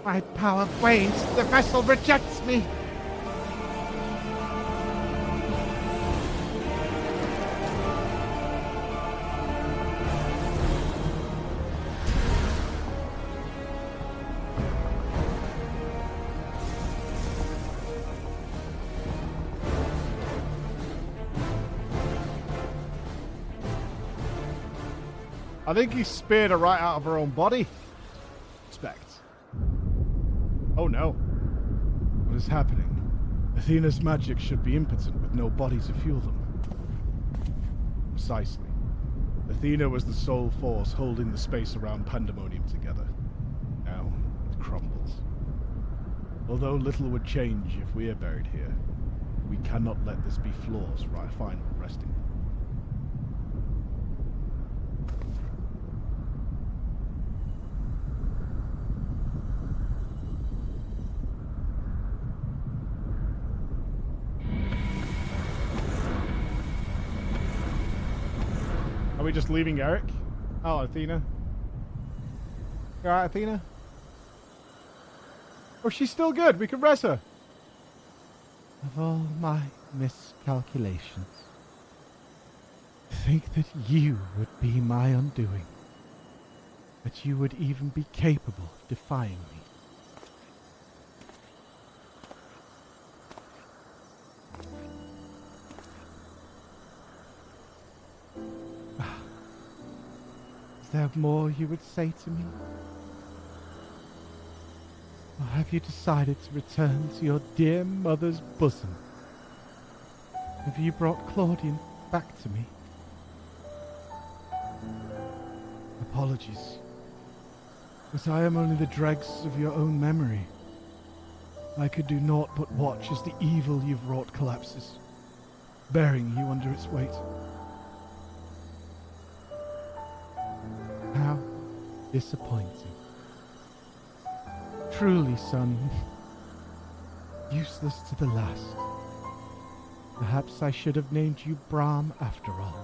My power wanes. The vessel rejects me. I think he speared her right out of her own body. Expect. Oh no. What is happening? Athena's magic should be impotent with no body to fuel them. Precisely. Athena was the sole force holding the space around Pandemonium together. Now it crumbles. Although little would change if we are buried here, we cannot let this be Floor's final resting. Are we just leaving Eric? Oh, Athena. You alright, Athena? Oh, she's still good. We can res her. Of all my miscalculations, to think that you would be my undoing. That you would even be capable of defying me. Is there more you would say to me? Or have you decided to return to your dear mother's bosom? Have you brought Claudian back to me? Apologies, but I am only the dregs of your own memory. I could do naught but watch as the evil you've wrought collapses, bearing you under its weight. How disappointing. Truly, son, useless to the last. Perhaps I should have named you Brahm after all.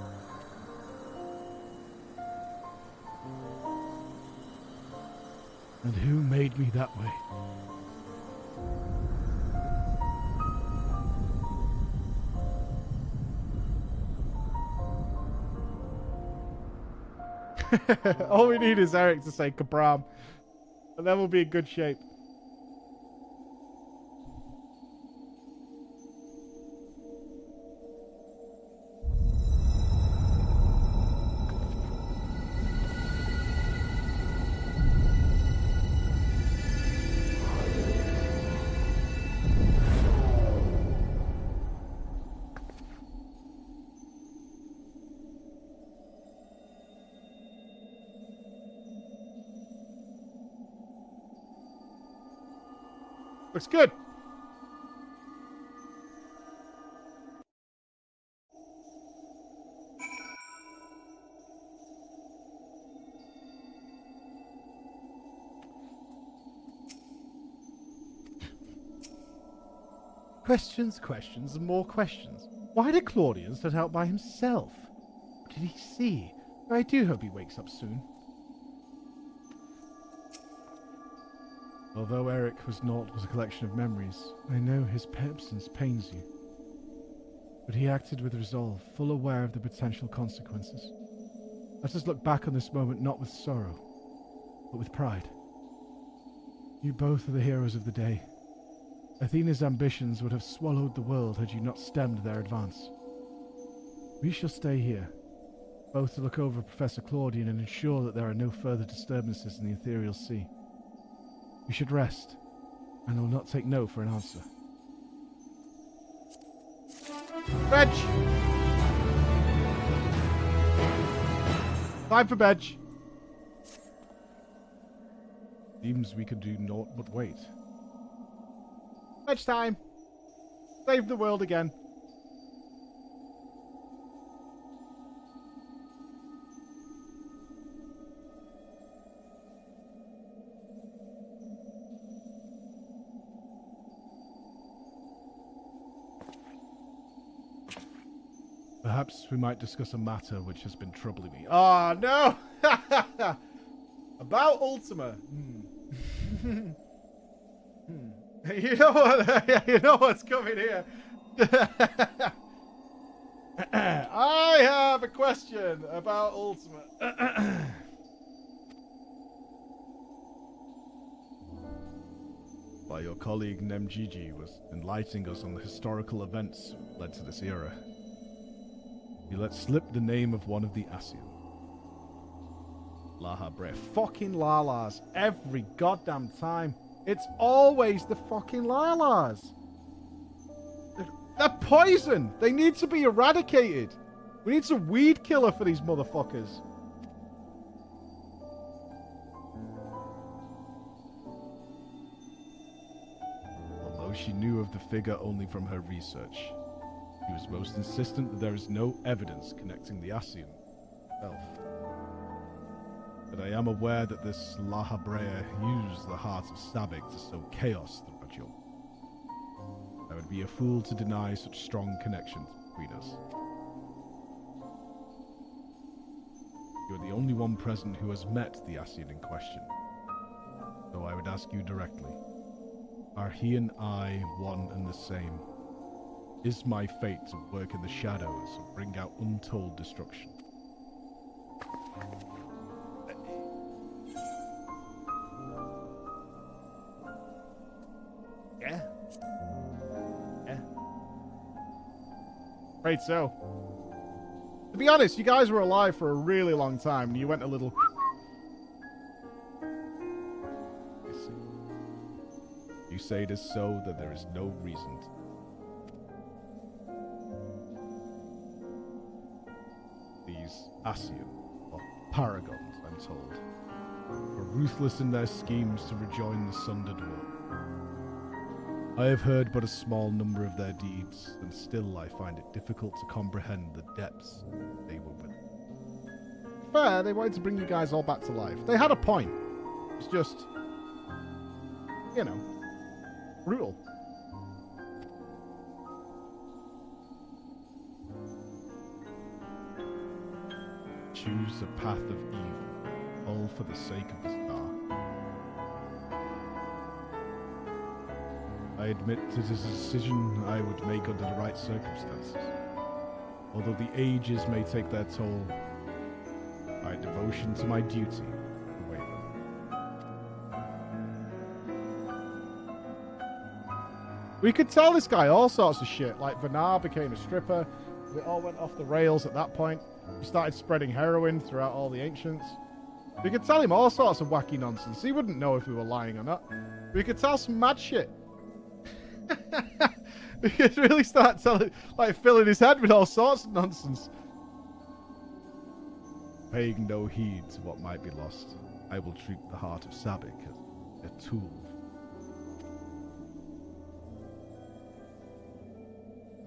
And who made me that way? All we need is Eric to say Kabram. And then we'll be in good shape. Looks good. Questions, and more questions. Why did Claudian set out by himself? What did he see? I do hope he wakes up soon. Although Eric was naught but a collection of memories, I know his absence pains you. But he acted with resolve, full aware of the potential consequences. Let us look back on this moment not with sorrow, but with pride. You both are the heroes of the day. Athena's ambitions would have swallowed the world had you not stemmed their advance. We shall stay here, both to look over Professor Claudian and ensure that there are no further disturbances in the ethereal sea. You should rest, and I will not take no for an answer. Veg! Time for veg. Seems we could do naught but wait. Veg time. Save the world again. Perhaps we might discuss a matter which has been troubling me. Oh, no! About Ultima. You know what? You know what's coming here. I have a question about Ultima. By your colleague Nemgigi was enlightening us on the historical events led to this era. You let slip the name of one of the Asio. Lahabre. Fucking Lalas. Every goddamn time. It's always the fucking Lalas. They're poison. They need to be eradicated. We need some weed killer for these motherfuckers. Although she knew of the figure only from her research, she was most insistent that there is no evidence connecting the Asian itself. But I am aware that this Lahabrea used the heart of Sabik to sow chaos through Rajul. I would be a fool to deny such strong connections between us. You are the only one present who has met the Asian in question. So I would ask you directly, are he and I one and the same? Is my fate to work in the shadows and bring out untold destruction? Yeah. Right, so. To be honest, you guys were alive for a really long time, and you went a little... You say it is so, that there is no reason to. These Asian, or paragons, I'm told, were ruthless in their schemes to rejoin the sundered world. I have heard but a small number of their deeds, and still I find it difficult to comprehend the depths they were within. Fair, they wanted to bring you guys all back to life. They had a point. It's just, you know, brutal. Choose the path of evil, all for the sake of the star. I admit it is a decision I would make under the right circumstances. Although the ages may take their toll, my devotion to my duty will waver. We could tell this guy all sorts of shit, like Vanar became a stripper. It all went off the rails at that point. He started spreading heroin throughout all the ancients. We could tell him all sorts of wacky nonsense. He wouldn't know if we were lying or not. We could tell some mad shit. We could really start telling, like, filling his head with all sorts of nonsense. Paying no heed to what might be lost, I will treat the heart of Sabik as a tool.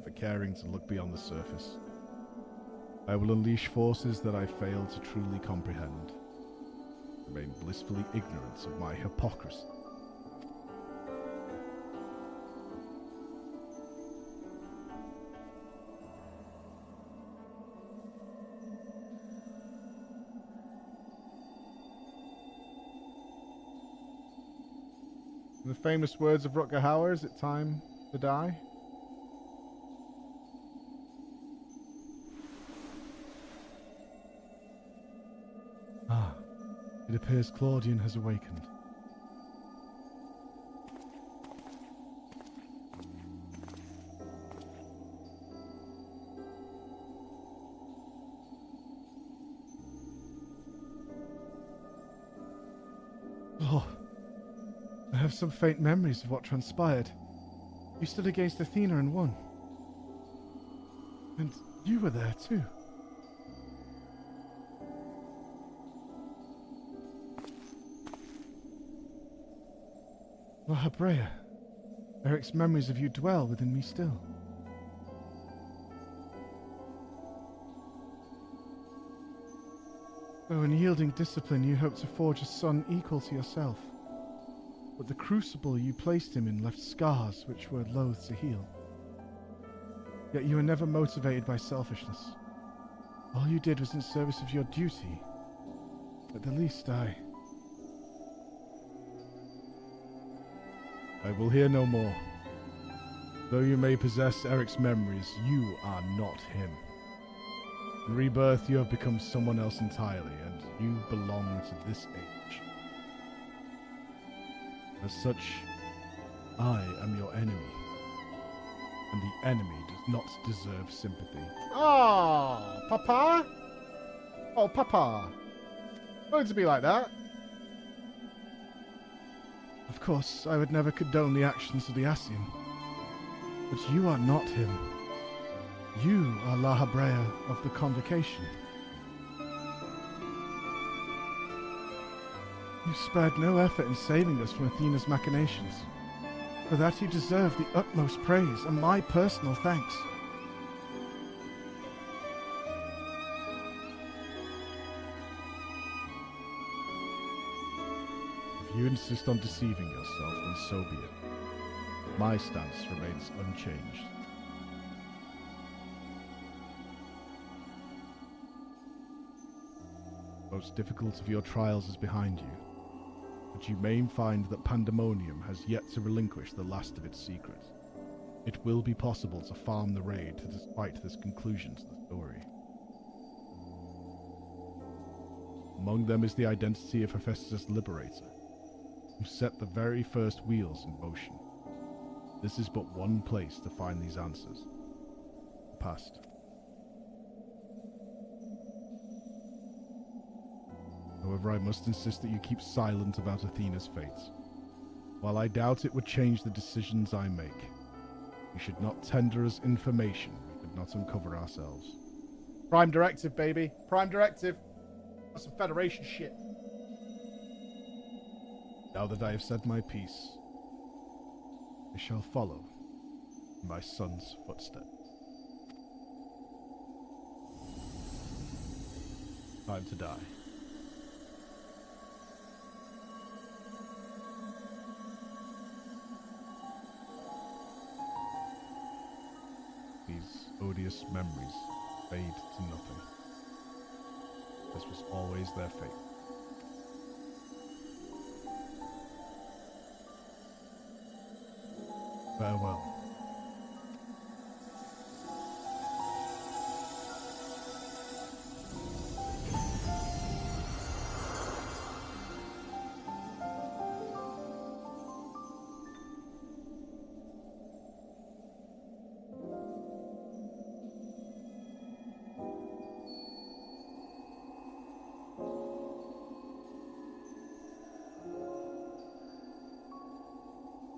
For caring to look beyond the surface, I will unleash forces that I fail to truly comprehend, remain blissfully ignorant of my hypocrisy. In the famous words of Rutger Hauer, is it time to die? Ah, it appears Claudian has awakened. Oh, I have some faint memories of what transpired. You stood against Athena and won. And you were there too. Lahabrea, Eric's memories of you dwell within me still. Though in yielding discipline you hoped to forge a son equal to yourself. But the crucible you placed him in left scars which were loath to heal. Yet you were never motivated by selfishness. All you did was in service of your duty. At the least I will hear no more. Though you may possess Eric's memories, you are not him. In rebirth, you have become someone else entirely, and you belong to this age. As such, I am your enemy. And the enemy does not deserve sympathy. Oh, Papa? Oh, Papa. Don't to be like that. Of course, I would never condone the actions of the Ascian. But you are not him. You are Lahabrea of the Convocation. You spared no effort in saving us from Athena's machinations. For that you deserve the utmost praise and my personal thanks. If you insist on deceiving yourself, then so be it. My stance remains unchanged. The most difficult of your trials is behind you, but you may find that Pandemonium has yet to relinquish the last of its secrets. It will be possible to farm the raid despite this conclusion to the story. Among them is the identity of Hephaestus' Liberator, who set the very first wheels in motion. This is but one place to find these answers. The past. However, I must insist that you keep silent about Athena's fate. While I doubt it would change the decisions I make, you should not tender us information we could not uncover ourselves. Prime Directive, baby. Prime Directive. That's some Federation shit. Now that I have said my piece, I shall follow in my son's footsteps. Time to die. These odious memories fade to nothing. This was always their fate. Farewell.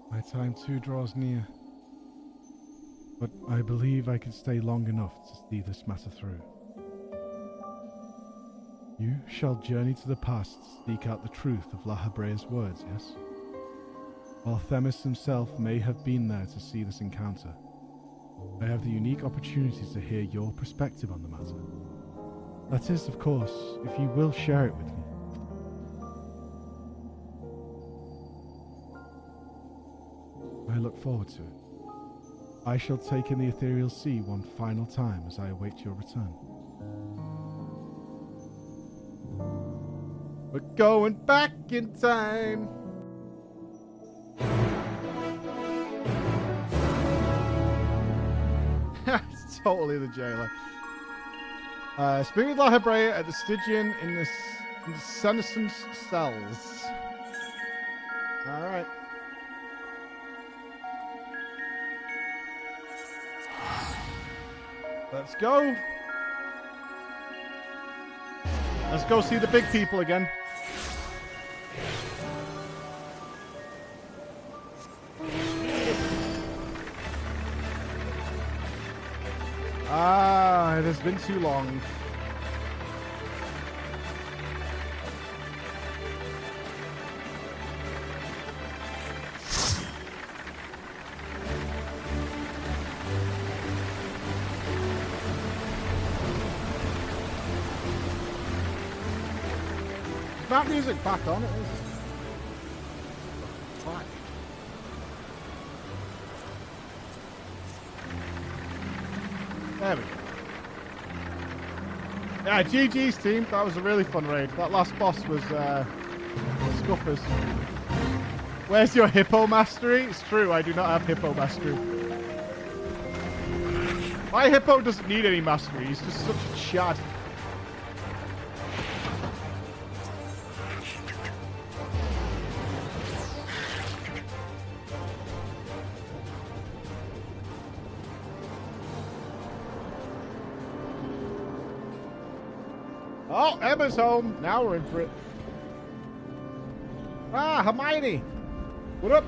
My time too draws near, but I believe I can stay long enough to see this matter through. You shall journey to the past to seek out the truth of Lahabrea's words, yes? While Themis himself may have been there to see this encounter, I have the unique opportunity to hear your perspective on the matter. That is, of course, if you will share it with me. I look forward to it. I shall take in the ethereal sea one final time as I await your return. We're going back in time. totally the jailer. Speak with La Hebrea at the Stygian in the senescent cells. Alright. Let's go. Let's go see the big people again. Ah, it has been too long. That music back on, it is. Why? There we go. Yeah, GG's team. That was a really fun raid. That last boss was scuffers. Where's your hippo mastery? It's true, I do not have hippo mastery. My hippo doesn't need any mastery. He's just such a chad. Oh, Emma's home. Now we're in for it. Ah, Hermione. What up?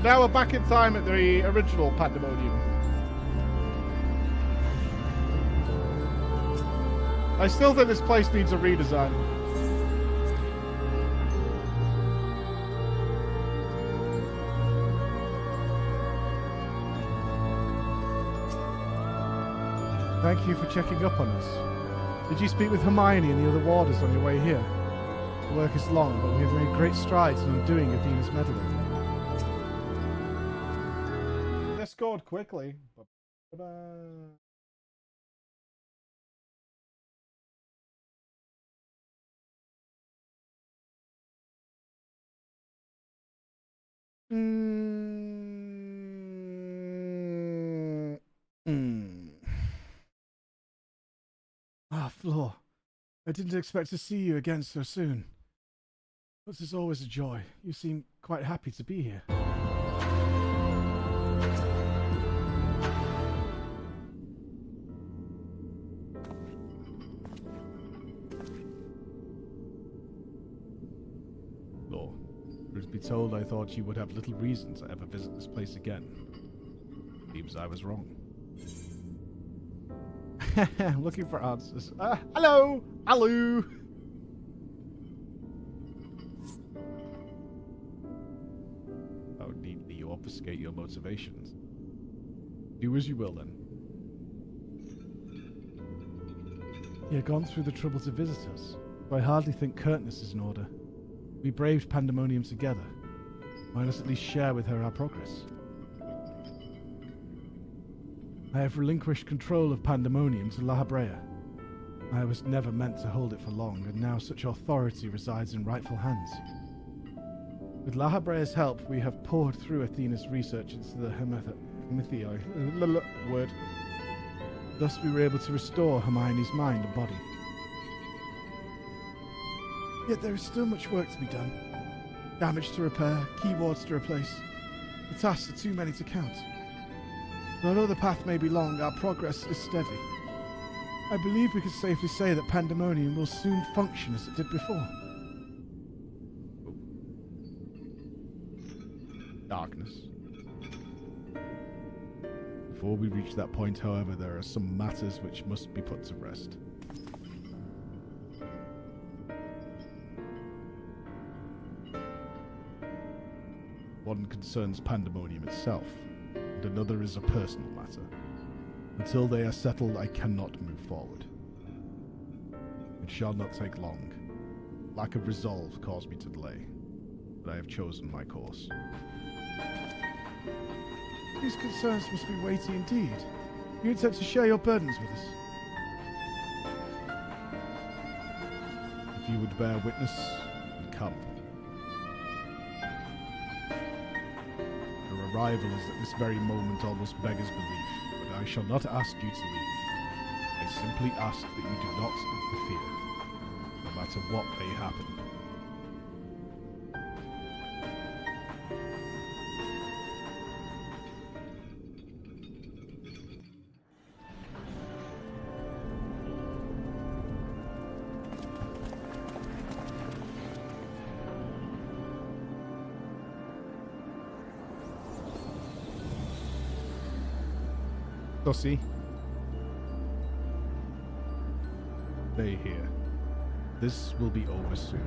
Now we're back in time at the original Pandemonium. I still think this place needs a redesign. Thank you for checking up on us. Did you speak with Hermione and the other warders on your way here? The work is long, but we have made great strides in undoing Athena's meddling. They scored quickly. Ah, Flor. I didn't expect to see you again so soon. But it's always a joy. You seem quite happy to be here. Flor. Truth be told, I thought you would have little reason to ever visit this place again. Seems I was wrong. I'm looking for answers. Hello! Hello! How neatly you obfuscate your motivations. Do as you will, then. You have gone through the trouble to visit us, but I hardly think curtness is in order. We braved Pandemonium together. Why not at least share with her our progress? I have relinquished control of Pandemonium to La Hebrea. I was never meant to hold it for long, and now such authority resides in rightful hands. With La Hebrea's help, we have poured through Athena's research into the Hemithoi word. Thus we were able to restore Hermione's mind and body. Yet there is still much work to be done. Damage to repair, keywords to replace. The tasks are too many to count. Although the path may be long, our progress is steady. I believe we can safely say that Pandemonium will soon function as it did before. Darkness. Before we reach that point, however, there are some matters which must be put to rest. One concerns Pandemonium itself, and another is a personal matter. Until they are settled, I cannot move forward. It shall not take long. Lack of resolve caused me to delay, but I have chosen my course. These concerns must be weighty indeed. You intend to share your burdens with us? If you would bear witness, come. Your arrival is at this very moment almost beggars belief, but I shall not ask you to leave. I simply ask that you do not interfere, no matter what may happen. Sussy. Stay here. This will be over soon.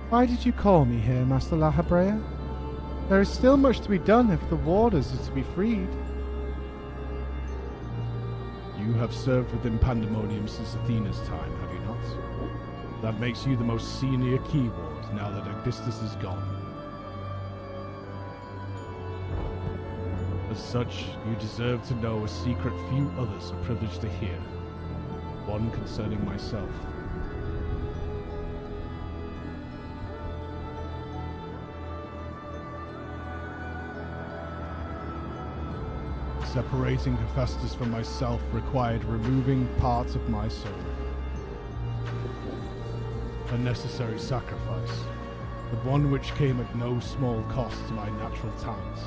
Why did you call me here, Master La Habrea? There is still much to be done if the warders are to be freed. You have served within Pandemonium since Athena's time, have you not? That makes you the most senior key ward now that Augustus is gone. As such, you deserve to know a secret few others are privileged to hear. One concerning myself. Separating Hephaestus from myself required removing parts of my soul. A necessary sacrifice, but one which came at no small cost to my natural talents.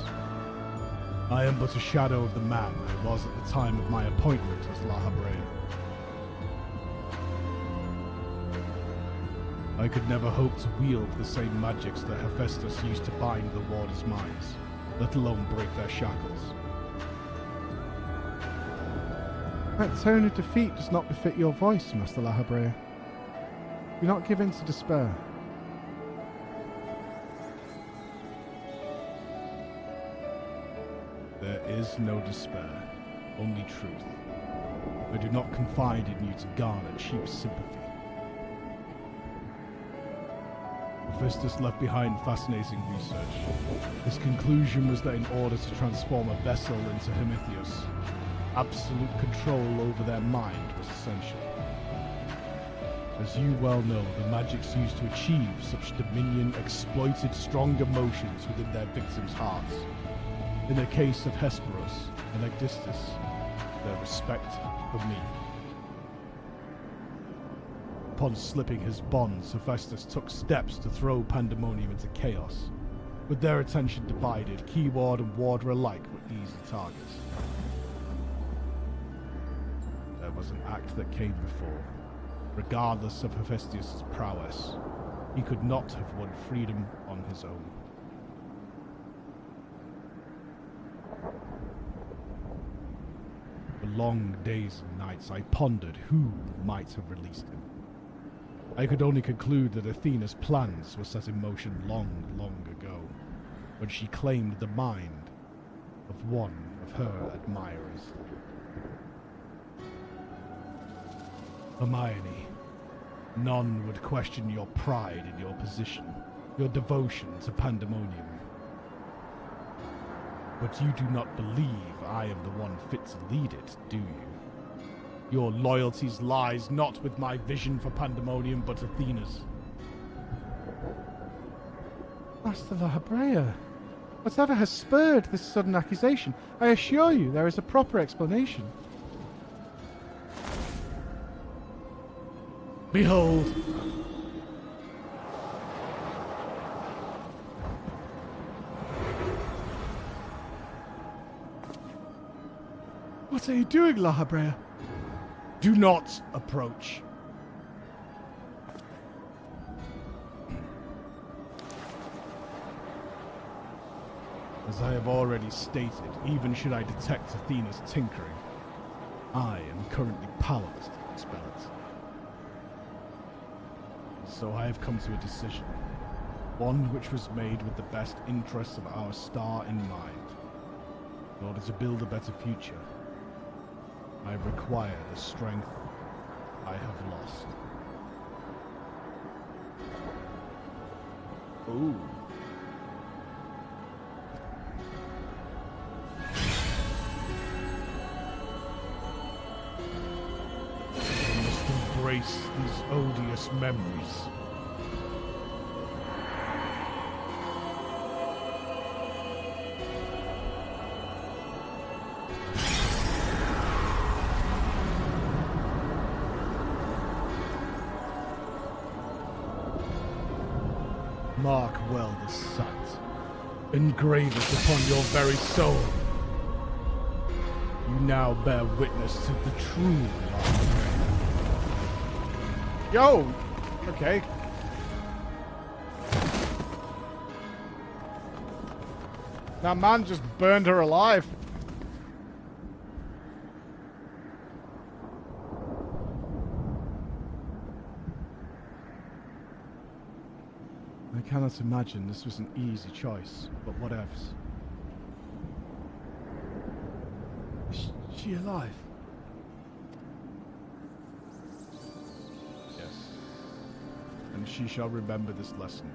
I am but a shadow of the man I was at the time of my appointment as La Habrea. I could never hope to wield the same magics that Hephaestus used to bind the warders' minds, let alone break their shackles. That tone of defeat does not befit your voice, Master La Habrea. Do not give in to despair. There is no despair, only truth. I do not confide in you to garner cheap sympathy. Hephaestus left behind fascinating research. His conclusion was that in order to transform a vessel into Prometheus, absolute control over their mind was essential. As you well know, the magics used to achieve such dominion exploited strong emotions within their victims' hearts. In the case of Hesperos and Augustus, their respect for me. Upon slipping his bonds, Hephaestus took steps to throw Pandemonium into chaos. With their attention divided, Key Ward and Warder alike were easy targets. There was an act that came before. Regardless of Hephaestus' prowess, he could not have won freedom on his own. For long days and nights I pondered who might have released him. I could only conclude that Athena's plans were set in motion long, long ago, when she claimed the mind of one of her admirers. Hermione, none would question your pride in your position, your devotion to Pandemonium. But you do not believe I am the one fit to lead it, do you? Your loyalties lies not with my vision for Pandemonium, but Athena's. Master La Habrea, whatever has spurred this sudden accusation, I assure you there is a proper explanation. Behold! What are you doing, La Habrea? Do not approach. As I have already stated, even should I detect Athena's tinkering, I am currently powerless to expel it. So I have come to a decision, one which was made with the best interests of our star in mind, in order to build a better future. I require the strength I have lost. Ooh. I must embrace these odious memories. Mark well the sight. Engrave it upon your very soul. You now bear witness to the true Lahabrea. Yo! Okay. That man just burned her alive. I cannot imagine this was an easy choice, but whatevs. Is she alive? Yes. And she shall remember this lesson.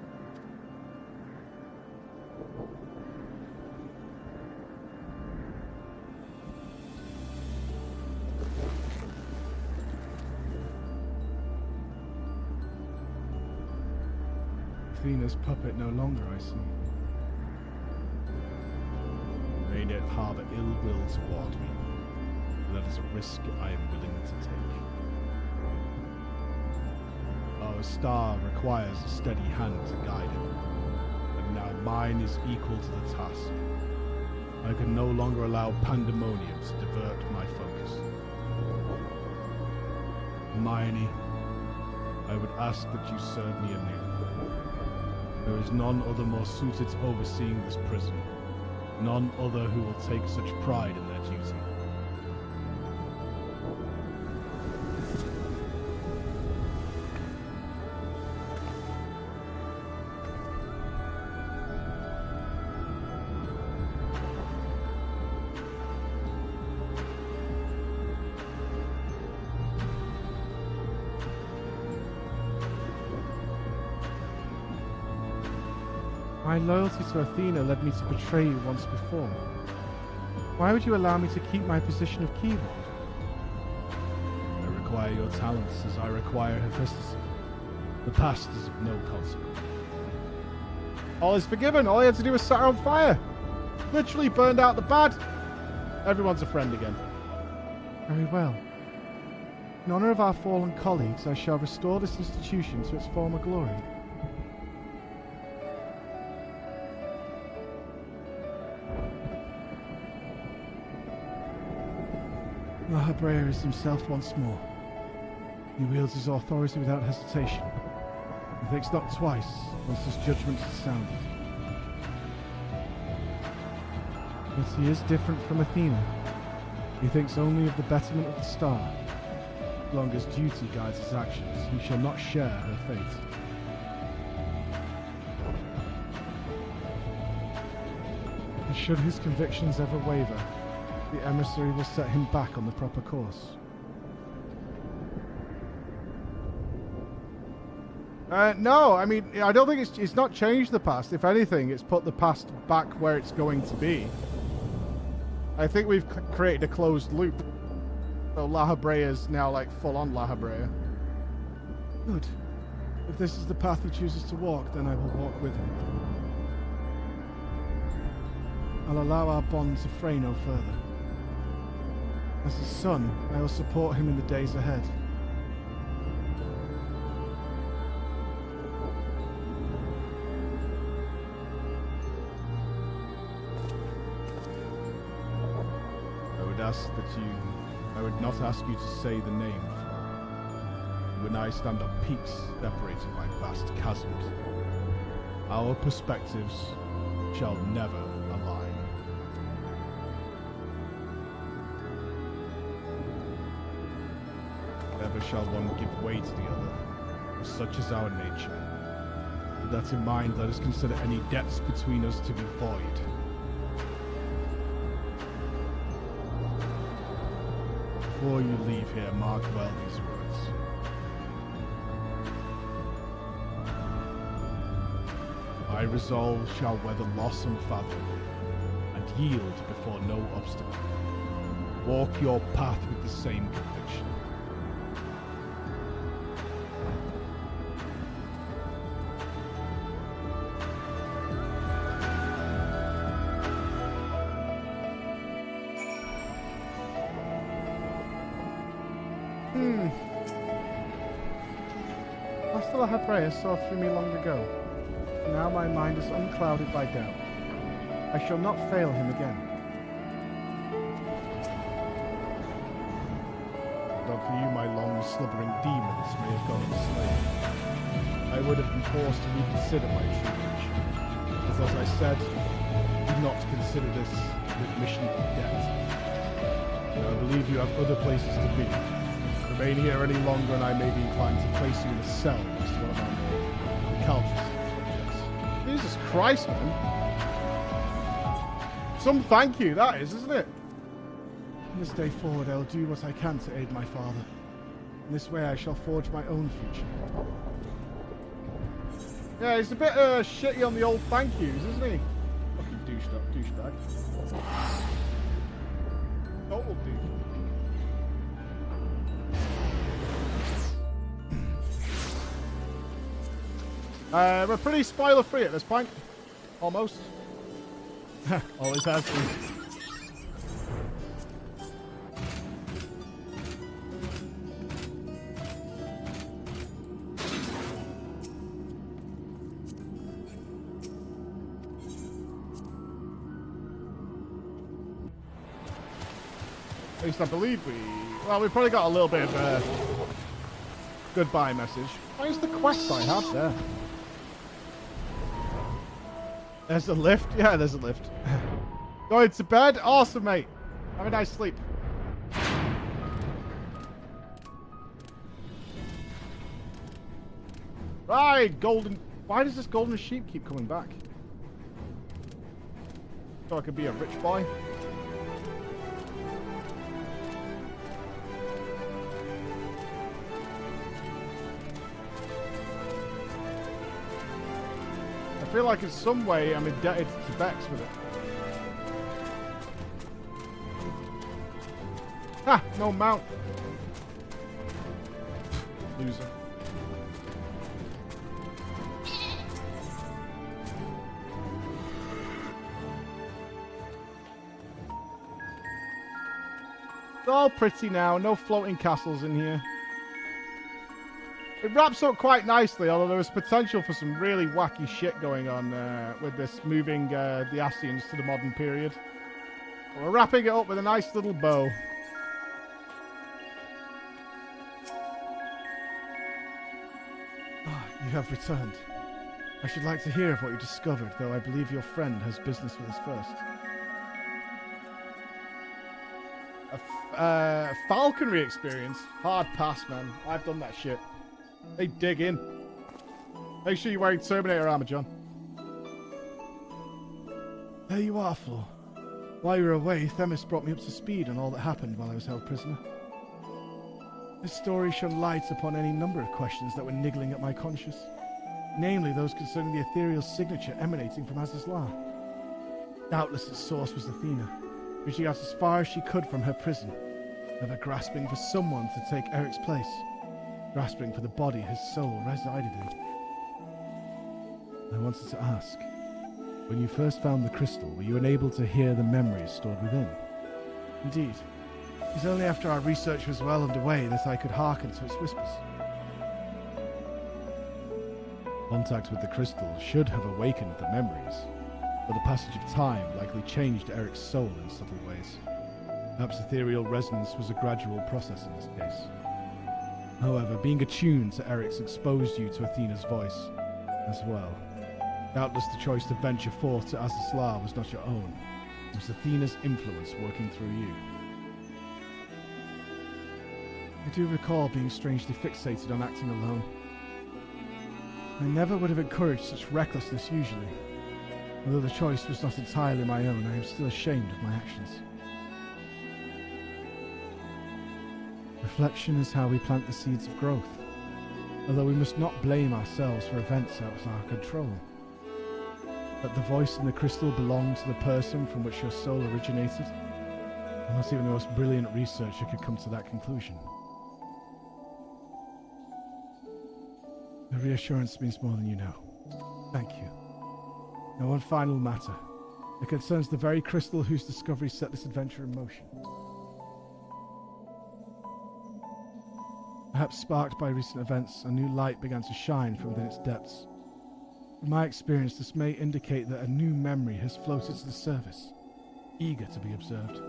Athena's puppet no longer, I see. May it harbor ill will toward me. That is a risk I am willing to take. Our star requires a steady hand to guide it, and now mine is equal to the task. I can no longer allow pandemonium to divert my focus. Hermione, I would ask that you serve me anew. There is none other more suited to overseeing this prison, none other who will take such pride in their duty. My loyalty to Athena led me to betray you once before. Why would you allow me to keep my position of keyword? I require your talents as I require Hephaestus. The past is of no consequence. All is forgiven. All you had to do was set her on fire. Literally burned out the bad. Everyone's a friend again. Very well. In honor of our fallen colleagues, I shall restore this institution to its former glory. Lahabrea is himself once more. He wields his authority without hesitation. He thinks not twice once his judgment is sounded. But he is different from Athena. He thinks only of the betterment of the star. As long as duty guides his actions, he shall not share her fate. And should his convictions ever waver, the emissary will set him back on the proper course. No, I mean, I don't think it's not changed the past. If anything, it's put the past back where it's going to be. I think we've created a closed loop. So Lahabrea is now like full-on Lahabrea. Good. If this is the path he chooses to walk, then I will walk with him. I'll allow our bond to fray no further. As his son, I will support him in the days ahead. I would not ask you to say the name. You and I stand on peaks separated by vast chasms. Our perspectives shall never align. Never shall one give way to the other, for such is our nature. With that in mind, let us consider any debts between us to be void. Before you leave here, mark well these words. My resolve shall weather loss unfathomable, and yield before no obstacle. Walk your path with the same conviction. Her prayer saw through me long ago. Now my mind is unclouded by doubt. I shall not fail him again. But for you, my long slumbering demons may have gone enslaved. I would have been forced to reconsider my true nature. As I said, do not consider this an admission of debt. I believe you have other places to be. Remain here any longer and I may be inclined to place you in a cell next to one of my more recalcitrant subjects. Jesus Christ, man. Some thank you, that is, isn't it? From this day forward, I will do what I can to aid my father. In this way, I shall forge my own future. Yeah, he's a bit shitty on the old thank yous, isn't he? Fucking douchebag. Total douche. We're pretty spoiler free at this point. Almost. Always has been. At least I believe we... Well, we probably got a little bit of a goodbye message. Where's the quest I have there? There's a lift? Yeah, there's a lift. Going to bed? Awesome, mate. Have a nice sleep. Right, golden... Why does this golden sheep keep coming back? So I could be a rich boy? I feel like in some way I'm indebted to Bex with it. Ha! No mount. Loser. It's all pretty now. No floating castles in here. It wraps up quite nicely, although there was potential for some really wacky shit going on with this moving the Ascians to the modern period. But we're wrapping it up with a nice little bow. Ah, you have returned. I should like to hear of what you discovered, though I believe your friend has business with us first. Falconry experience? Hard pass, man. I've done that shit. They dig in. Make sure you're wearing Terminator armor, John. There you are, Flor. While you were away, Themis brought me up to speed on all that happened while I was held prisoner. This story shone light upon any number of questions that were niggling at my conscience, namely those concerning the ethereal signature emanating from Azazlar. Doubtless its source was Athena, reaching out as far as she could from her prison, ever grasping for someone to take Eric's place, grasping for the body his soul resided in. I wanted to ask, when you first found the crystal, were you unable to hear the memories stored within? Indeed. It was only after our research was well underway that I could hearken to its whispers. Contact with the crystal should have awakened the memories, but the passage of time likely changed Eric's soul in subtle ways. Perhaps ethereal resonance was a gradual process in this case. However, being attuned to Eric's exposed you to Athena's voice as well. Doubtless the choice to venture forth to Azazlar was not your own. It was Athena's influence working through you. I do recall being strangely fixated on acting alone. I never would have encouraged such recklessness usually. Although the choice was not entirely my own, I am still ashamed of my actions. Reflection is how we plant the seeds of growth, although we must not blame ourselves for events out of our control. That the voice in the crystal belonged to the person from which your soul originated, and not even the most brilliant researcher could come to that conclusion. The reassurance means more than you know. Thank you. Now, one final matter. It concerns the very crystal whose discovery set this adventure in motion. Perhaps sparked by recent events, a new light began to shine from within its depths. From my experience, this may indicate that a new memory has floated to the surface, eager to be observed.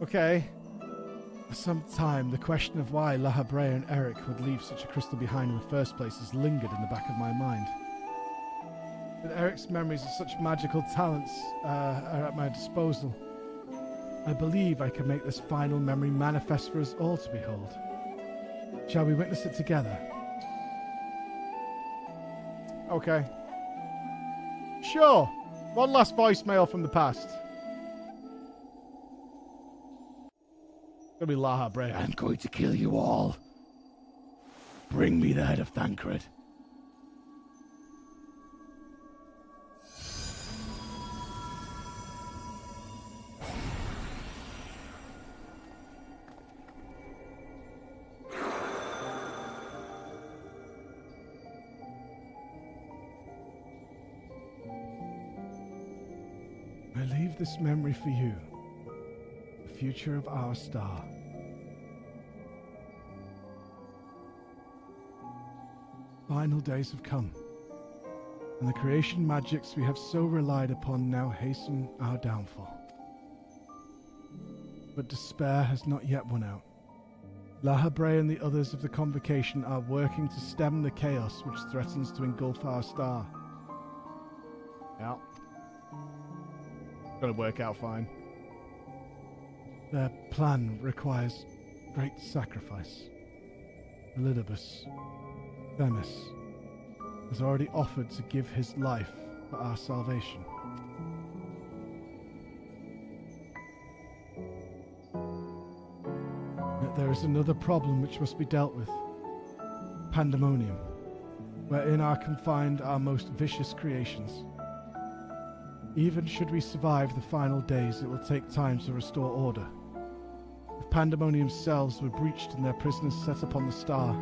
Okay. For some time, the question of why La Habrea and Eric would leave such a crystal behind in the first place has lingered in the back of my mind. But Eric's memories of such magical talents are at my disposal. I believe I can make this final memory manifest for us all to behold. Shall we witness it together? Okay. Sure. One last voicemail from the past. It'll be La Habrea. I'm going to kill you all. Bring me the head of Thancred. I leave this memory for you. The future of our star. Final days have come, and the creation magics we have so relied upon now hasten our downfall. But despair has not yet won out. La Habrea and the others of the Convocation are working to stem the chaos which threatens to engulf our star. Yeah. Gonna work out fine. Their plan requires great sacrifice. Elidibus, Themis, has already offered to give his life for our salvation. Yet there is another problem which must be dealt with. Pandemonium, wherein are confined our most vicious creations. Even should we survive the final days, it will take time to restore order. If Pandemonium's cells were breached and their prisoners set upon the star,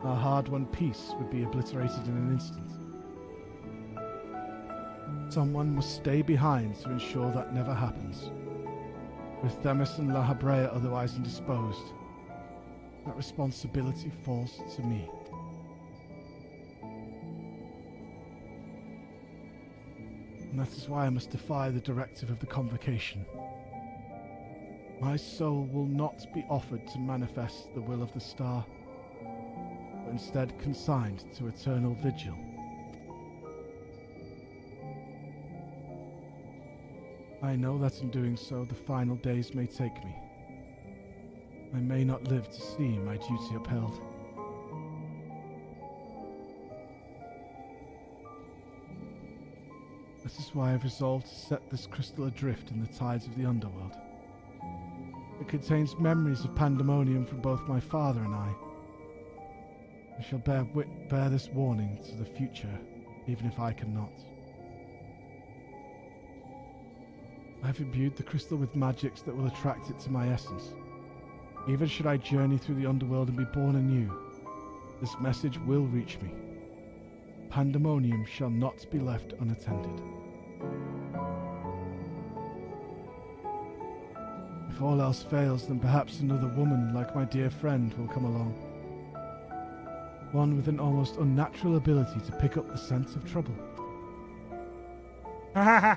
our hard-won peace would be obliterated in an instant. Someone must stay behind to ensure that never happens. With Themis and La Habrea otherwise indisposed, that responsibility falls to me. And that is why I must defy the directive of the Convocation. My soul will not be offered to manifest the will of the star, but instead consigned to eternal vigil. I know that in doing so, the final days may take me. I may not live to see my duty upheld. This is why I've resolved to set this crystal adrift in the tides of the underworld. It contains memories of Pandemonium from both my father and I. I shall bear this warning to the future, even if I cannot. I have imbued the crystal with magics that will attract it to my essence. Even should I journey through the underworld and be born anew, this message will reach me. Pandemonium shall not be left unattended. If all else fails, then perhaps another woman like my dear friend will come along. One with an almost unnatural ability to pick up the scent of trouble. I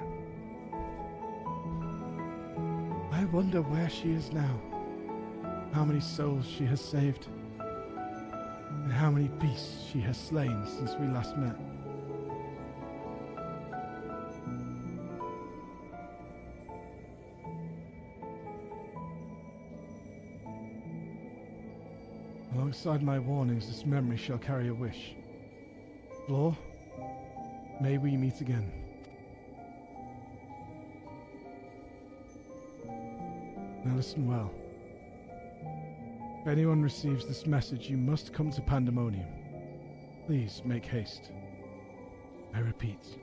wonder where she is now. How many souls she has saved. And how many beasts she has slain since we last met. Alongside my warnings, this memory shall carry a wish. Floor, may we meet again. Now listen well. If anyone receives this message, you must come to Pandemonium. Please make haste. I repeat.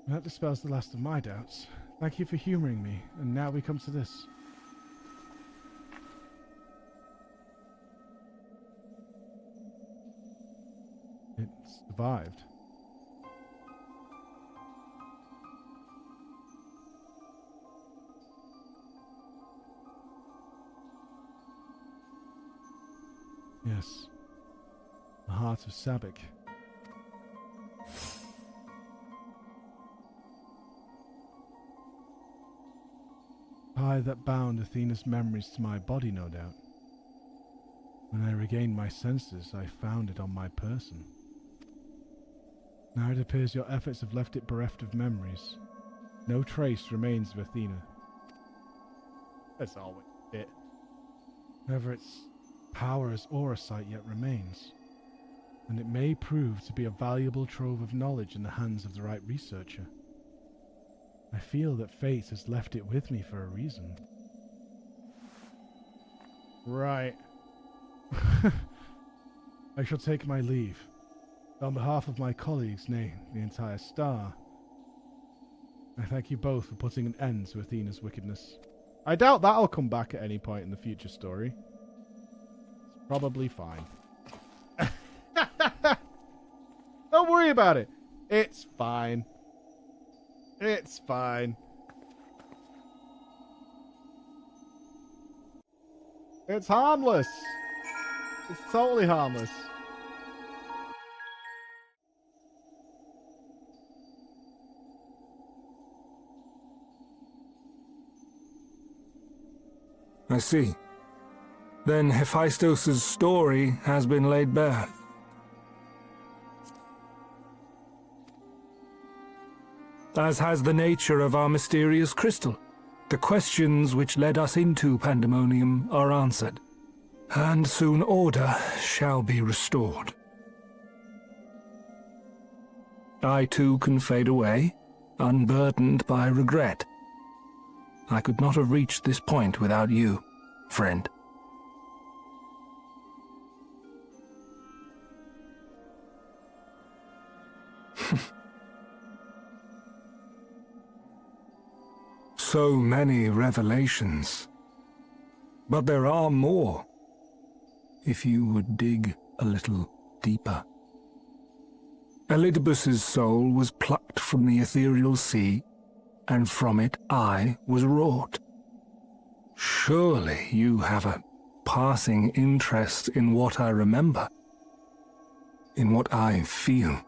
That dispels the last of my doubts. Thank you for humoring me, and now we come to this. It survived. Yes. The heart of Sabik. Tie that bound Athena's memories to my body, no doubt. When I regained my senses, I found it on my person. Now it appears your efforts have left it bereft of memories. No trace remains of Athena. That's always it. However, its power as aura sight yet remains, and it may prove to be a valuable trove of knowledge in the hands of the right researcher. I feel that fate has left it with me for a reason. Right. I shall take my leave. On behalf of my colleagues, nay, the entire star, I thank you both for putting an end to Athena's wickedness. I doubt that'll come back at any point in the future story. It's probably fine. Don't worry about it. It's fine. It's fine. It's harmless. It's totally harmless. I see. Then Hephaestus' story has been laid bare. As has the nature of our mysterious crystal. The questions which led us into Pandemonium are answered, and soon order shall be restored. I too can fade away, unburdened by regret. I could not have reached this point without you, friend. So many revelations. But there are more, if you would dig a little deeper. Elidibus's soul was plucked from the ethereal sea, and from it I was wrought. Surely you have a passing interest in what I remember, in what I feel.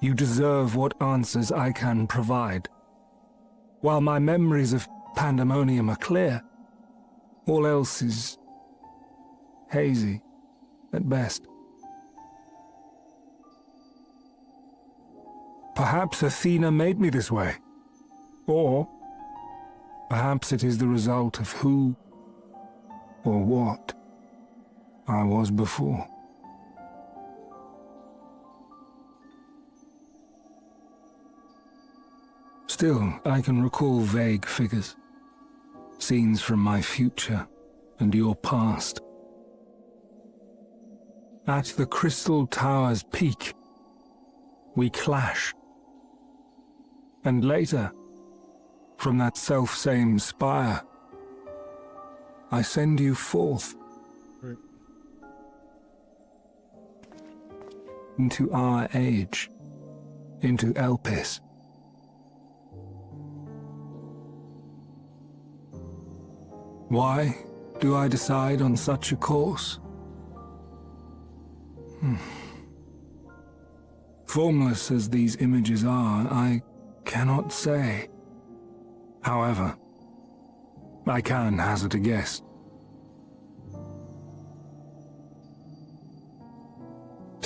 You deserve what answers I can provide. While my memories of Pandemonium are clear, all else is hazy at best. Perhaps Athena made me this way, or perhaps it is the result of who or what I was before. Still, I can recall vague figures, scenes from my future and your past. At the Crystal Tower's peak, we clash. And later, from that self-same spire, I send you forth. Right. Into our age, into Elpis. Why do I decide on such a course? Formless as these images are, I cannot say. However, I can hazard a guess.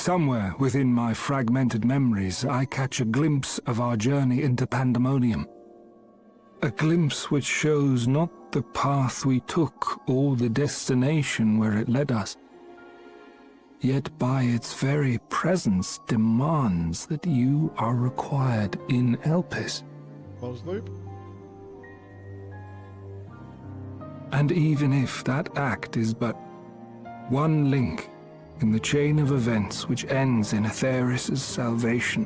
Somewhere within my fragmented memories, I catch a glimpse of our journey into Pandemonium. A glimpse which shows not the path we took or the destination where it led us, yet by its very presence demands that you are required in Elpis. Closed loop. And even if that act is but one link in the chain of events which ends in Atheris' salvation,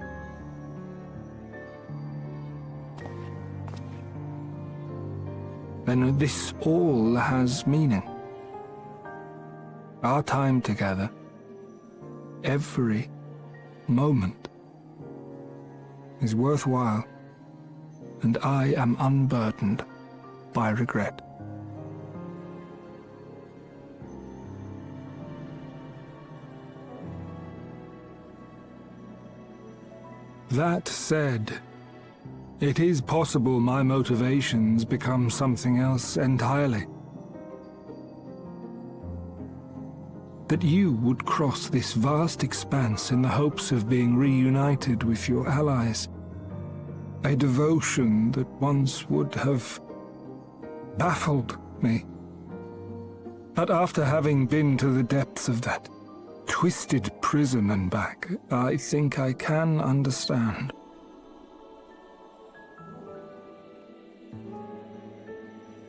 then this all has meaning. Our time together, every moment, is worthwhile, and I am unburdened by regret. That said, it is possible my motivations become something else entirely. That you would cross this vast expanse in the hopes of being reunited with your allies. A devotion that once would have baffled me. But after having been to the depths of that twisted prison and back, I think I can understand.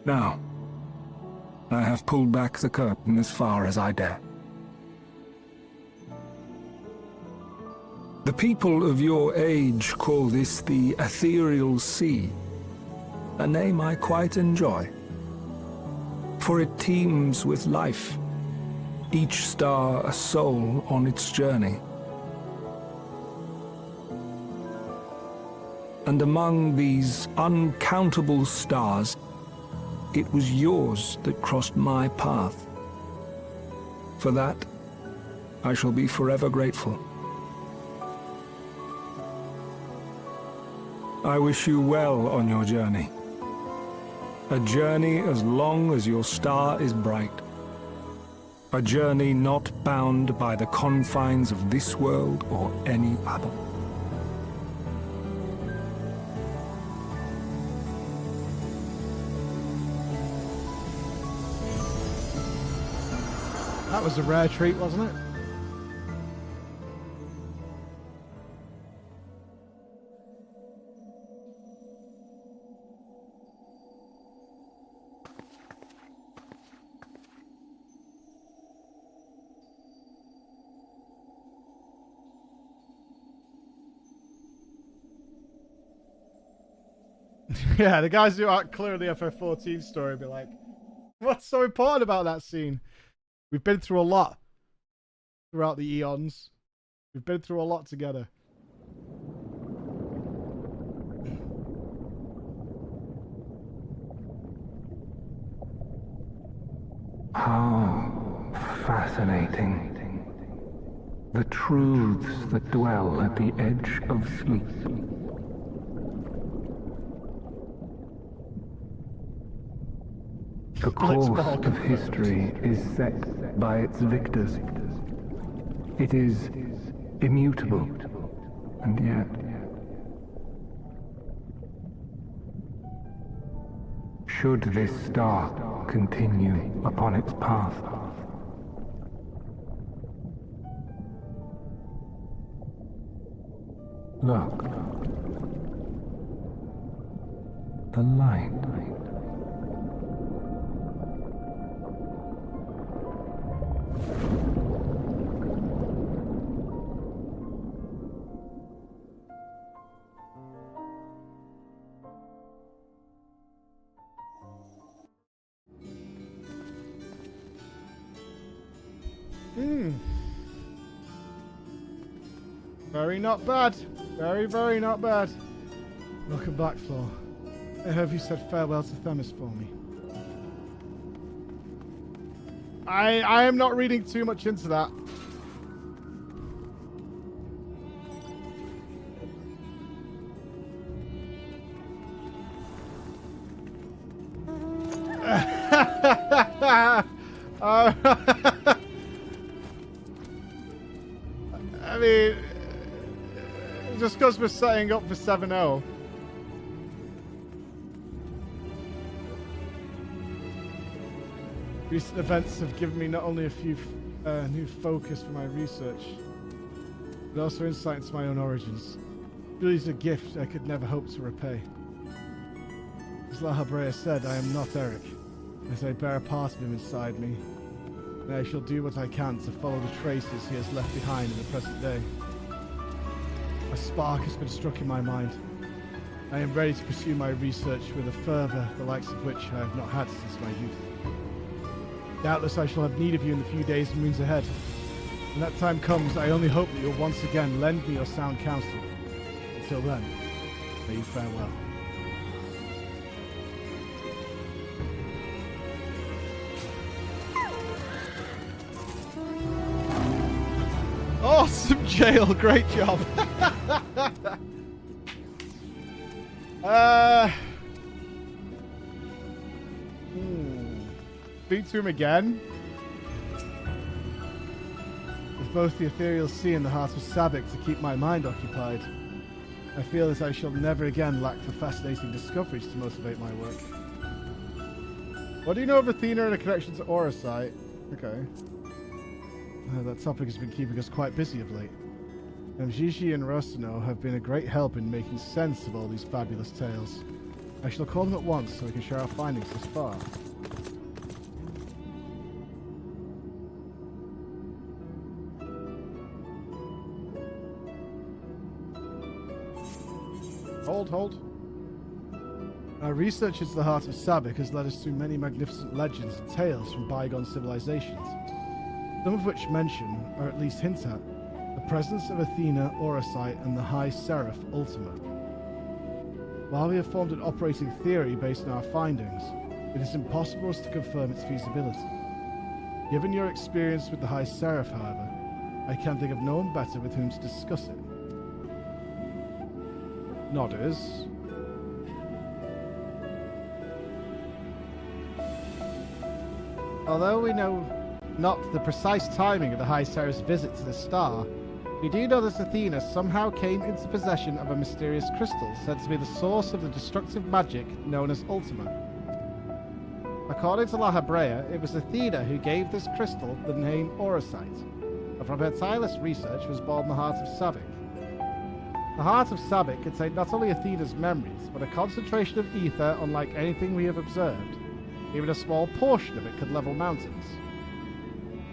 Now, I have pulled back the curtain as far as I dare. The people of your age call this the Ethereal Sea, a name I quite enjoy, for it teems with life, each star a soul on its journey. And among these uncountable stars, it was yours that crossed my path. For that, I shall be forever grateful. I wish you well on your journey. A journey as long as your star is bright. A journey not bound by the confines of this world or any other. That was a rare treat, wasn't it? Yeah, the guys who aren't clear of the FF14 story be like, what's so important about that scene? We've been through a lot throughout the eons. We've been through a lot together. How fascinating. The truths that dwell at the edge of sleep. The course of history is set by its victors. It is immutable, and yet should this star continue upon its path, look, the light. Very not bad. Very, very not bad. Welcome back, Floor. I hope you said farewell to Themis for me. I am not reading too much into that. I mean, just because we're setting up for 7-0. Recent events have given me not only a few new focus for my research, but also insight into my own origins. Truly is a gift I could never hope to repay. As La Habrea said, I am not Eric, as I bear a part of him inside me, and I shall do what I can to follow the traces he has left behind in the present day. A spark has been struck in my mind. I am ready to pursue my research with a fervour the likes of which I have not had since my youth. Doubtless I shall have need of you in the few days and moons ahead. When that time comes, I only hope that you'll once again lend me your sound counsel. Until then, may you fare well. Awesome jail, great job. Speak to him again. With both the ethereal sea and the heart of Sabik to keep my mind occupied, I feel that I shall never again lack for fascinating discoveries to motivate my work. What do you know of Athena and a connection to Orosite? Okay. That topic has been keeping us quite busy of late. Gigi and Rosano have been a great help in making sense of all these fabulous tales. I shall call them at once so we can share our findings thus far. Hold. Our research into the heart of Sabik has led us through many magnificent legends and tales from bygone civilizations, some of which mention, or at least hint at, the presence of Athena, Orosite, and the High Seraph Ultima. While we have formed an operating theory based on our findings, it is impossible for us to confirm its feasibility. Given your experience with the High Seraph, however, I can think of no one better with whom to discuss it. Nodders. Although we know not the precise timing of the High Seraph's visit to the star, we do know that Athena somehow came into possession of a mysterious crystal said to be the source of the destructive magic known as Ultima. According to La Habrea, it was Athena who gave this crystal the name Orosite, and from her tireless research was born the Heart of Sabik. The Heart of Sabik contained not only Athena's memories, but a concentration of ether unlike anything we have observed. Even a small portion of it could level mountains.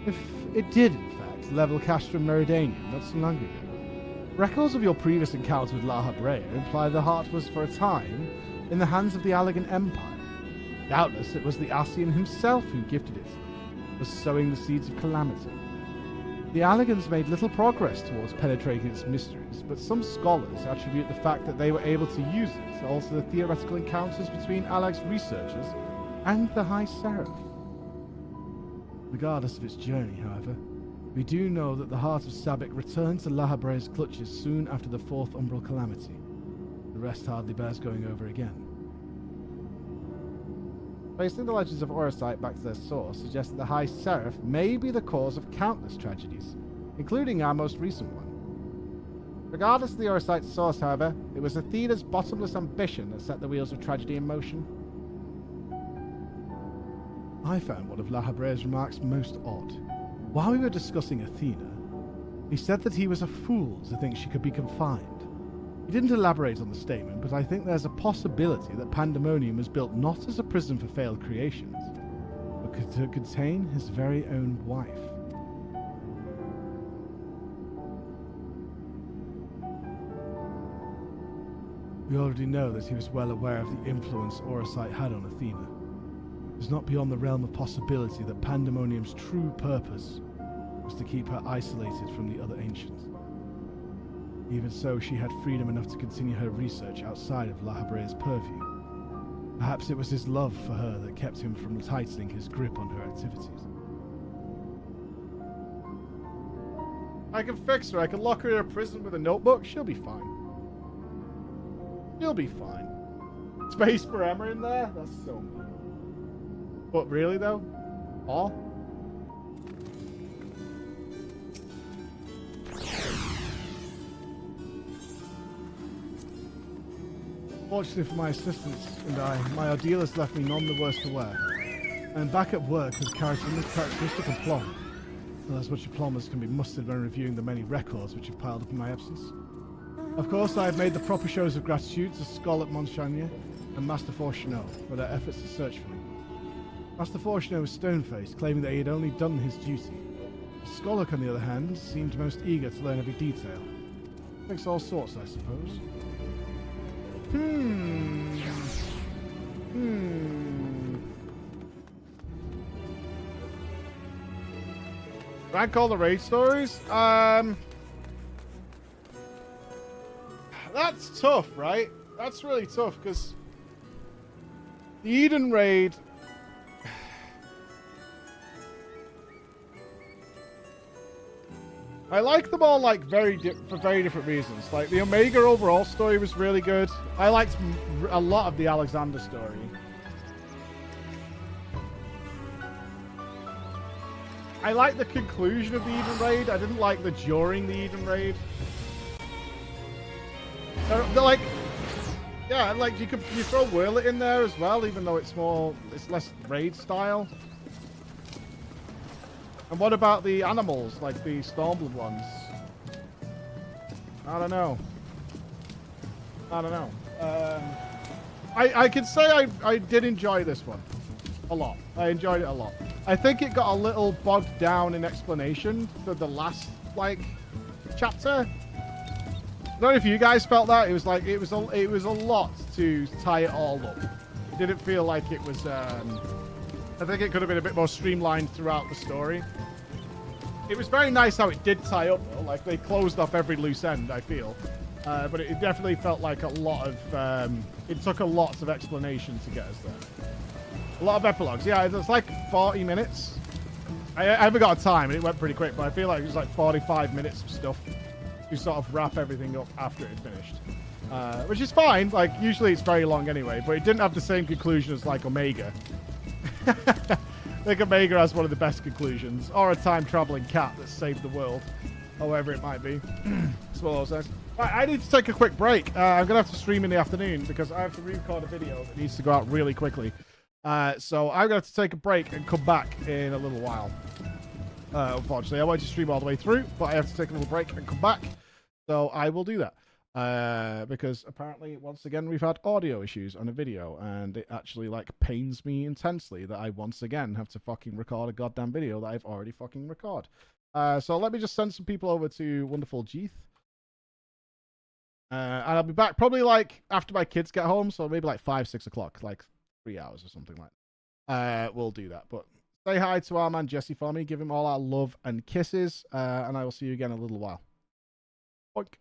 If it did, in fact, level Castrum Meridanium not so long ago. Records of your previous encounter with La Habrea imply the heart was, for a time, in the hands of the Allegan Empire. Doubtless it was the Ascian himself who gifted it, was sowing the seeds of calamity. The Allegans made little progress towards penetrating its mysteries, but some scholars attribute the fact that they were able to use it to alter the theoretical encounters between Alag's researchers and the High Seraph. Regardless of its journey, however, we do know that the Heart of Sabik returned to La Habrea's clutches soon after the Fourth Umbral Calamity. The rest hardly bears going over again. Tracing the legends of Orosite back to their source suggests that the High Seraph may be the cause of countless tragedies, including our most recent one. Regardless of the Orosite's source, however, it was Athena's bottomless ambition that set the wheels of tragedy in motion. I found one of La Habrea's remarks most odd. While we were discussing Athena, he said that he was a fool to think she could be confined. He didn't elaborate on the statement, but I think there's a possibility that Pandemonium was built not as a prison for failed creations, but to contain his very own wife. We already know that he was well aware of the influence Orosite had on Athena. It is not beyond the realm of possibility that Pandemonium's true purpose was to keep her isolated from the other ancients. Even so, she had freedom enough to continue her research outside of La Habrea's purview. Perhaps it was his love for her that kept him from tightening his grip on her activities. I can fix her. I can lock her in a prison with a notebook. She'll be fine. She'll be fine. Space for Emma in there? That's so mean. But really, though? All? Fortunately for my assistants and my ordeal has left me none the worse for wear. I am back at work with characteristic aplomb. Well, as much aplomb as can be mustered when reviewing the many records which have piled up in my absence. Of course, I have made the proper shows of gratitude to Scarlet Monchagner and Master Fortuneau for their efforts to search for me. Master Fortuneau was stone-faced, claiming that he had only done his duty. Skolok, on the other hand, seemed most eager to learn every detail. Thanks all sorts, I suppose. Rank all the raid stories? That's tough, right? That's really tough, because the Eden raid... I like them all, like, for very different reasons. Like, the Omega overall story was really good. I liked a lot of the Alexander story. I like the conclusion of the Eden raid. I didn't like the during the Eden raid. They're like, yeah, like you throw Whirl It in there as well, even though it's less raid style. And what about the animals, like the Stormblood ones? I don't know. I can say I did enjoy this one a lot. I enjoyed it a lot. I think it got a little bogged down in explanation for the last, like, chapter. I don't know if you guys felt that. It was like, it was a lot to tie it all up. It didn't feel like it was, I think it could have been a bit more streamlined throughout the story. It was very nice how it did tie up, though. Like, they closed off every loose end, I feel. But it definitely felt like a lot of... it took a lot of explanation to get us there. A lot of epilogues. Yeah, it's like 40 minutes. I haven't got a time, and it went pretty quick, but I feel like it was like 45 minutes of stuff to sort of wrap everything up after it had finished. Which is fine. Like, usually it's very long anyway, but it didn't have the same conclusion as, like, Omega. I think Omega has one of the best conclusions. Or a time-traveling cat that saved the world. Or whatever it might be. That's what I was saying. Right, I need to take a quick break. I'm going to have to stream in the afternoon because I have to re-record a video that needs to go out really quickly. So I'm going to have to take a break and come back in a little while. Unfortunately, I wanted to stream all the way through, but I have to take a little break and come back. So I will do that. Because apparently, once again, we've had audio issues on a video, and it actually, like, pains me intensely that I once again have to fucking record a goddamn video that I've already fucking recorded. So let me just send some people over to Wonderful Jeeth. And I'll be back probably, like, after my kids get home, so maybe, like, 5, 6 o'clock, like 3 hours or something like that. We'll do that, but say hi to our man Jesse for me, give him all our love and kisses, and I will see you again in a little while. Boink.